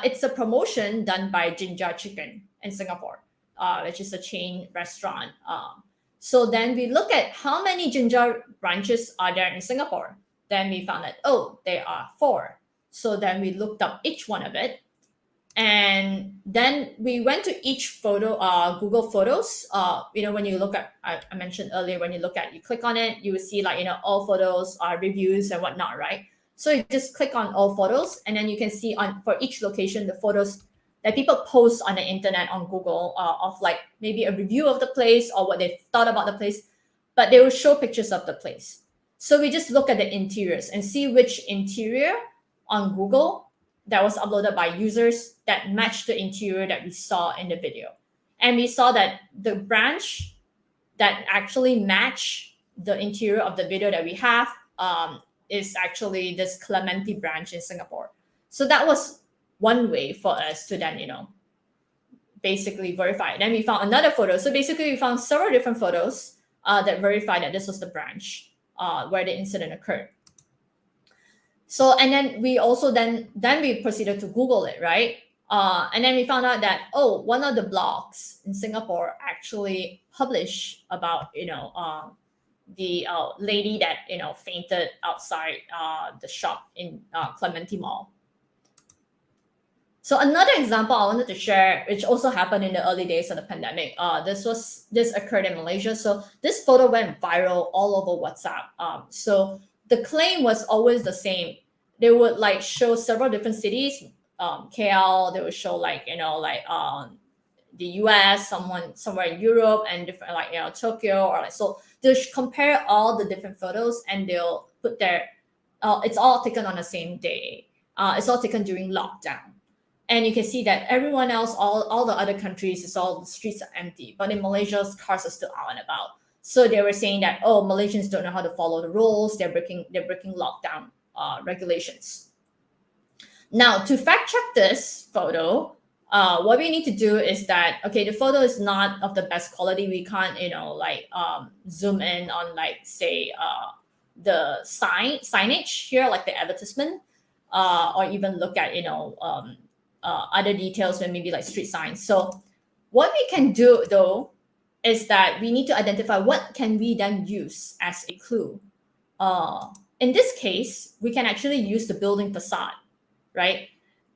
it's a promotion done by Jinja Chicken in Singapore, which is a chain restaurant. So then we look at how many Jinja branches are there in Singapore. Then we found that, oh, there are 4. So then we looked up each one of it. And then we went to each photo, Google Photos. When you look at, I mentioned earlier, when you look at, you click on it, you will see like, all photos, reviews and whatnot, right? So you just click on all photos, and then you can see for each location, the photos that people post on the internet on Google of like maybe a review of the place or what they thought about the place, but they will show pictures of the place. So we just look at the interiors and see which interior on Google that was uploaded by users that matched the interior that we saw in the video. And we saw that the branch that actually matched the interior of the video that we have is actually this Clementi branch in Singapore. So that was one way for us to then, basically verify. Then we found another photo. So basically we found several different photos that verified that this was the branch where the incident occurred. So, and then we also then we proceeded to Google it, right? And then we found out that, one of the blogs in Singapore actually published about, the lady that, fainted outside the shop in Clementi Mall. So another example I wanted to share, which also happened in the early days of the pandemic, this occurred in Malaysia. So this photo went viral all over WhatsApp. So the claim was always the same. They would like show several different cities, KL. They would show the US, somewhere in Europe, and different Tokyo, or so they'll compare all the different photos and they'll put their. It's all taken on the same day. It's all taken during lockdown, and you can see that everyone else, all the other countries, all the streets are empty, but in Malaysia, cars are still out and about. So they were saying that Malaysians don't know how to follow the rules. They're breaking lockdown regulations. Now, to fact check this photo, what we need to do is that, okay, the photo is not of the best quality. We can't, zoom in on say the signage here, like the advertisement, or even look at other details, maybe like street signs. So what we can do though is that we need to identify what can we then use as a clue. In this case, we can actually use the building facade, right?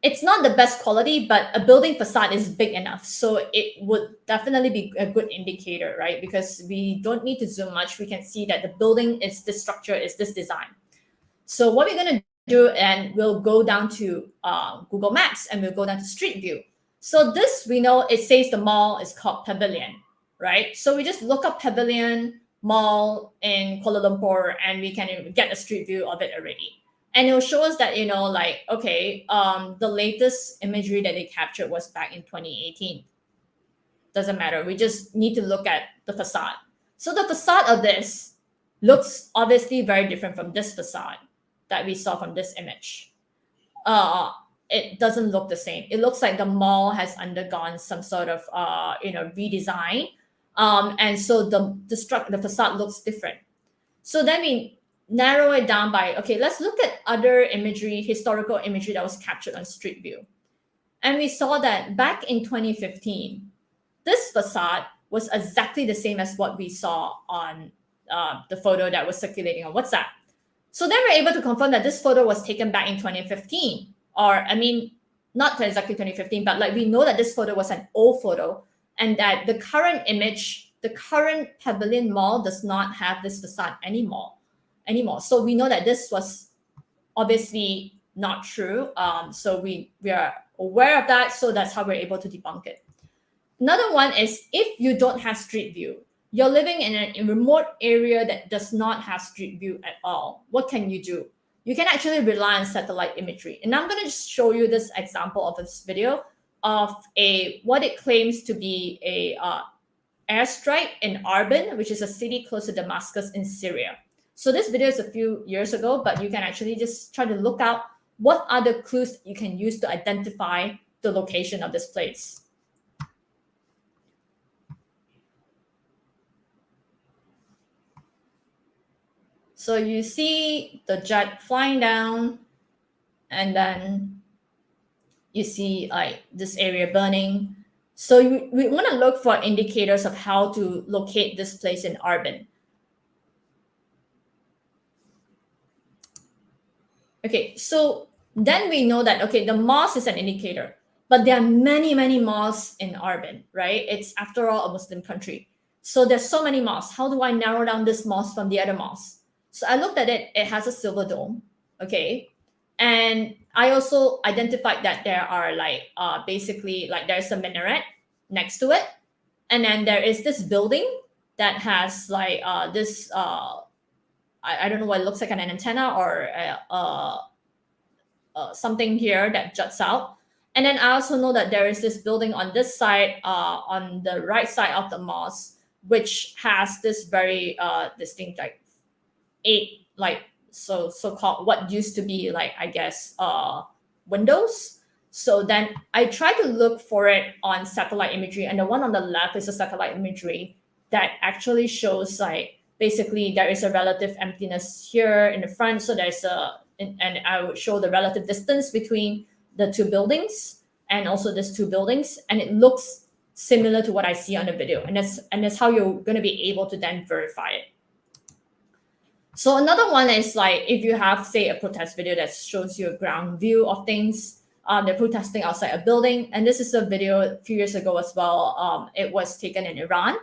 It's not the best quality, but a building facade is big enough. So it would definitely be a good indicator, right? Because we don't need to zoom much. We can see that the building is this structure, is this design. So what we're going to do, and we'll go down to Google Maps and we'll go down to Street View. So this, we know it says the mall is called Pavilion, right? So we just look up Pavilion Mall in Kuala Lumpur and we can get a street view of it already. And it will show us that, the latest imagery that they captured was back in 2018. Doesn't matter. We just need to look at the facade. So the facade of this looks obviously very different from this facade that we saw from this image. It doesn't look the same. It looks like the mall has undergone some sort of, redesign. And so the facade looks different. So then we narrow it down by, okay, let's look at other imagery, historical imagery that was captured on Street View. And we saw that back in 2015, this facade was exactly the same as what we saw on the photo that was circulating on WhatsApp. So then we're able to confirm that this photo was taken back in 2015, not exactly 2015, but we know that this photo was an old photo, and that the current image, the current Pavilion Mall does not have this facade anymore. So we know that this was obviously not true. So we are aware of that. So that's how we're able to debunk it. Another one is, if you don't have Street View, you're living in a remote area that does not have Street View at all, what can you do? You can actually rely on satellite imagery. And I'm going to just show you this example of this video of what it claims to be a airstrike in Arban, which is a city close to Damascus in Syria. So this video is a few years ago, but you can actually just try to look out what are the clues you can use to identify the location of this place. So you see the jet flying down, and then you see like this area burning. So we want to look for indicators of how to locate this place in Arbin. Okay, so then we know that, okay, the mosque is an indicator, but there are many, many mosques in Arbin, right? It's, after all, a Muslim country. So there's so many mosques. How do I narrow down this mosque from the other mosques? So I looked at it. It has a silver dome, okay? And I also identified that there are like, basically, like there's a minaret next to it. And then there is this building that has like this, I don't know what it looks like, an antenna or something here that juts out. And then I also know that there is this building on this side, on the right side of the mosque, which has this very distinct, like 8, like so-called what used to be like, I guess, windows. So then I try to look for it on satellite imagery, and the one on the left is a satellite imagery that actually shows like, basically there is a relative emptiness here in the front. So there's and I would show the relative distance between the two buildings and also these two buildings, and it looks similar to what I see on the video, and that's how you're going to be able to then verify it. So another one is like, if you have, say, a protest video that shows you a ground view of things, they're protesting outside a building, and this is a video a few years ago as well. It was taken in Iran.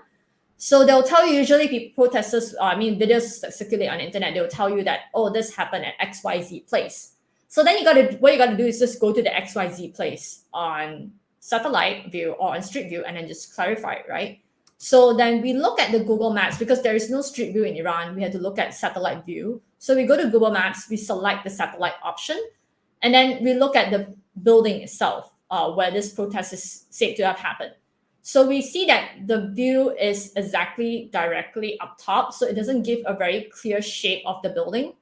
So they'll tell you, usually people, protesters, videos that circulate on the internet, they'll tell you that, oh, this happened at XYZ place. So then what you gotta do is just go to the XYZ place on satellite view or on street view and then just clarify it, right? So then we look at the Google Maps, because there is no street view in Iran. We had to look at satellite view. So we go to Google Maps, we select the satellite option, and then we look at the building itself, where this protest is said to have happened. So we see that the view is exactly directly up top, so it doesn't give a very clear shape of the building.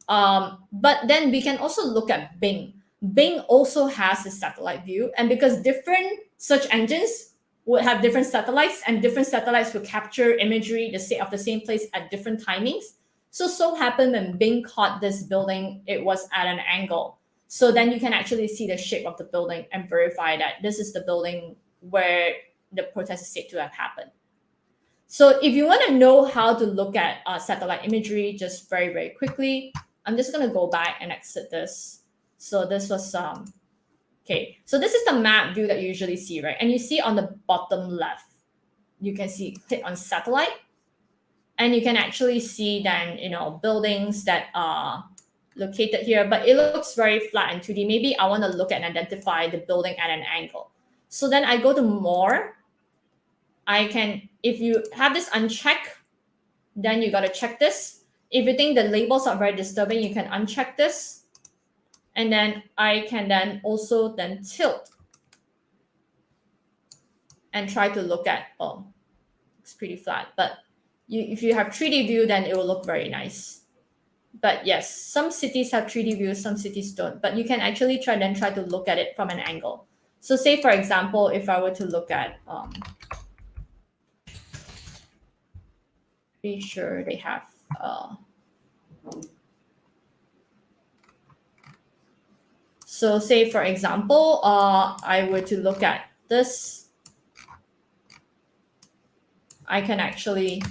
But then we can also look at Bing. Bing also has a satellite view, and because different search engines would have different satellites, and different satellites will capture imagery of the same place at different timings. So happened when Bing caught this building, it was at an angle. So then you can actually see the shape of the building and verify that this is the building where the protest is said to have happened. So if you want to know how to look at satellite imagery, just very, very quickly, I'm just going to go back and exit this. So this was, okay. So this is the map view that you usually see, right? And you see on the bottom left, you can see, click on satellite, and you can actually see then, buildings that are located here, but it looks very flat and 2D. Maybe I want to look and identify the building at an angle. So then I go to more. If you have this unchecked, then you got to check this. If you think the labels are very disturbing, you can uncheck this. And then I can then also tilt and try to look at, oh, it's pretty flat. But if you have 3D view, then it will look very nice. But yes, some cities have 3D views, some cities don't. But you can actually try to look at it from an angle. So say, for example, if I were to look at, pretty sure they have, so say, for example, I were to look at this, I can actually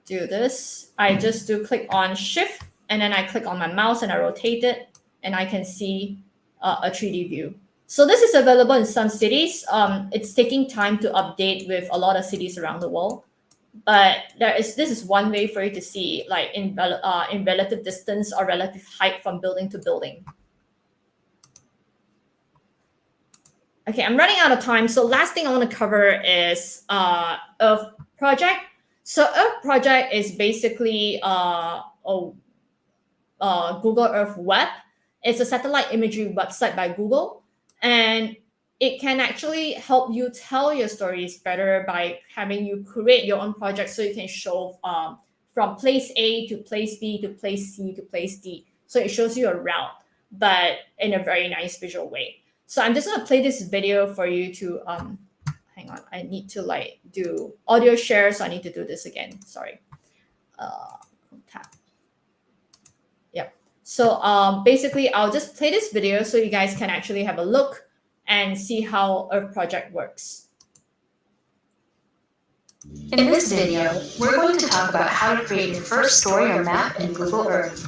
do this. I just do click on Shift, and then I click on my mouse and I rotate it, and I can see a 3D view. So this is available in some cities. It's taking time to update with a lot of cities around the world. But this is one way for you to see, like in relative distance or relative height from building to building. Okay, I'm running out of time. So last thing I want to cover is Earth Project. So Earth Project is basically Google Earth Web. It's a satellite imagery website by Google, and it can actually help you tell your stories better by having you create your own project, so you can show from place A to place B to place C to place D. So it shows you a route, but in a very nice visual way. So I'm just gonna play this video for you to, hang on, I need to like do audio share, so I need to do this again, sorry. Tap. Yep. So basically I'll just play this video so you guys can actually have a look and see how Earth Project works. In this video, we're going to talk about how to create your first story or map in Google Earth.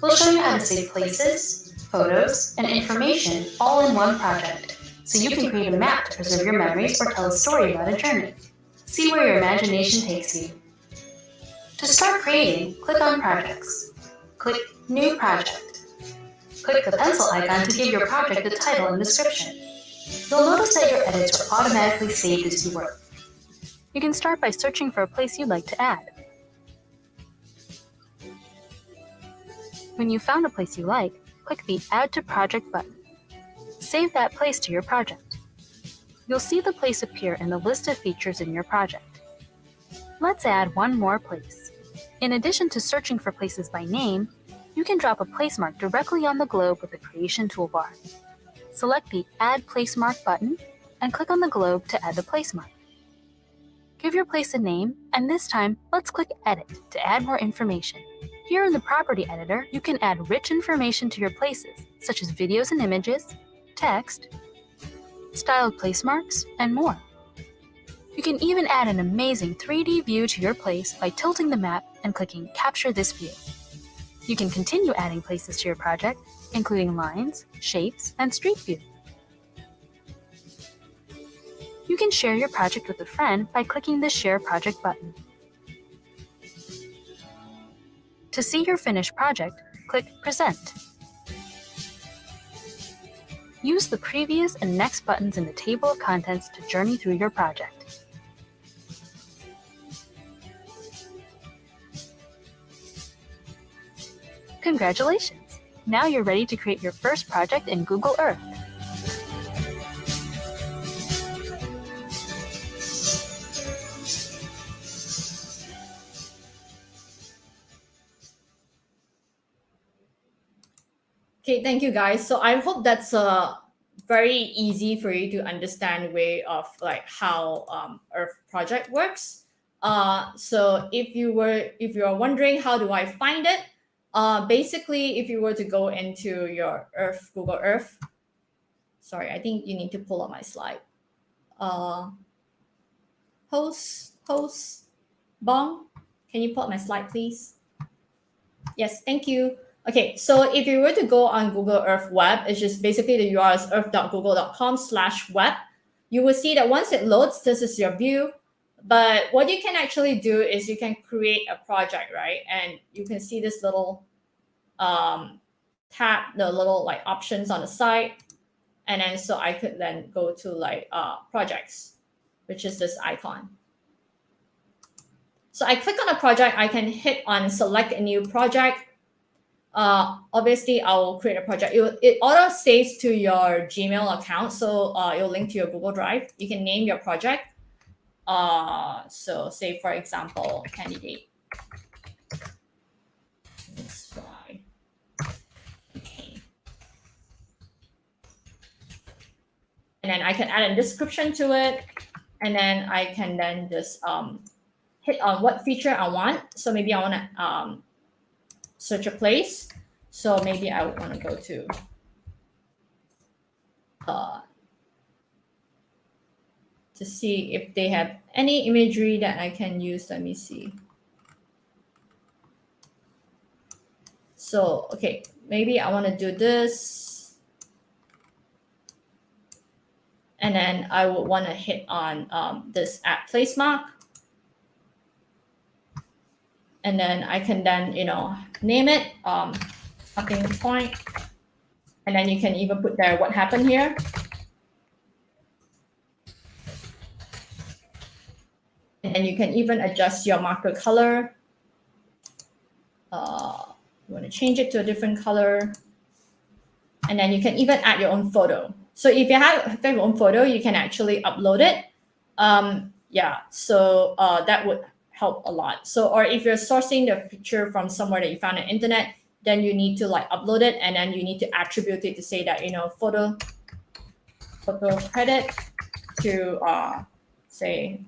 We'll show you how to save places, photos, and information all in one project, so you can create a map to preserve your memories or tell a story about a journey. See where your imagination takes you. To start creating, click on Projects. Click New Project. Click the pencil icon to give your project a title and description. You'll notice that your edits are automatically saved as you work. You can start by searching for a place you'd like to add. When you've found a place you like, click the Add to Project button. Save that place to your project. You'll see the place appear in the list of features in your project. Let's add one more place. In addition to searching for places by name, you can drop a place mark directly on the globe with the Creation toolbar. Select the Add Place Mark button and click on the globe to add the place mark. Give your place a name, and this time, let's click Edit to add more information. Here in the Property Editor, you can add rich information to your places, such as videos and images, text, styled place marks, and more. You can even add an amazing 3D view to your place by tilting the map and clicking Capture this view. You can continue adding places to your project, including lines, shapes, and street view. You can share your project with a friend by clicking the Share Project button. To see your finished project, click Present. Use the Previous and Next buttons in the table of contents to journey through your project. Congratulations! Now you're ready to create your first project in Google Earth. Okay, thank you guys. So I hope that's a very easy for you to understand way of like how Earth Project works. So if you're wondering how do I find it, basically if you were to go into your Google Earth, sorry, I think you need to pull up my slide. Host Bong, can you pull up my slide, please? Yes, thank you. Okay, so if you were to go on Google Earth Web, it's just basically the URL is earth.google.com/web. You will see that once it loads, this is your view. But what you can actually do is you can create a project, right? And you can see this little tab, the little like options on the side. And then so I could then go to like projects, which is this icon. So I click on a project, I can hit on select a new project. Obviously, I'll create a project. It auto saves to your Gmail account, so it'll link to your Google Drive. You can name your project. So say, for example, candidate. Okay. And then I can add a description to it. And then I can then just hit on what feature I want. So maybe I want to search a place. So maybe I would want to go to see if they have any imagery that I can use. Let me see. So, okay, maybe I want to do this. And then I would want to hit on this Add Place Mark. And then I can then, name it stopping point. And then you can even put there what happened here. And then you can even adjust your marker color. You want to change it to a different color. And then you can even add your own photo. So if you have your own photo, you can actually upload it. Yeah, so that would help a lot. So, or if you're sourcing the picture from somewhere that you found on the internet, then you need to like upload it, and then you need to attribute it to say that, you know, photo credit to say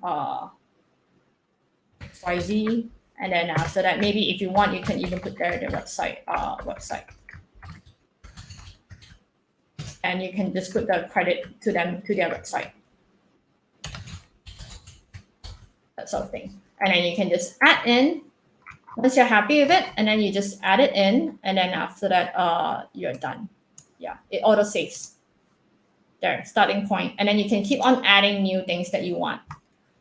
XYZ, and then after that, maybe if you want, you can even put there the website, and you can just put the credit to them, to their website, that sort of thing. And then you can just add in, once you're happy with it, and then you just add it in, and then after that, you're done. Yeah, it auto saves there, starting point, and then you can keep on adding new things that you want.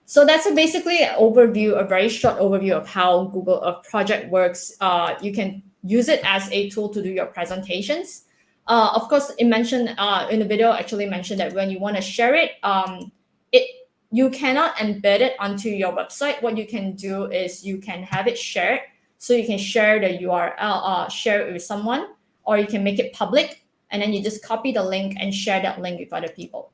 So that's basically an overview, a very short overview of how Google Earth project works. You can use it as a tool to do your presentations. Of course, it mentioned in the video, actually mentioned that when you want to share it, you cannot embed it onto your website. What you can do is you can have it shared. So you can share the URL, share it with someone, or you can make it public, and then you just copy the link and share that link with other people.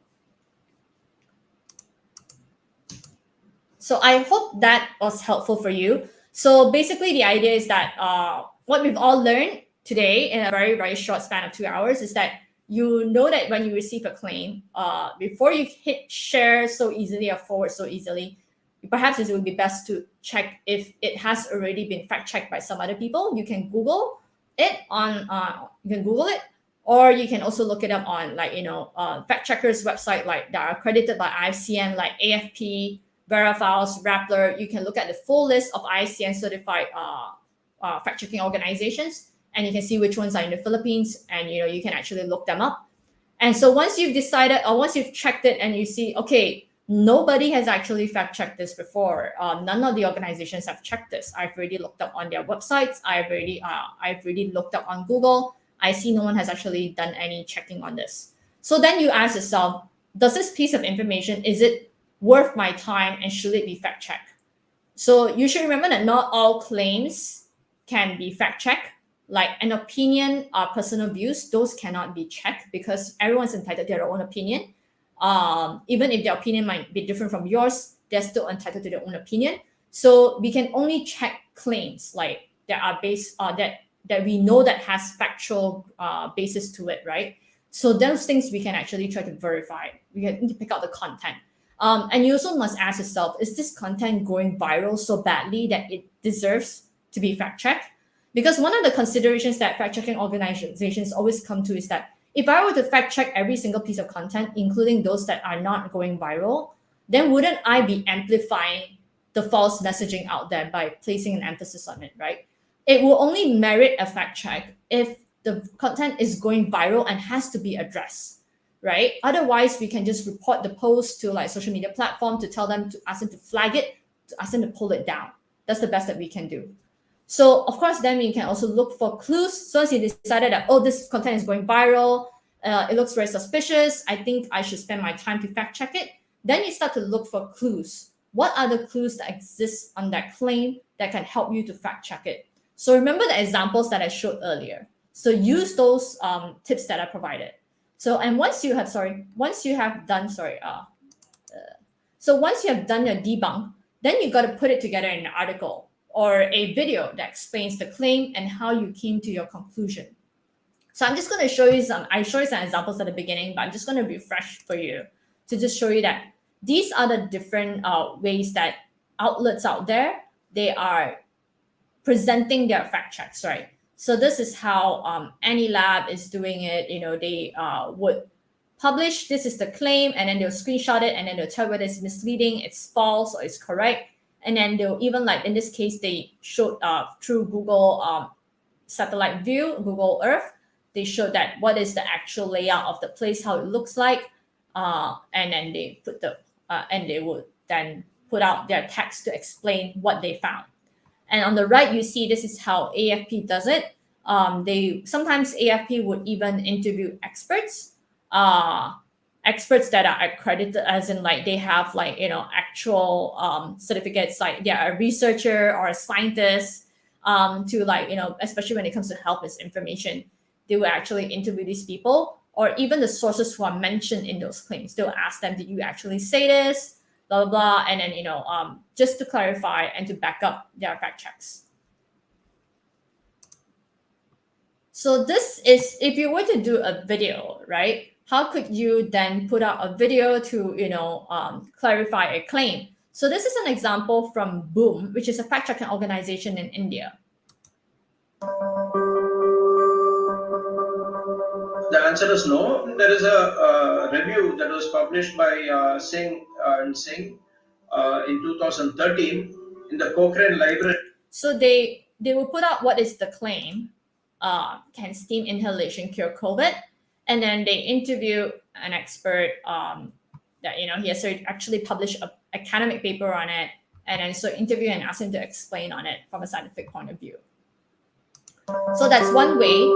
So I hope that was helpful for you. So basically the idea is that what we've all learned today in a very, very short span of 2 hours is that you know that when you receive a claim, before you hit share so easily or forward so easily, perhaps it would be best to check if it has already been fact-checked by some other people. You can Google it on, or you can also look it up on, like, you know, fact checkers website, like that are accredited by IFCN, like AFP, Verifiles, Rappler. You can look at the full list of ICN certified fact-checking organizations, and you can see which ones are in the Philippines, and you know, you can actually look them up. And so once you've decided, or once you've checked it and you see, okay, nobody has actually fact-checked this before, none of the organizations have checked this. I've already looked up on their websites. I've already looked up on Google. I see no one has actually done any checking on this. So then you ask yourself, does this piece of information, is it worth my time, and should it be fact-checked? So you should remember that not all claims can be fact-checked. Like an opinion, personal views, those cannot be checked because everyone's entitled to their own opinion. Even if their opinion might be different from yours, they're still entitled to their own opinion. So we can only check claims like that are based that we know that has factual basis to it, right? So those things we can actually try to verify. We need to pick out the content. And you also must ask yourself, is this content going viral so badly that it deserves to be fact-checked? Because one of the considerations that fact-checking organizations always come to is that if I were to fact-check every single piece of content, including those that are not going viral, then wouldn't I be amplifying the false messaging out there by placing an emphasis on it, right? It will only merit a fact-check if the content is going viral and has to be addressed, right? Otherwise, we can just report the post to like social media platform to tell them, to ask them to flag it, to ask them to pull it down. That's the best that we can do. So of course, then we can also look for clues. So once you decided that, oh, this content is going viral, it looks very suspicious, I think I should spend my time to fact check it. Then you start to look for clues. What are the clues that exist on that claim that can help you to fact check it? So remember the examples that I showed earlier. So use those tips that I provided. So, and once you have done your debunk, then you got to put it together in an article or a video that explains the claim and how you came to your conclusion. So I'm just going to show you I showed you some examples at the beginning, but I'm just going to refresh for you to just show you that these are the different ways that outlets out there, they are presenting their fact checks, right? So this is how any lab is doing it. You know, they would publish, this is the claim, and then they'll screenshot it, and then they'll tell whether it's misleading, it's false, or it's correct. And then they'll even, like in this case, they showed through Google satellite view, Google Earth, they showed that what is the actual layout of the place, how it looks like, and then they put and they would then put out their text to explain what they found. And on the right, you see this is how AFP does it. Sometimes AFP would even interview experts, experts that are accredited, as in like they have like, you know, actual certificates, like they're a researcher or a scientist, to like, you know, especially when it comes to health misinformation, they will actually interview these people, or even the sources who are mentioned in those claims. They'll ask them, did you actually say this? blah, blah, blah. And then, just to clarify and to back up their fact checks. So this is, if you were to do a video, right? How could you then put out a video to, clarify a claim? So this is an example from Boom, which is a fact-checking organization in India. The answer is no. There is a review that was published by Singh and Singh in 2013 in the Cochrane Library. So they will put out what is the claim. Can steam inhalation cure COVID? And then they interview an expert that he has actually published an academic paper on it, and then so interview and ask him to explain on it from a scientific point of view. So that's one way.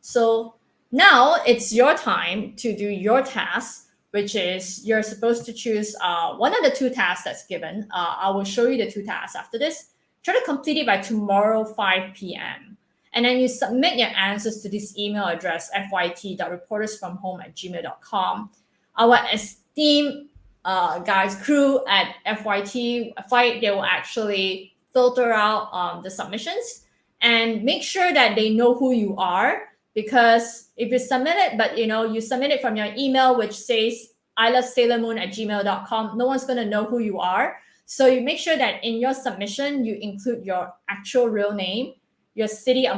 So now it's your time to do your task, which is you're supposed to choose one of the two tasks that's given. I will show you the two tasks after this. Try to complete it by tomorrow 5 p.m. And then you submit your answers to this email address, fyt.reportersfromhome@gmail.com. Our esteemed guys, crew at FYT, they will actually filter out the submissions and make sure that they know who you are. Because if you submit it, but you submit it from your email, which says ilovesailormoon@gmail.com, no one's going to know who you are. So you make sure that in your submission, you include your actual real name, your city or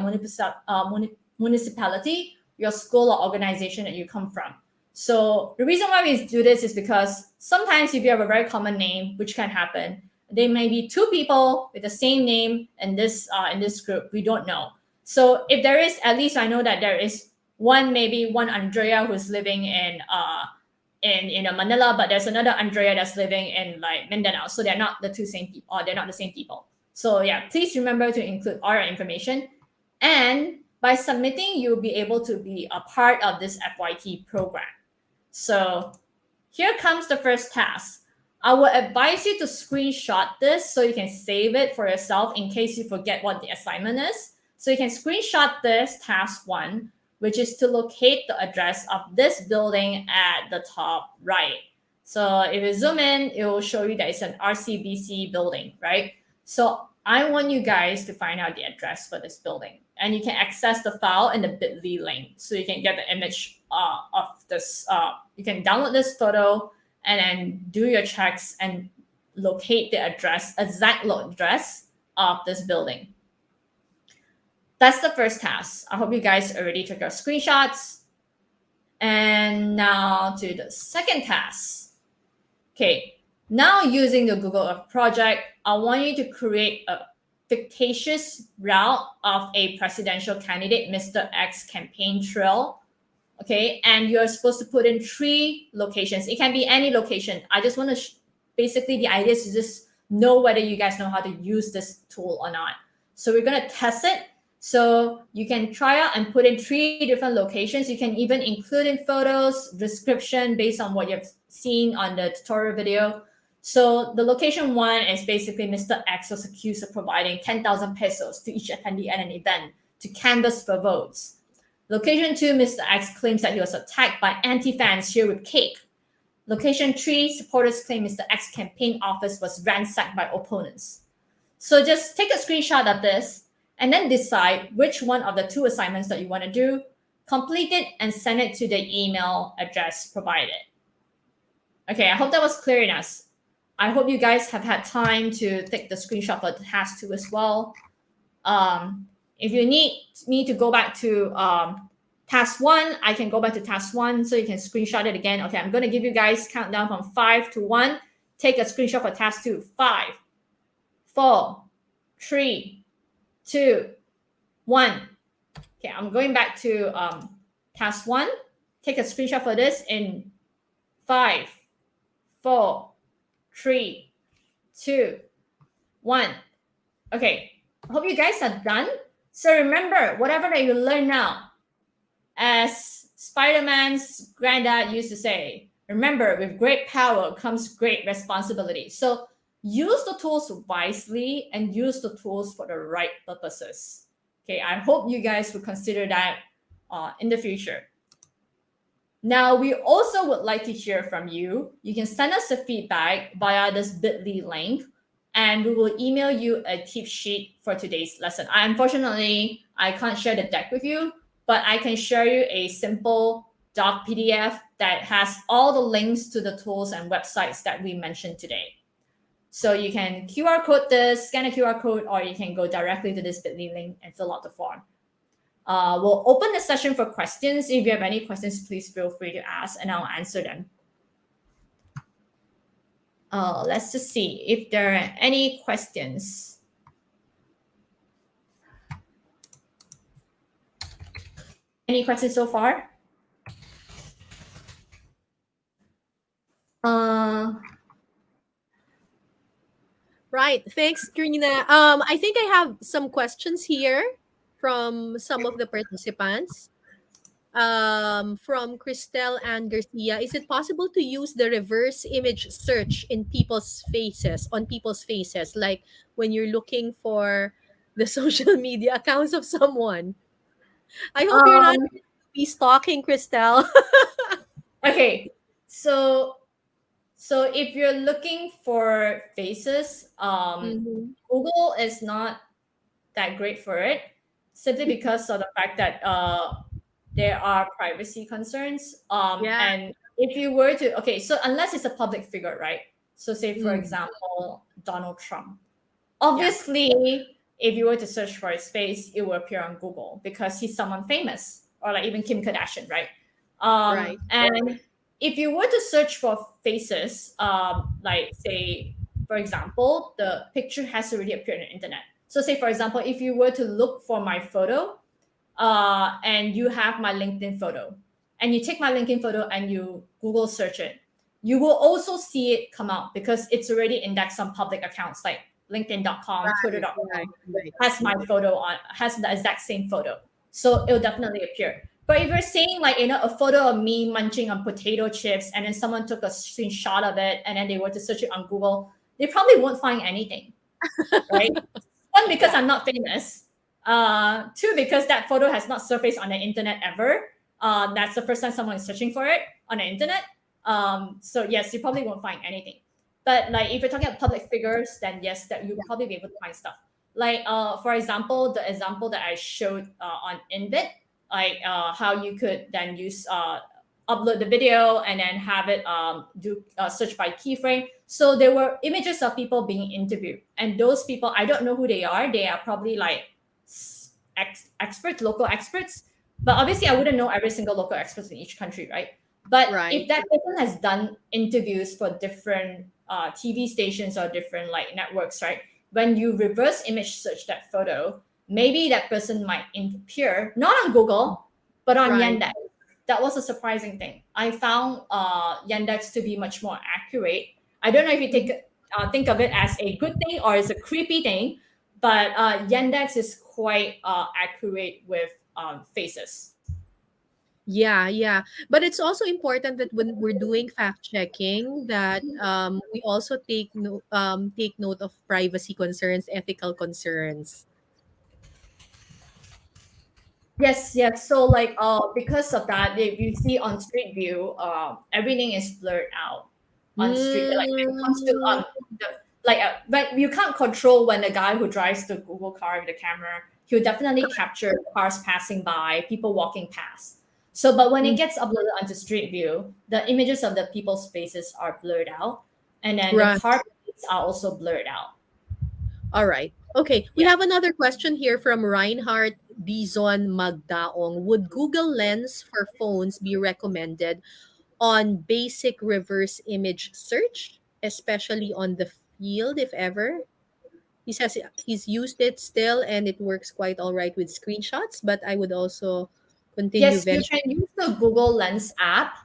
municipality, your school or organization that you come from. So the reason why we do this is because sometimes if you have a very common name, which can happen, there may be two people with the same name in this group. We don't know. So if there is, at least I know that there is maybe one Andrea who's living in Manila, but there's another Andrea that's living in like Mindanao. So they're not the same people. So yeah, please remember to include all your information. And by submitting, you'll be able to be a part of this FYT program. So here comes the first task. I will advise you to screenshot this so you can save it for yourself in case you forget what the assignment is. So you can screenshot this task 1, which is to locate the address of this building at the top right. So if you zoom in, it will show you that it's an RCBC building, right? So I want you guys to find out the address for this building. And you can access the file in the bit.ly link. So you can get the image of this. You can download this photo and then do your checks and locate the address, exact address of this building. That's the first task. I hope you guys already took your screenshots. And now to the second task. Okay, now using the Google Earth project, I want you to create a fictitious route of a presidential candidate, Mr. X campaign trail. Okay, and you're supposed to put in 3 locations. It can be any location. I just want to, basically the idea is to just know whether you guys know how to use this tool or not. So we're going to test it. So you can try out and put in 3 different locations. You can even include in photos, description based on what you've seen on the tutorial video. So the location 1 is basically Mr. X was accused of providing 10,000 pesos to each attendee at an event to canvass for votes. Location 2, Mr. X claims that he was attacked by anti-fans here with cake. Location 3, supporters claim Mr. X's campaign office was ransacked by opponents. So just take a screenshot of this and then decide which one of the 2 assignments that you want to do, complete it, and send it to the email address provided. Okay, I hope that was clear enough. I hope you guys have had time to take the screenshot for the task 2 as well. If you need me to go back to task 1, I can go back to task 1 so you can screenshot it again. Okay, I'm going to give you guys countdown from 5 to 1. Take a screenshot for task 2. 5, 4, 3, 2, 1. Okay, I'm going back to task 1. Take a screenshot for this in 5, 4, 3, 2, 1. Okay, I hope you guys are done. So remember, whatever that you learn now, as Spider-Man's granddad used to say, remember, with great power comes great responsibility. So use the tools wisely and use the tools for the right purposes. Okay, I hope you guys will consider that in the future. Now, we also would like to hear from you. You can send us a feedback via this bit.ly link, and we will email you a tip sheet for today's lesson. Unfortunately, I can't share the deck with you, but I can share you a simple doc PDF that has all the links to the tools and websites that we mentioned today. So you can QR code this, scan a QR code, or you can go directly to this bit.ly link and fill out the form. We'll open the session for questions. If you have any questions, please feel free to ask and I'll answer them. Let's just see if there are any questions. Any questions so far? Right. Thanks, Trina. I think I have some questions here from some of the participants. From Cristel and Garcia, is it possible to use the reverse image search in people's faces, on people's faces, like when you're looking for the social media accounts of someone? I hope you're not be stalking, Cristel. Okay, so if you're looking for faces, Google is not that great for it, simply because of the fact that there are privacy concerns. And if you were to, okay, so unless it's a public figure, right? So say, for example, Donald Trump. Obviously, if you were to search for his face, it will appear on Google because he's someone famous, or like even Kim Kardashian, right? And if you were to search for faces, like say, for example, the picture has already appeared on the internet. So say, for example, if you were to look for my photo, and you have my LinkedIn photo, and you take my LinkedIn photo and you Google search it, you will also see it come out because it's already indexed on public accounts like LinkedIn.com, Twitter.com has my photo on, has the exact same photo. So it'll definitely appear. But if you're saying like, a photo of me munching on potato chips and then someone took a screenshot of it and then they were to search it on Google, they probably won't find anything, right? One, because I'm not famous. Two, because that photo has not surfaced on the internet ever. That's the first time someone is searching for it on the internet. So yes, you probably won't find anything. But like if you're talking about public figures, then yes, that you'll probably be able to find stuff. Like for example, the example that I showed on Invit, like how you could then use upload the video and then have it do search by keyframe. So there were images of people being interviewed, and those people, I don't know who they are. They are probably like experts, local experts. But obviously, I wouldn't know every single local expert in each country, right? But if that person has done interviews for different TV stations or different like networks, right? When you reverse image search that photo, maybe that person might appear not on Google, but on Yandex. That was a surprising thing. I found Yandex to be much more accurate. I don't know if you think of it as a good thing or as a creepy thing, but Yandex is quite accurate with faces. Yeah. But it's also important that when we're doing fact checking, that we also take note of privacy concerns, ethical concerns. Yes. So like because of that, if you see on Street View, everything is blurred out on Street. Like when it comes to but you can't control when the guy who drives the Google car with the camera, he'll definitely capture cars passing by, people walking past. So, but when it gets uploaded onto Street View, the images of the people's faces are blurred out, and then the car plates are also blurred out. All right. Okay. We have another question here from Reinhardt Bison Magdaong. Would Google Lens for phones be recommended on basic reverse image search, especially on the field, if ever? He says he's used it still and it works quite all right with screenshots, but I would also continue. Yes, you can use the Google Lens app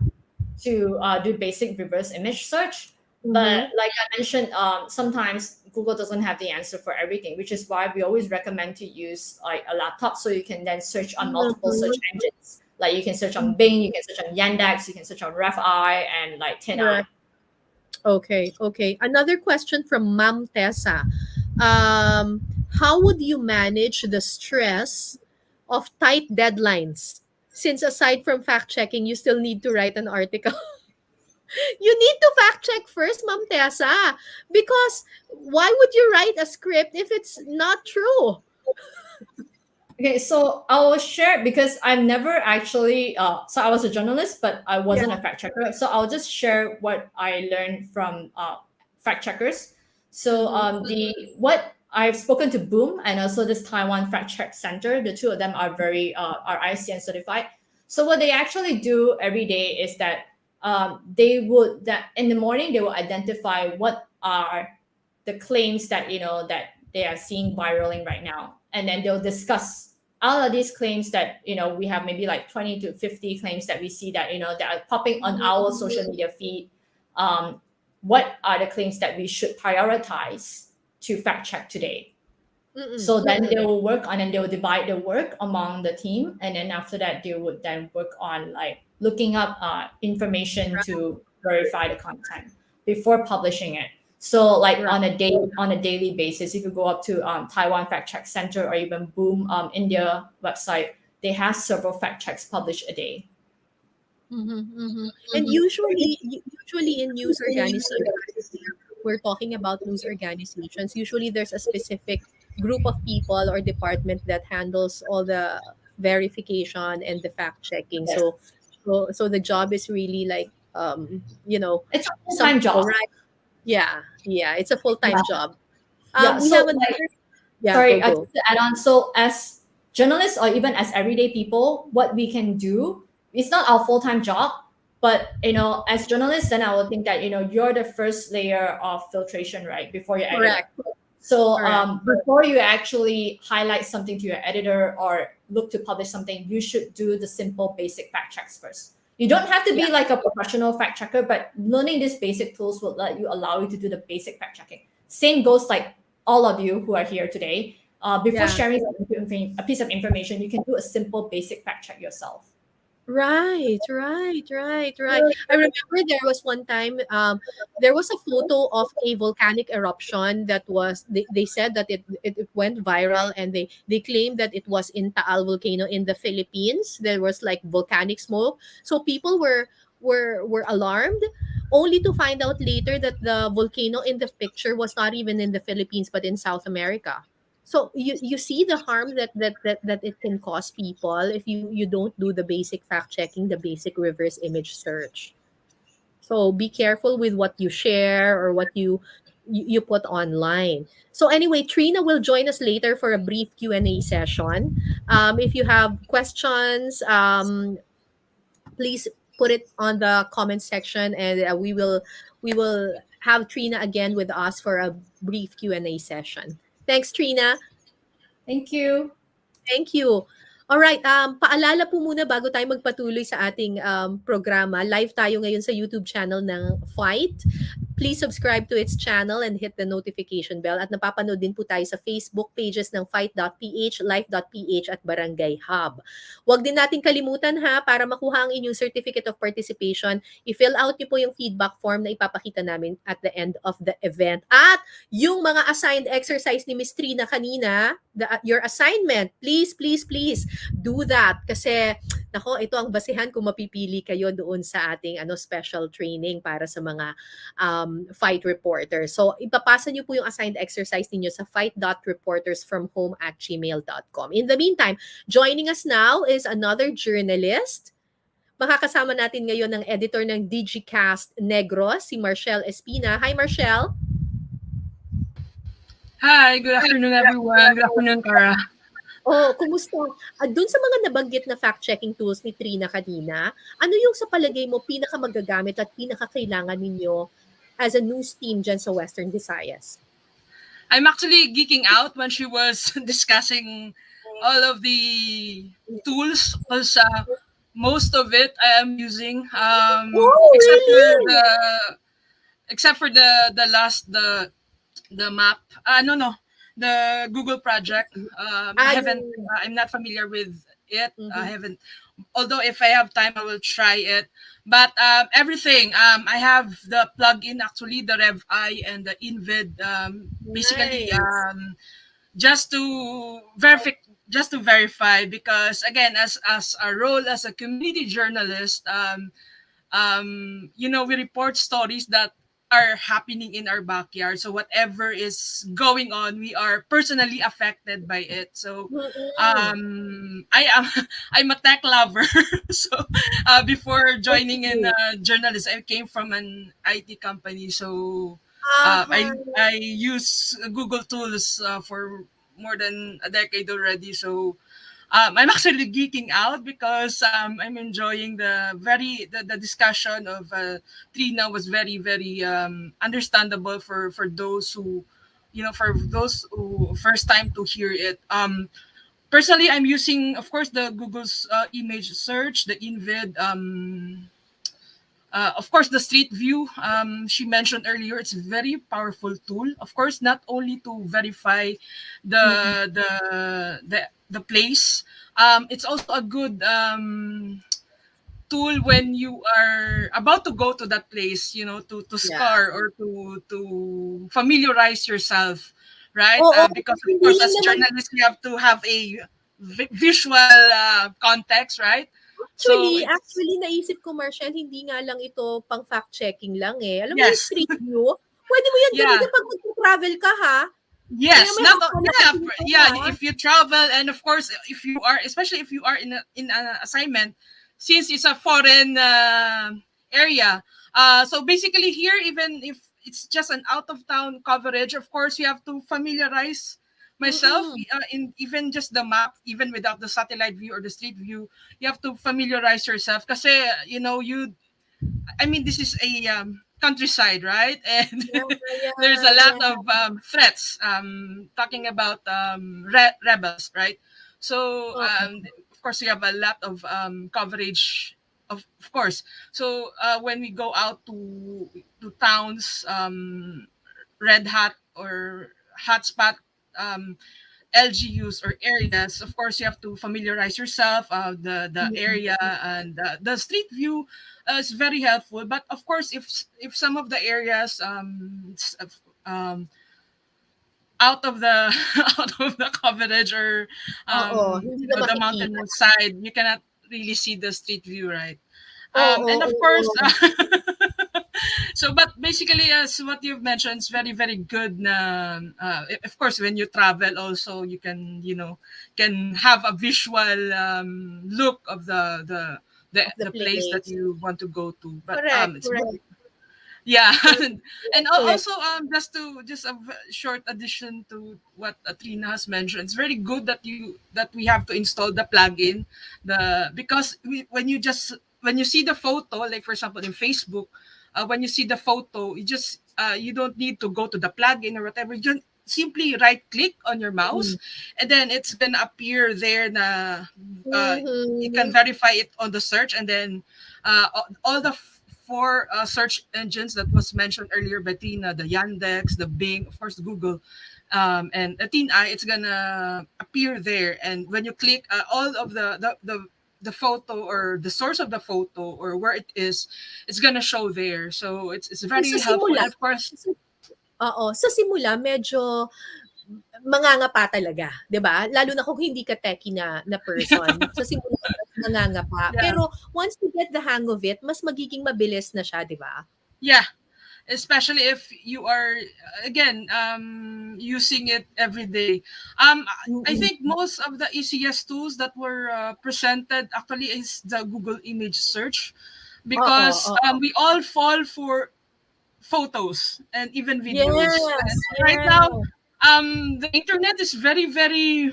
to do basic reverse image search. But like I mentioned, sometimes Google doesn't have the answer for everything, which is why we always recommend to use like a laptop so you can then search on multiple search engines. Like you can search on Bing, you can search on Yandex, you can search on RefEye and like TinEye. Okay. Another question from Mam Tessa. How would you manage the stress of tight deadlines since aside from fact checking, you still need to write an article. You need to fact check first, Ma'am Tessa, because why would you write a script if it's not true? Okay, so I will share because I've never actually. So I was a journalist, but I wasn't a fact checker. So I'll just share what I learned from fact checkers. So the what I've spoken to Boom and also this Taiwan Fact Check Center. The two of them are very are ICN certified. So what they actually do every day is that they would that in the morning they will identify what are the claims that that they are seeing viraling right now, and then they'll discuss all of these claims that we have maybe like 20 to 50 claims that we see that that are popping on our social media feed. What are the claims that we should prioritize to fact check today? So then they will work on and they will divide the work among the team, and then after that they would then work on like looking up information to verify the content before publishing it. So like on a daily basis, if you go up to Taiwan Fact Check Center or even Boom India website, they have several fact checks published a day. And usually in news organizations, we're talking about news organizations. Usually there's a specific group of people or department that handles all the verification and the fact checking. Yes. So the job is really like it's a full-time job. Right? Yeah, it's a full-time job. Yeah, We so have like, another. Yeah, sorry, go. just to add on. So as journalists or even as everyday people, what we can do, it's not our full-time job, but as journalists, then I would think that you're the first layer of filtration, right, before your editor. Correct. So Correct. before you actually highlight something to your editor or look to publish something, you should do the simple basic fact checks first. You don't have to be like a professional fact checker, but learning these basic tools will allow you to do the basic fact checking. Same goes like all of you who are here today. Before sharing a piece of information, you can do a simple basic fact check yourself. Right. I remember there was one time there was a photo of a volcanic eruption that was they said that it went viral, and they claimed that it was in Taal volcano in the Philippines. There was like volcanic smoke. So people were alarmed, only to find out later that the volcano in the picture was not even in the Philippines but in South America. So you see the harm that it can cause people if you don't do the basic fact checking, the basic reverse image search. So be careful with what you share or what you put online. So anyway, Trina will join us later for a brief Q&A session. If you have questions, please put it on the comment section, and we will have Trina again with us for a brief Q&A session. Thanks, Trina. Thank you. Thank you. Alright, paalala po muna bago tayo magpatuloy sa ating programa. Live tayo ngayon sa YouTube channel ng FYT. Please subscribe to its channel and hit the notification bell. At napapanood din po tayo sa Facebook pages ng FYT.ph, Life.ph at Barangay Hub. Huwag din natin kalimutan para makuha ang inyong Certificate of Participation, i-fill out niyo po yung feedback form na ipapakita namin at the end of the event. At yung mga assigned exercise ni Miss Trina kanina, your assignment, please do that. Kasi, ito ang basihan kung mapipili kayo doon sa ating special training para sa mga fight reporters. So, ipapasa niyo po yung assigned exercise ninyo sa fight.reportersfromhome@gmail.com. In the meantime, joining us now is another journalist. Makakasama natin ngayon ng editor ng Digicast Negros, si Marshall Espina. Hi, Marshall. Hi, good afternoon everyone. Good afternoon, Cara. Oh, kumusta? Doon sa mga nabanggit na fact-checking tools ni Trina kanina, ano yung sa palagay mo pinakamagagamit at pinakakailangan ninyo as a news team dyan sa Western Visayas? I'm actually geeking out when she was discussing all of the tools because most of it I am using, except for the last the map. The Google project. I'm not familiar with it. I haven't. Although if I have time, I will try it. But everything. I have the plugin actually, the RevI and the InVid. Basically, just to just to verify, because again, as a role as a community journalist, we report stories that are happening in our backyard. So whatever is going on, we are personally affected by it. So I am I'm a tech lover. So before joining in journalism, I came from an IT company. So I use Google tools for more than a decade already. So I'm actually geeking out because I'm enjoying the discussion of Trina was very very understandable for those who, for those who first time to hear it. Personally, I'm using, of course, the Google's image search, the InVid. Of course, the Street View, she mentioned earlier, it's a very powerful tool. Of course, not only to verify the place, it's also a good tool when you are about to go to that place, to scar or to familiarize yourself, right? Oo, Because of hindi course, lang as naman journalists, we have to have a visual context, right? So it's Actually, naisip ko, Marshall, hindi nga lang ito pang fact-checking lang eh. Alam mo yung yes. Street View? Pwede mo yan Yeah. gamitin pag mag-travel ka, ha? Yes, May not hahanapin ka, yeah. ha? If you travel, and of course, if you are, especially if you are in an assignment, since it's a foreign area. So basically, here, even if it's just an out of town coverage, of course, you have to familiarize myself in even just the map, even without the satellite view or the street view. You have to familiarize yourself, because I mean, this is a countryside, right? And there's a lot of threats. Talking about rebels, right? So of course, we have a lot of coverage. Of course. So when we go out to towns, red hat or hotspot LGUs or areas, of course, you have to familiarize yourself, the area, and the street view is very helpful. But of course, if some of the areas out of the out of the coverage, or hindi na the makikita. mountain side, you cannot really see the street view, right? Oo, And of course, oo. so but basically, as what you've mentioned, it's very very good na of course, when you travel also, you can can have a visual look of the place that place. you want to go to. But Correct, it's correct. yeah. And also, just a short addition to what Trina has mentioned, it's very good that we have to install the plugin, because when you see the photo, like for example in Facebook, when you see the photo, you don't need to go to the plugin or whatever. You just simply right click on your mouse, and then it's gonna appear there na you can verify it on the search, and then all the four search engines that was mentioned earlier by Tina, the Yandex, the Bing, of course Google, and Tina, it's gonna appear there. And when you click, all of the photo or the source of the photo or where it is, it's gonna show there. So it's very Sa helpful. simula, And of course, sa simula medyo mangangapa talaga, 'di ba? Lalo na kung hindi ka techie na person. Sa simula mangangapa. Yeah. Pero once you get the hang of it, mas magiging mabilis na siya, 'di ba? Yeah, especially if you are again using it every day. I think most of the ECS tools that were presented actually is the Google image search, because we all fall for photos and even videos. Yes, And right now, yes. the internet is very very,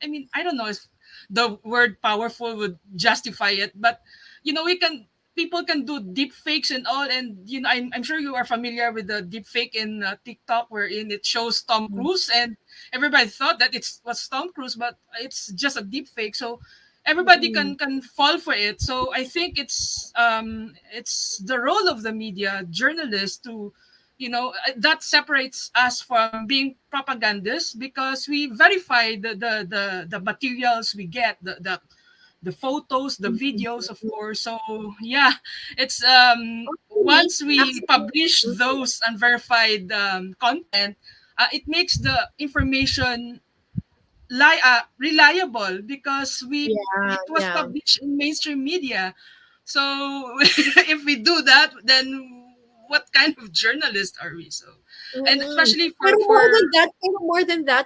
I mean, I don't know if the word powerful would justify it, but we can people can do deep fakes and all, and I'm sure you are familiar with the deep fake in TikTok, wherein it shows Tom Cruise, and everybody thought that it was Tom Cruise, but it's just a deep fake. So everybody can fall for it. So I think it's the role of the media journalists to that separates us from being propagandists, because we verify the materials we get, the photos, the videos, of course. So yeah, it's once we publish those unverified content, it makes the information reliable because it was yeah. published in mainstream media. So if we do that, then what kind of journalist are we? So, and Mm. especially Pero for more than that,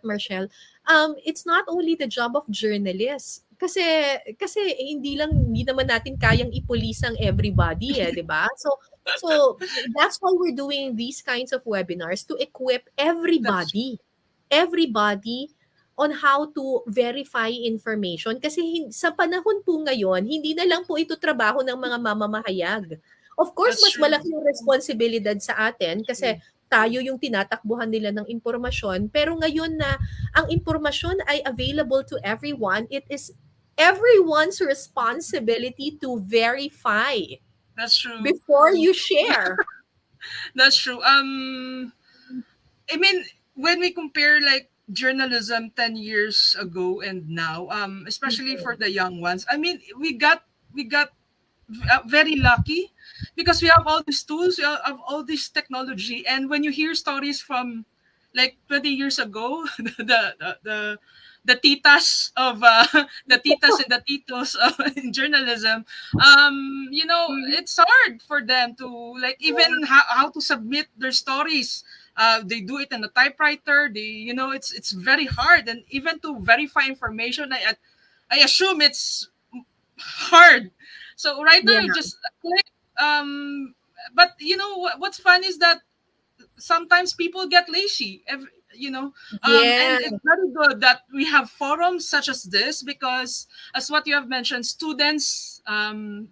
Marshall, it's not only the job of journalists. Kasi hindi naman natin kayang ipulis ang everybody, 'di ba? So that's why we're doing these kinds of webinars to equip everybody on how to verify information kasi sa panahon po ngayon, hindi na lang po ito trabaho ng mga mamamahayag. Of course, That's mas true. malaki yung responsibilidad sa atin kasi tayo yung tinatakbuhan nila ng impormasyon. Pero ngayon na ang impormasyon ay available to everyone, it is everyone's responsibility to verify That's true. before you share. That's true. I mean, when we compare like journalism 10 years ago and now, especially for the young ones, I mean, we got very lucky because we have all these tools, we have all this technology, and when you hear stories from like 20 years ago, the titas of the titas and the titos in journalism, it's hard for them to like even how to submit their stories. They do it in a typewriter. It's very hard, and even to verify information, I assume it's hard. So right now Yeah. you just click. But what's fun is that sometimes people get lazy. And Yeah. it's very good that we have forums such as this because, as what you have mentioned, students,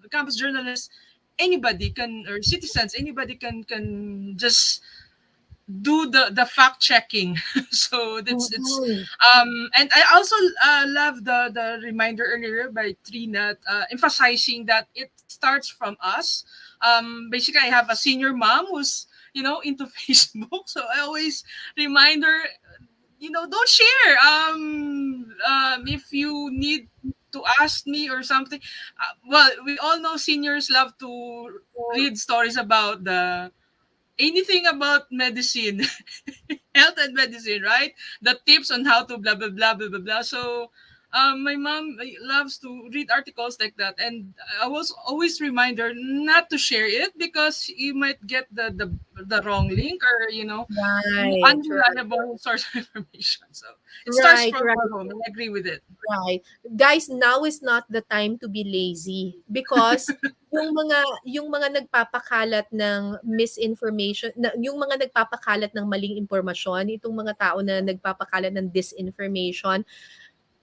campus journalists, anybody can, or citizens, anybody can just do the fact checking. So it's and I also love the reminder earlier by Trina, emphasizing that it starts from us. Basically, I have a senior mom who's into Facebook, so I always remind her, don't share. If you need to ask me or something, well, we all know seniors love to read stories about anything about medicine, health and medicine, right? The tips on how to blah blah blah blah blah blah. So, my mom loves to read articles like that, and I was always remind her not to share it because you might get the wrong link or Right. unreliable source of information. So it starts Right, from right. home. I agree with it. Right. Guys, now is not the time to be lazy because yung mga nagpapakalat ng misinformation, yung mga nagpapakalat ng maling impormasyon, itong mga tao na nagpapakalat ng disinformation,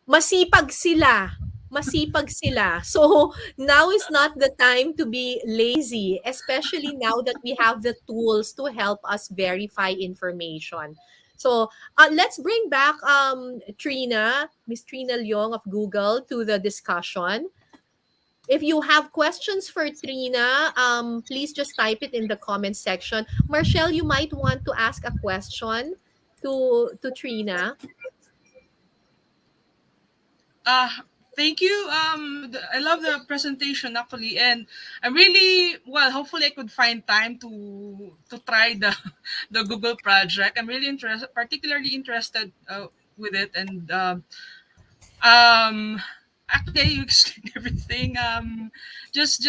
masipag sila. Masipag sila. So, now is not the time to be lazy, especially now that we have the tools to help us verify information. So, let's bring back Miss Trina Leong of Google to the discussion. If you have questions for Trina, please just type it in the comment section. Marshall, you might want to ask a question to Trina. Thank you. I love the presentation actually, and I'm really hopefully I could find time to try the Google project. I'm really particularly interested with it, and actually you explained everything. Just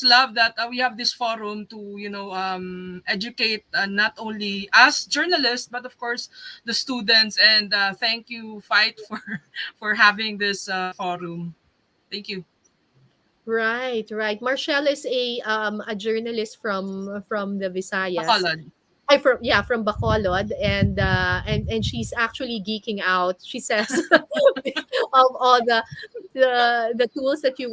love that we have this forum to educate not only us journalists but of course the students, and thank you Fight for having this forum. Thank you. Right, right. Marshall is a journalist from the Visayas. Bacolod. From Bacolod, and she's actually geeking out. She says of all the tools that you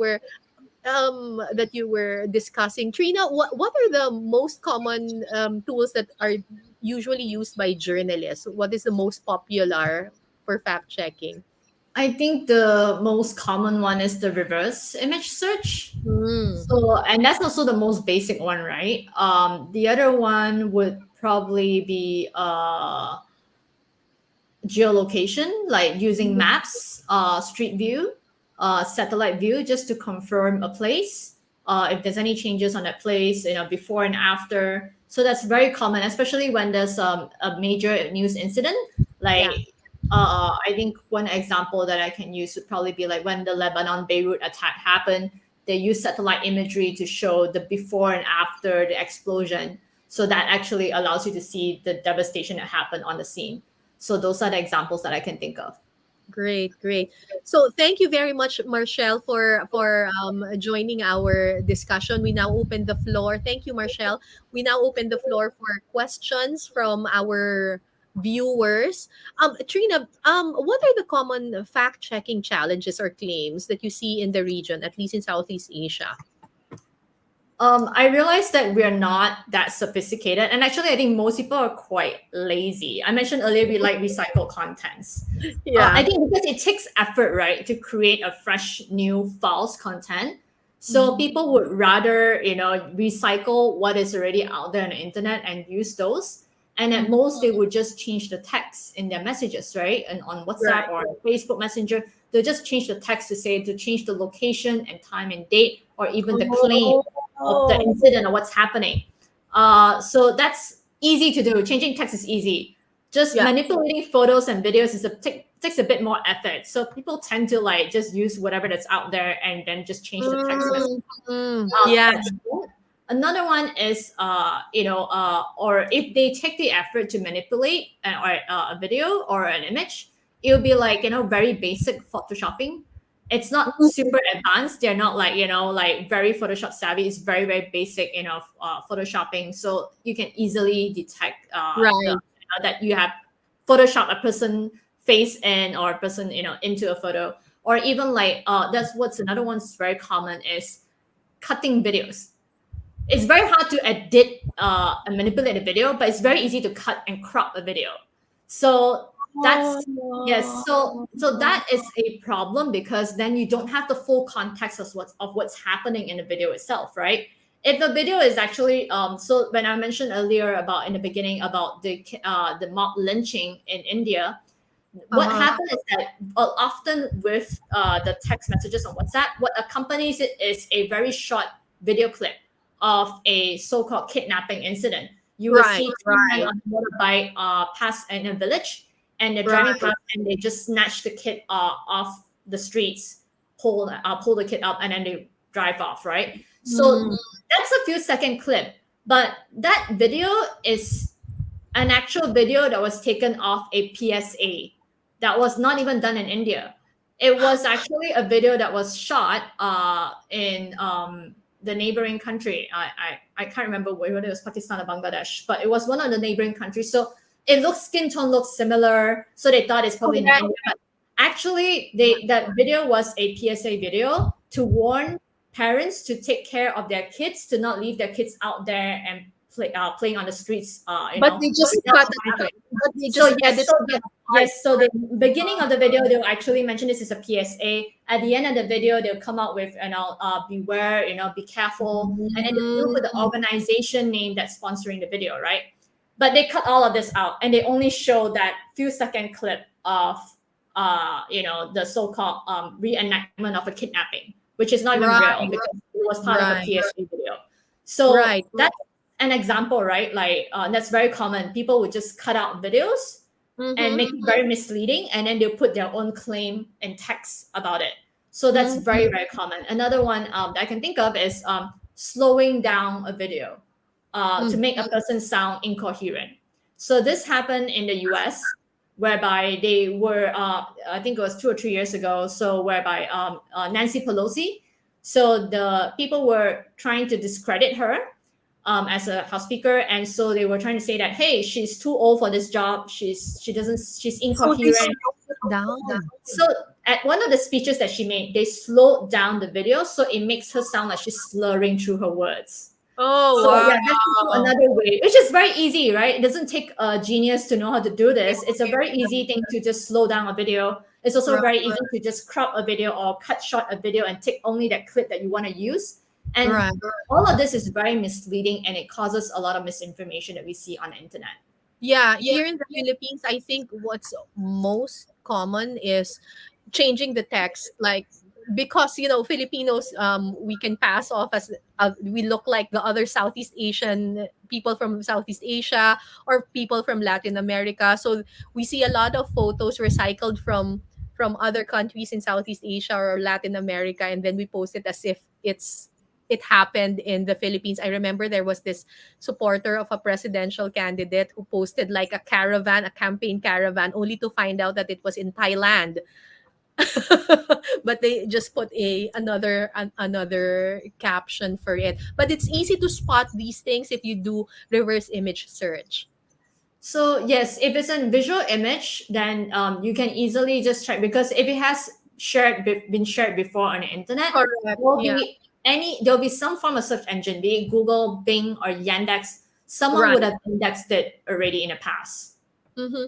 were discussing. Trina, what are the most common tools that are usually used by journalists? What is the most popular for fact checking? I think the most common one is the reverse image search. So, and that's also the most basic one, right? The other one would probably be geolocation, like using maps, street view, satellite view, just to confirm a place. If there's any changes on that place, before and after. So that's very common, especially when there's a major news incident, like I think one example that I can use would probably be like when the Lebanon Beirut attack happened, they used satellite imagery to show the before and after the explosion. So that actually allows you to see the devastation that happened on the scene. So those are the examples that I can think of. Great, great. So thank you very much, Marshall, for joining our discussion. We now open the floor. Thank you, Marshall. We now open the floor for questions from our viewers. Trina, what are the common fact-checking challenges or claims that you see in the region, at least in Southeast Asia? I realized that we're not that sophisticated. And actually, I think most people are quite lazy. I mentioned earlier we like recycled contents. Yeah. I think because it takes effort, right, to create a fresh, new, false content. So people would rather, recycle what is already out there on the internet and use those. And at most, they would just change the text in their messages, right? And on WhatsApp or Facebook Messenger, they'll just change the text to change the location and time and date, or even the claim of the incident or what's happening. So that's easy to do. Changing text is easy. Just manipulating photos and videos takes a bit more effort. So people tend to like just use whatever that's out there and then just change the text message. That's one. Another one is, or if they take the effort to manipulate a video or an image, it'll be like, very basic photoshopping. It's not super advanced. They're not like, like very Photoshop savvy. It's very, very basic, photoshopping. So you can easily detect that you have Photoshop a person face in or a person, into a photo. Or even like, that's what's another one's very common is cutting videos. It's very hard to edit and manipulate a video, but it's very easy to cut and crop a video. So that's so that is a problem, because then you don't have the full context of what's happening in the video itself, right? If the video is actually so when I mentioned earlier about in the beginning about the mob lynching in India, what happens is that often with the text messages on WhatsApp, what accompanies it is a very short video clip of a so-called kidnapping incident. You will see two men on a motorbike pass in a village, and they're driving past, and they just snatch the kid off the streets, pull the kid up, and then they drive off, right? So that's a few second clip, but that video is an actual video that was taken off a PSA that was not even done in India. It was actually a video that was shot in the neighboring country. I can't remember whether it was Pakistan or Bangladesh, but it was one of the neighboring countries. So skin tone looks similar, so they thought it's probably in India. But actually, that video was a PSA video to warn parents to take care of their kids, to not leave their kids out there and playing on the streets. They just cut it. Yes, so the beginning of the video, they'll actually mention this is a PSA. At the end of the video, they'll come out with, beware, be careful. And then they'll put the organization name that's sponsoring the video, right? But they cut all of this out, and they only show that few second clip of, the so-called reenactment of a kidnapping, which is not even real, because it was part of a PSA video. So that's an example, right? Like that's very common. People would just cut out videos and make it very misleading, and then they'll put their own claim in text about it. So that's very, very common. Another one that I can think of is slowing down a video to make a person sound incoherent. So this happened in the US, whereby they were, I think it was 2 or 3 years ago, so whereby Nancy Pelosi, so the people were trying to discredit her as a House Speaker, and so they were trying to say that, hey, she's too old for this job. She's incoherent. So at one of the speeches that she made, they slowed down the video, so it makes her sound like she's slurring through her words. That's another way, which is very easy, right? It doesn't take a genius to know how to do this. It's a very easy thing to just slow down a video. It's also very easy to just crop a video or cut short a video and take only that clip that you want to use. And all of this is very misleading, and it causes a lot of misinformation that we see on the internet. Here in the Philippines, I think what's most common is changing the text, like, because Filipinos, we can pass off as we look like the other Southeast Asian people from Southeast Asia or people from Latin America. So we see a lot of photos recycled from other countries in Southeast Asia or Latin America, and then we post it as if it happened in the Philippines. I remember there was this supporter of a presidential candidate who posted like a caravan, a campaign caravan, only to find out that it was in Thailand. But they just put another caption for it. But it's easy to spot these things if you do reverse image search. So yes, if it's a visual image, then you can easily just check, because if it has been shared before on the internet, Correct. there'll be some form of search engine, be it Google, Bing, or Yandex. Someone would Right. have indexed it already in the past. Mm-hmm.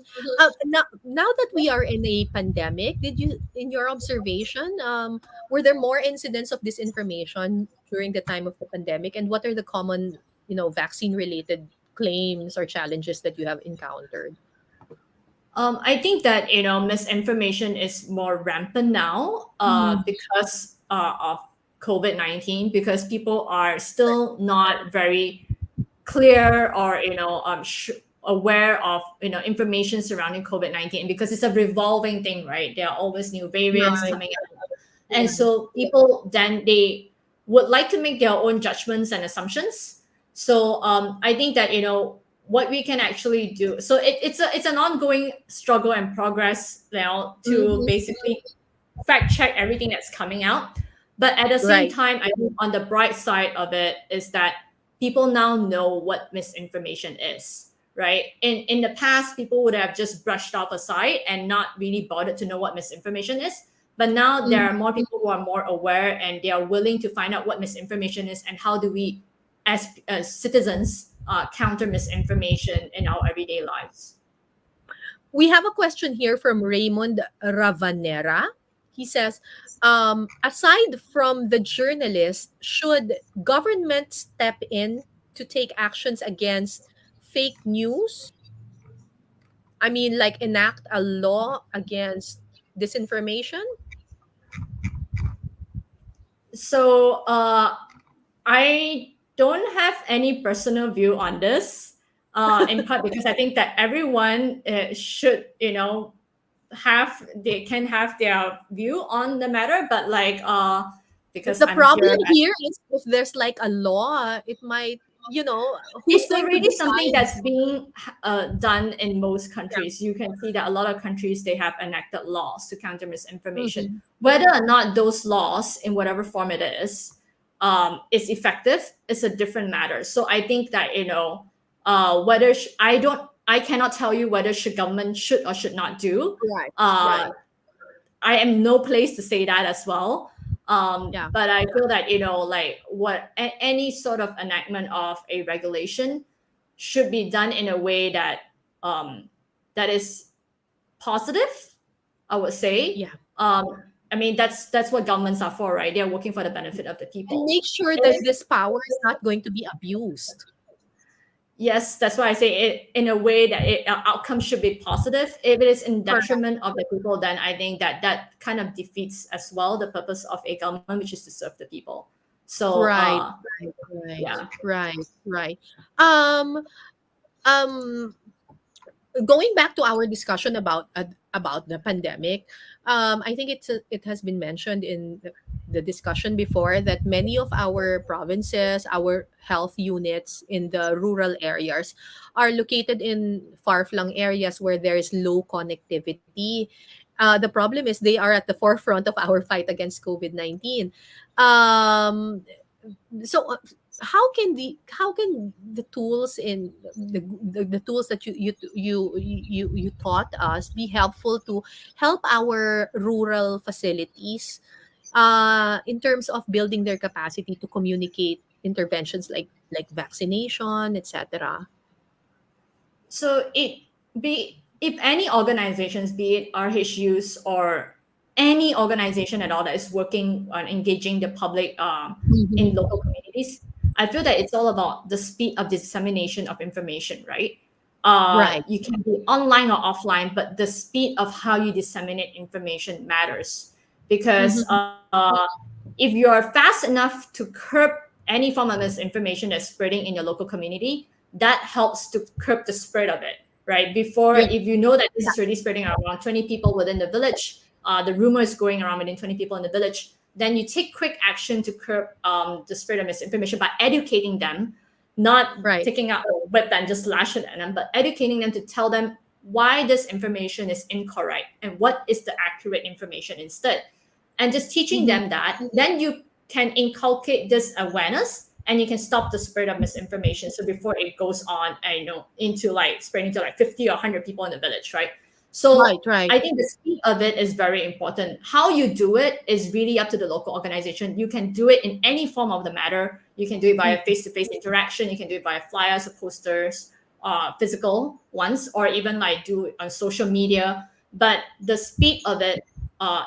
Now that we are in a pandemic, did you, in your observation, were there more incidents of disinformation during the time of the pandemic, and what are the common, vaccine-related claims or challenges that you have encountered? I think that misinformation is more rampant now because of COVID-19, because people are still not very clear or aware of information surrounding COVID-19, because it's a revolving thing, right? There are always new variants Right. coming out, and so people then they would like to make their own judgments and assumptions. So I think that what we can actually do. So it's an ongoing struggle and progress now to basically fact check everything that's coming out. But at the same Right. time, I think on the bright side of it is that people now know what misinformation is, right? In the past, people would have just brushed off aside and not really bothered to know what misinformation is. But now there are more people who are more aware, and they are willing to find out what misinformation is and how do we, as citizens, counter misinformation in our everyday lives. We have a question here from Raymond Ravanera. He says, aside from the journalist, should government step in to take actions against fake news? I mean, like enact a law against disinformation? So I don't have any personal view on this, in part because I think that everyone should, they can have their view on the matter, but because The I'm problem here, here is if there's like a law, it might, who's it's going to already something decide? that's being done in most countries. You can see that a lot of countries, they have enacted laws to counter misinformation. Whether or not those laws, in whatever form it is effective, is a different matter. So I think that whether I cannot tell you whether government should or should not do. Right. Right. I am no place to say that as well. Yeah. But I feel that any sort of enactment of a regulation should be done in a way that that is positive, I would say. Yeah. I mean, that's what governments are for, right? They're working for the benefit of the people. And make sure that this power is not going to be abused. Yes, that's why I say it in a way that outcome should be positive. If it is in detriment of the people, then I think that kind of defeats as well the purpose of a government, which is to serve the people. So Right. Yeah. Right. Going back to our discussion about the pandemic, I think it has been mentioned in the discussion before that many of our provinces, our health units in the rural areas, are located in far-flung areas where there is low connectivity. The problem is they are at the forefront of our fight against COVID-19. So how can the tools in the tools that you taught us be helpful to help our rural facilities in terms of building their capacity to communicate interventions like vaccination, etc.? So if any organizations, be it RHUs or any organization at all that is working on engaging the public in local communities, I feel that it's all about the speed of dissemination of information, right? Right. You can be online or offline, but the speed of how you disseminate information matters. Because if you're fast enough to curb any form of misinformation that's spreading in your local community, that helps to curb the spread of it, right? Before, if you know that this is really spreading around 20 people within the village, the rumor is going around within 20 people in the village, then you take quick action to curb the spread of misinformation by educating them, not taking out a whip and just lash it at them, but educating them to tell them why this information is incorrect and what is the accurate information instead. And just teaching them that, then you can inculcate this awareness and you can stop the spread of misinformation. So before it goes on, into like spreading to like 50 or 100 people in the village, right? So I think the speed of it is very important. How you do it is really up to the local organization. You can do it in any form of the matter. You can do it via face-to-face interaction. You can do it via flyers or posters, physical ones, or even like do it on social media. But the speed of it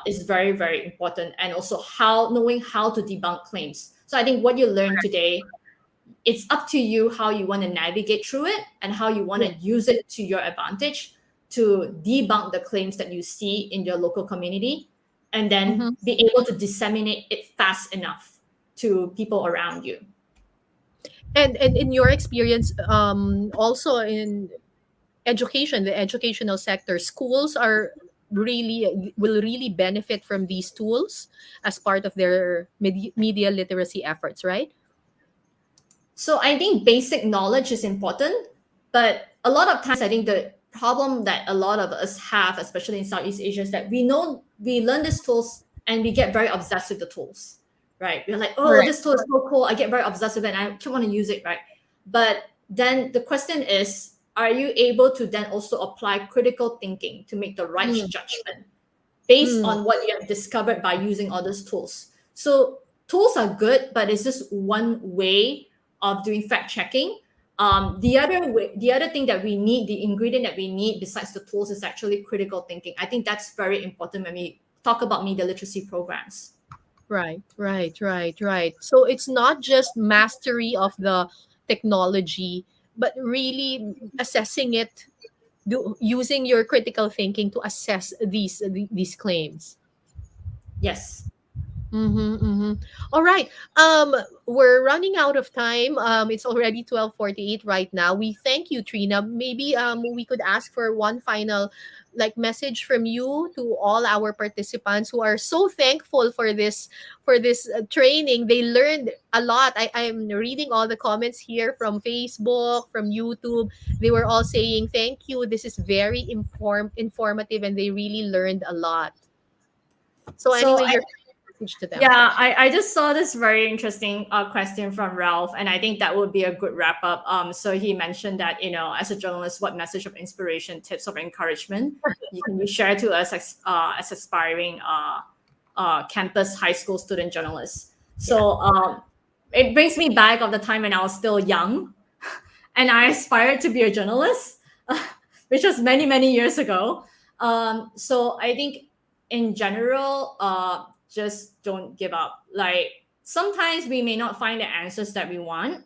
is very, very important. And also knowing how to debunk claims. So I think what you learned today, it's up to you how you want to navigate through it and how you want to use it to your advantage to debunk the claims that you see in your local community, and then be able to disseminate it fast enough to people around you. And in your experience, also in education, the educational sector, schools will really benefit from these tools as part of their media literacy efforts, right? So I think basic knowledge is important, but a lot of times I think the problem that a lot of us have, especially in Southeast Asia, is that we learn these tools and we get very obsessed with the tools, right? We're like, oh, this tool is so cool. I get very obsessed with it and I keep want to use it, right? But then the question is, are you able to then also apply critical thinking to make the right judgment based on what you have discovered by using all those tools? So tools are good, but it's just one way of doing fact checking. The other thing that we need, the ingredient that we need besides the tools, is actually critical thinking. I think that's very important when we talk about media literacy programs. Right. So it's not just mastery of the technology, but really assessing it, using your critical thinking to assess these claims. Yes. All right. We're running out of time. It's already 12:48 right now. We thank you, Trina. Maybe we could ask for one final message from you to all our participants who are so thankful for this training. They learned a lot. I'm reading all the comments here from Facebook, from YouTube. They were all saying thank you. This is very informative, and they really learned a lot. So anyway, your message to them. Yeah, I just saw this very interesting question from Ralph, and I think that would be a good wrap up. So he mentioned that, as a journalist, what message of inspiration, tips of encouragement you can share to us as aspiring campus high school student journalists. So it brings me back of the time when I was still young, and I aspired to be a journalist, which was many, many years ago. So I think in general, just don't give up. Like, sometimes we may not find the answers that we want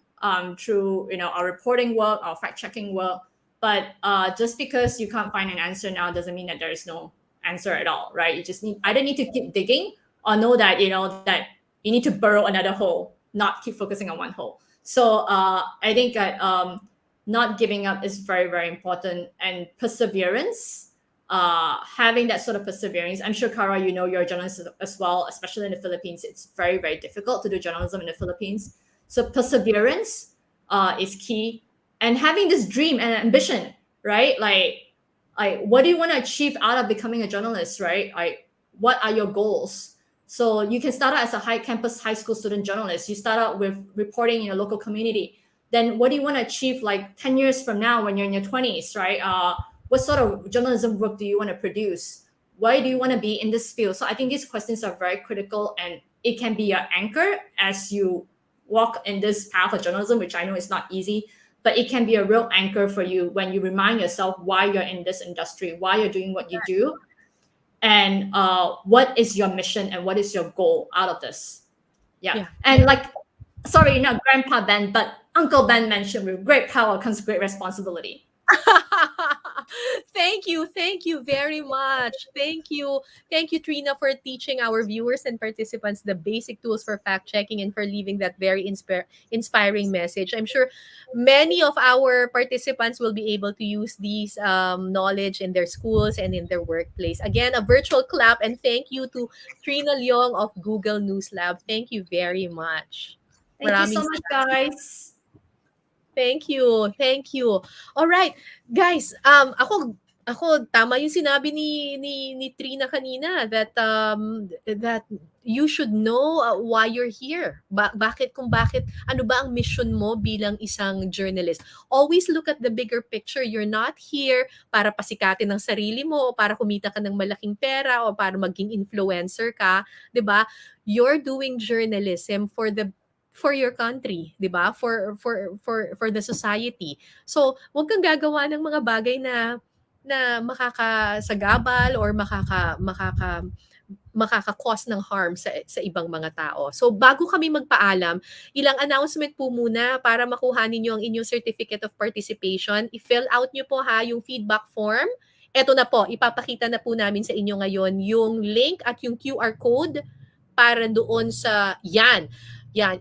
through our reporting work, our fact-checking work, but just because you can't find an answer now doesn't mean that there is no answer at all, right? You just either need to keep digging or know that that you need to burrow another hole, not keep focusing on one hole. So I think that not giving up is very, very important, and perseverance. Having that sort of perseverance. I'm sure, Kara, you're a journalist as well, especially in the Philippines. It's very, very difficult to do journalism in the Philippines. So perseverance is key. And having this dream and ambition, right? Like, what do you want to achieve out of becoming a journalist, right? What are your goals? So you can start out as a campus high school student journalist. You start out with reporting in your local community. Then what do you want to achieve 10 years from now when you're in your 20s, right? What sort of journalism work do you want to produce? Why do you want to be in this field? So I think these questions are very critical, and it can be your anchor as you walk in this path of journalism, which I know is not easy, but it can be a real anchor for you when you remind yourself why you're in this industry, why you're doing what you do, and what is your mission and what is your goal out of this. Yeah. And sorry, not Grandpa Ben, but Uncle Ben mentioned with great power comes great responsibility. Thank you very much. Thank you, Trina, for teaching our viewers and participants the basic tools for fact checking and for leaving that very inspiring message. I'm sure many of our participants will be able to use these knowledge in their schools and in their workplace. Again, a virtual clap and thank you to Trina Leong of Google News Lab. Thank you very much. Thank you so Maraming much, salamat. guys. Thank you. Thank you. All right, guys, ako tama yung sinabi ni Trina kanina that you should know why you're here. Bakit ano ba ang mission mo bilang isang journalist? Always look at the bigger picture. You're not here para pasikatin ng sarili mo o para kumita ka ng malaking pera o para maging influencer ka, 'di ba? You're doing journalism for your country, 'di ba? For the society. So, huwag kang gagawa ng mga bagay na makakasagabal or makaka-cause ng harm sa ibang mga tao. So, bago kami magpaalam, ilang announcement po muna para makuha ninyo ang inyong certificate of participation. I-fill out nyo po ha yung feedback form. Eto na po, ipapakita na po namin sa inyo ngayon yung link at yung QR code para doon sa yan,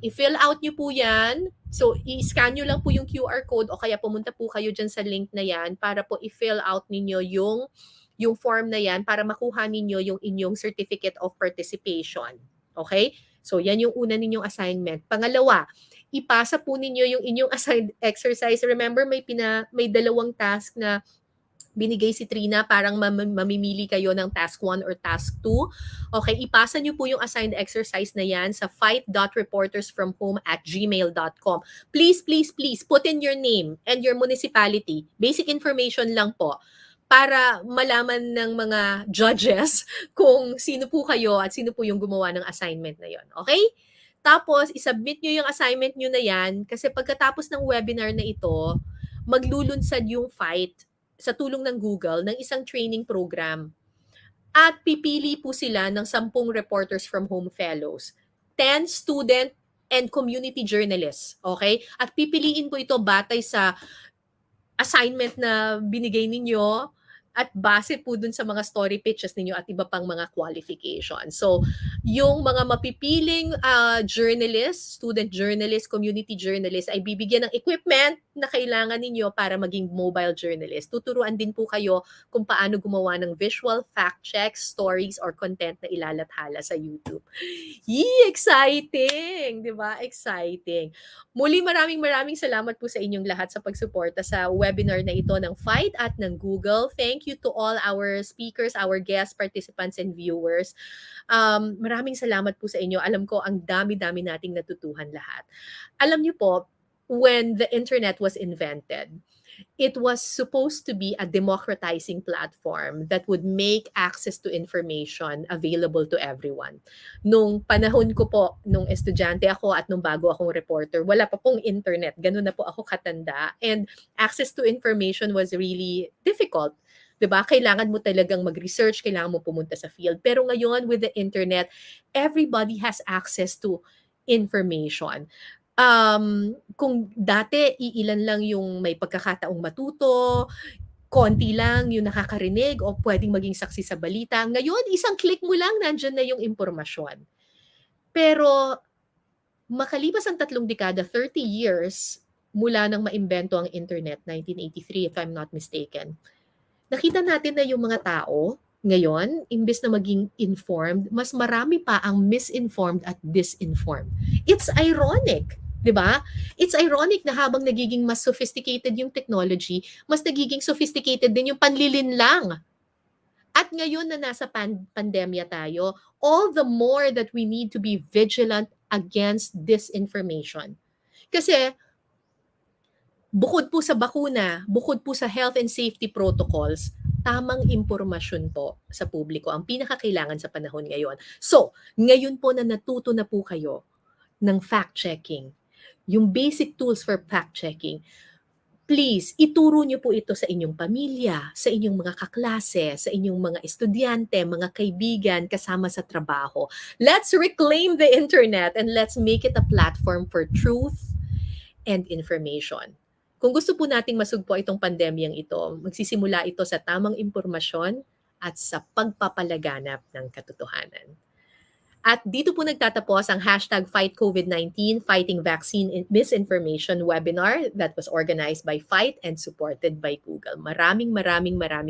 i-fill out nyo po yan. So, i-scan nyo lang po yung QR code o kaya pumunta po kayo dyan sa link na yan para po i-fill out ninyo yung form na yan para makuha ninyo yung inyong certificate of participation. Okay? So, yan yung una ninyong assignment. Pangalawa, ipasa po ninyo yung inyong assigned exercise. Remember, may dalawang task na binigay si Trina, parang mamimili kayo ng task 1 or task 2. Okay, ipasa nyo po yung assigned exercise na yan sa fight.reportersfromhome@gmail.com. Please, put in your name and your municipality. Basic information lang po para malaman ng mga judges kung sino po kayo at sino po yung gumawa ng assignment na yon. Okay? Tapos, isubmit nyo yung assignment nyo na yan kasi pagkatapos ng webinar na ito, maglulunsad yung fight sa tulong ng Google ng isang training program. At pipili po sila ng 10 Reporters from Home Fellows, 10 student and community journalists. Okay? At pipiliin po ito batay sa assignment na binigay ninyo at base po dun sa mga story pitches ninyo at iba pang mga qualifications. So, yung mga mapipiling journalists, student journalists, community journalists ay bibigyan ng equipment na kailangan ninyo para maging mobile journalist. Tuturuan din po kayo kung paano gumawa ng visual fact checks, stories, or content na ilalathala sa YouTube. Yee! Exciting! Di ba? Exciting. Muli maraming salamat po sa inyong lahat sa pagsuporta sa webinar na ito ng Fight at ng Google. Thank you to all our speakers, our guest participants and viewers. Maraming salamat po sa inyo. Alam ko ang dami-dami nating natutuhan lahat. Alam niyo po, when the internet was invented, it was supposed to be a democratizing platform that would make access to information available to everyone. Nung panahon ko po, nung estudyante ako at nung bago akong reporter, wala pa pong internet. Ganun na po ako katanda. And access to information was really difficult. 'Di ba? Kailangan mo talagang mag-research, kailangan mo pumunta sa field. Pero ngayon, with the internet, everybody has access to information. Kung dati iilan lang yung may pagkakataong matuto, konti lang yung nakakarinig o pwedeng maging saksi sa balita. Ngayon, isang click mo lang, nandyan na yung impormasyon. Pero makalipas ang 3 dekada, 30 years, mula nang maimbento ang internet, 1983 if I'm not mistaken, nakita natin na yung mga tao ngayon, imbes na maging informed, mas marami pa ang misinformed at disinformed. It's ironic. 'Di ba? It's ironic na habang nagiging mas sophisticated yung technology, mas nagiging sophisticated din yung panlilinlang. At ngayon na nasa pandemya tayo, all the more that we need to be vigilant against disinformation. Kasi bukod po sa bakuna, bukod po sa health and safety protocols, tamang impormasyon po sa publiko ang pinakakailangan sa panahon ngayon. So, ngayon po na natuto na po kayo ng fact-checking, yung basic tools for fact-checking, please, ituro niyo po ito sa inyong pamilya, sa inyong mga kaklase, sa inyong mga estudyante, mga kaibigan, kasama sa trabaho. Let's reclaim the internet and let's make it a platform for truth and information. Kung gusto po nating masugpo itong pandemyang ito, magsisimula ito sa tamang impormasyon at sa pagpapalaganap ng katotohanan. At dito po nagtatapos ang hashtag Fight COVID-19 Fighting Vaccine Misinformation webinar that was organized by FYT and supported by Google. Maraming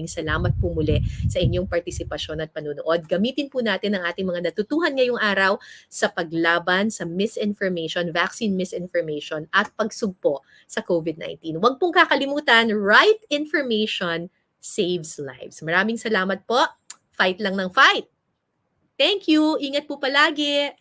salamat po muli sa inyong partisipasyon at panunood. Gamitin po natin ang ating mga natutuhan ngayong araw sa paglaban sa misinformation, vaccine misinformation at pagsugpo sa COVID-19. Huwag pong kakalimutan, right information saves lives. Maraming salamat po. Fight lang ng fight. Thank you. Ingat po palagi.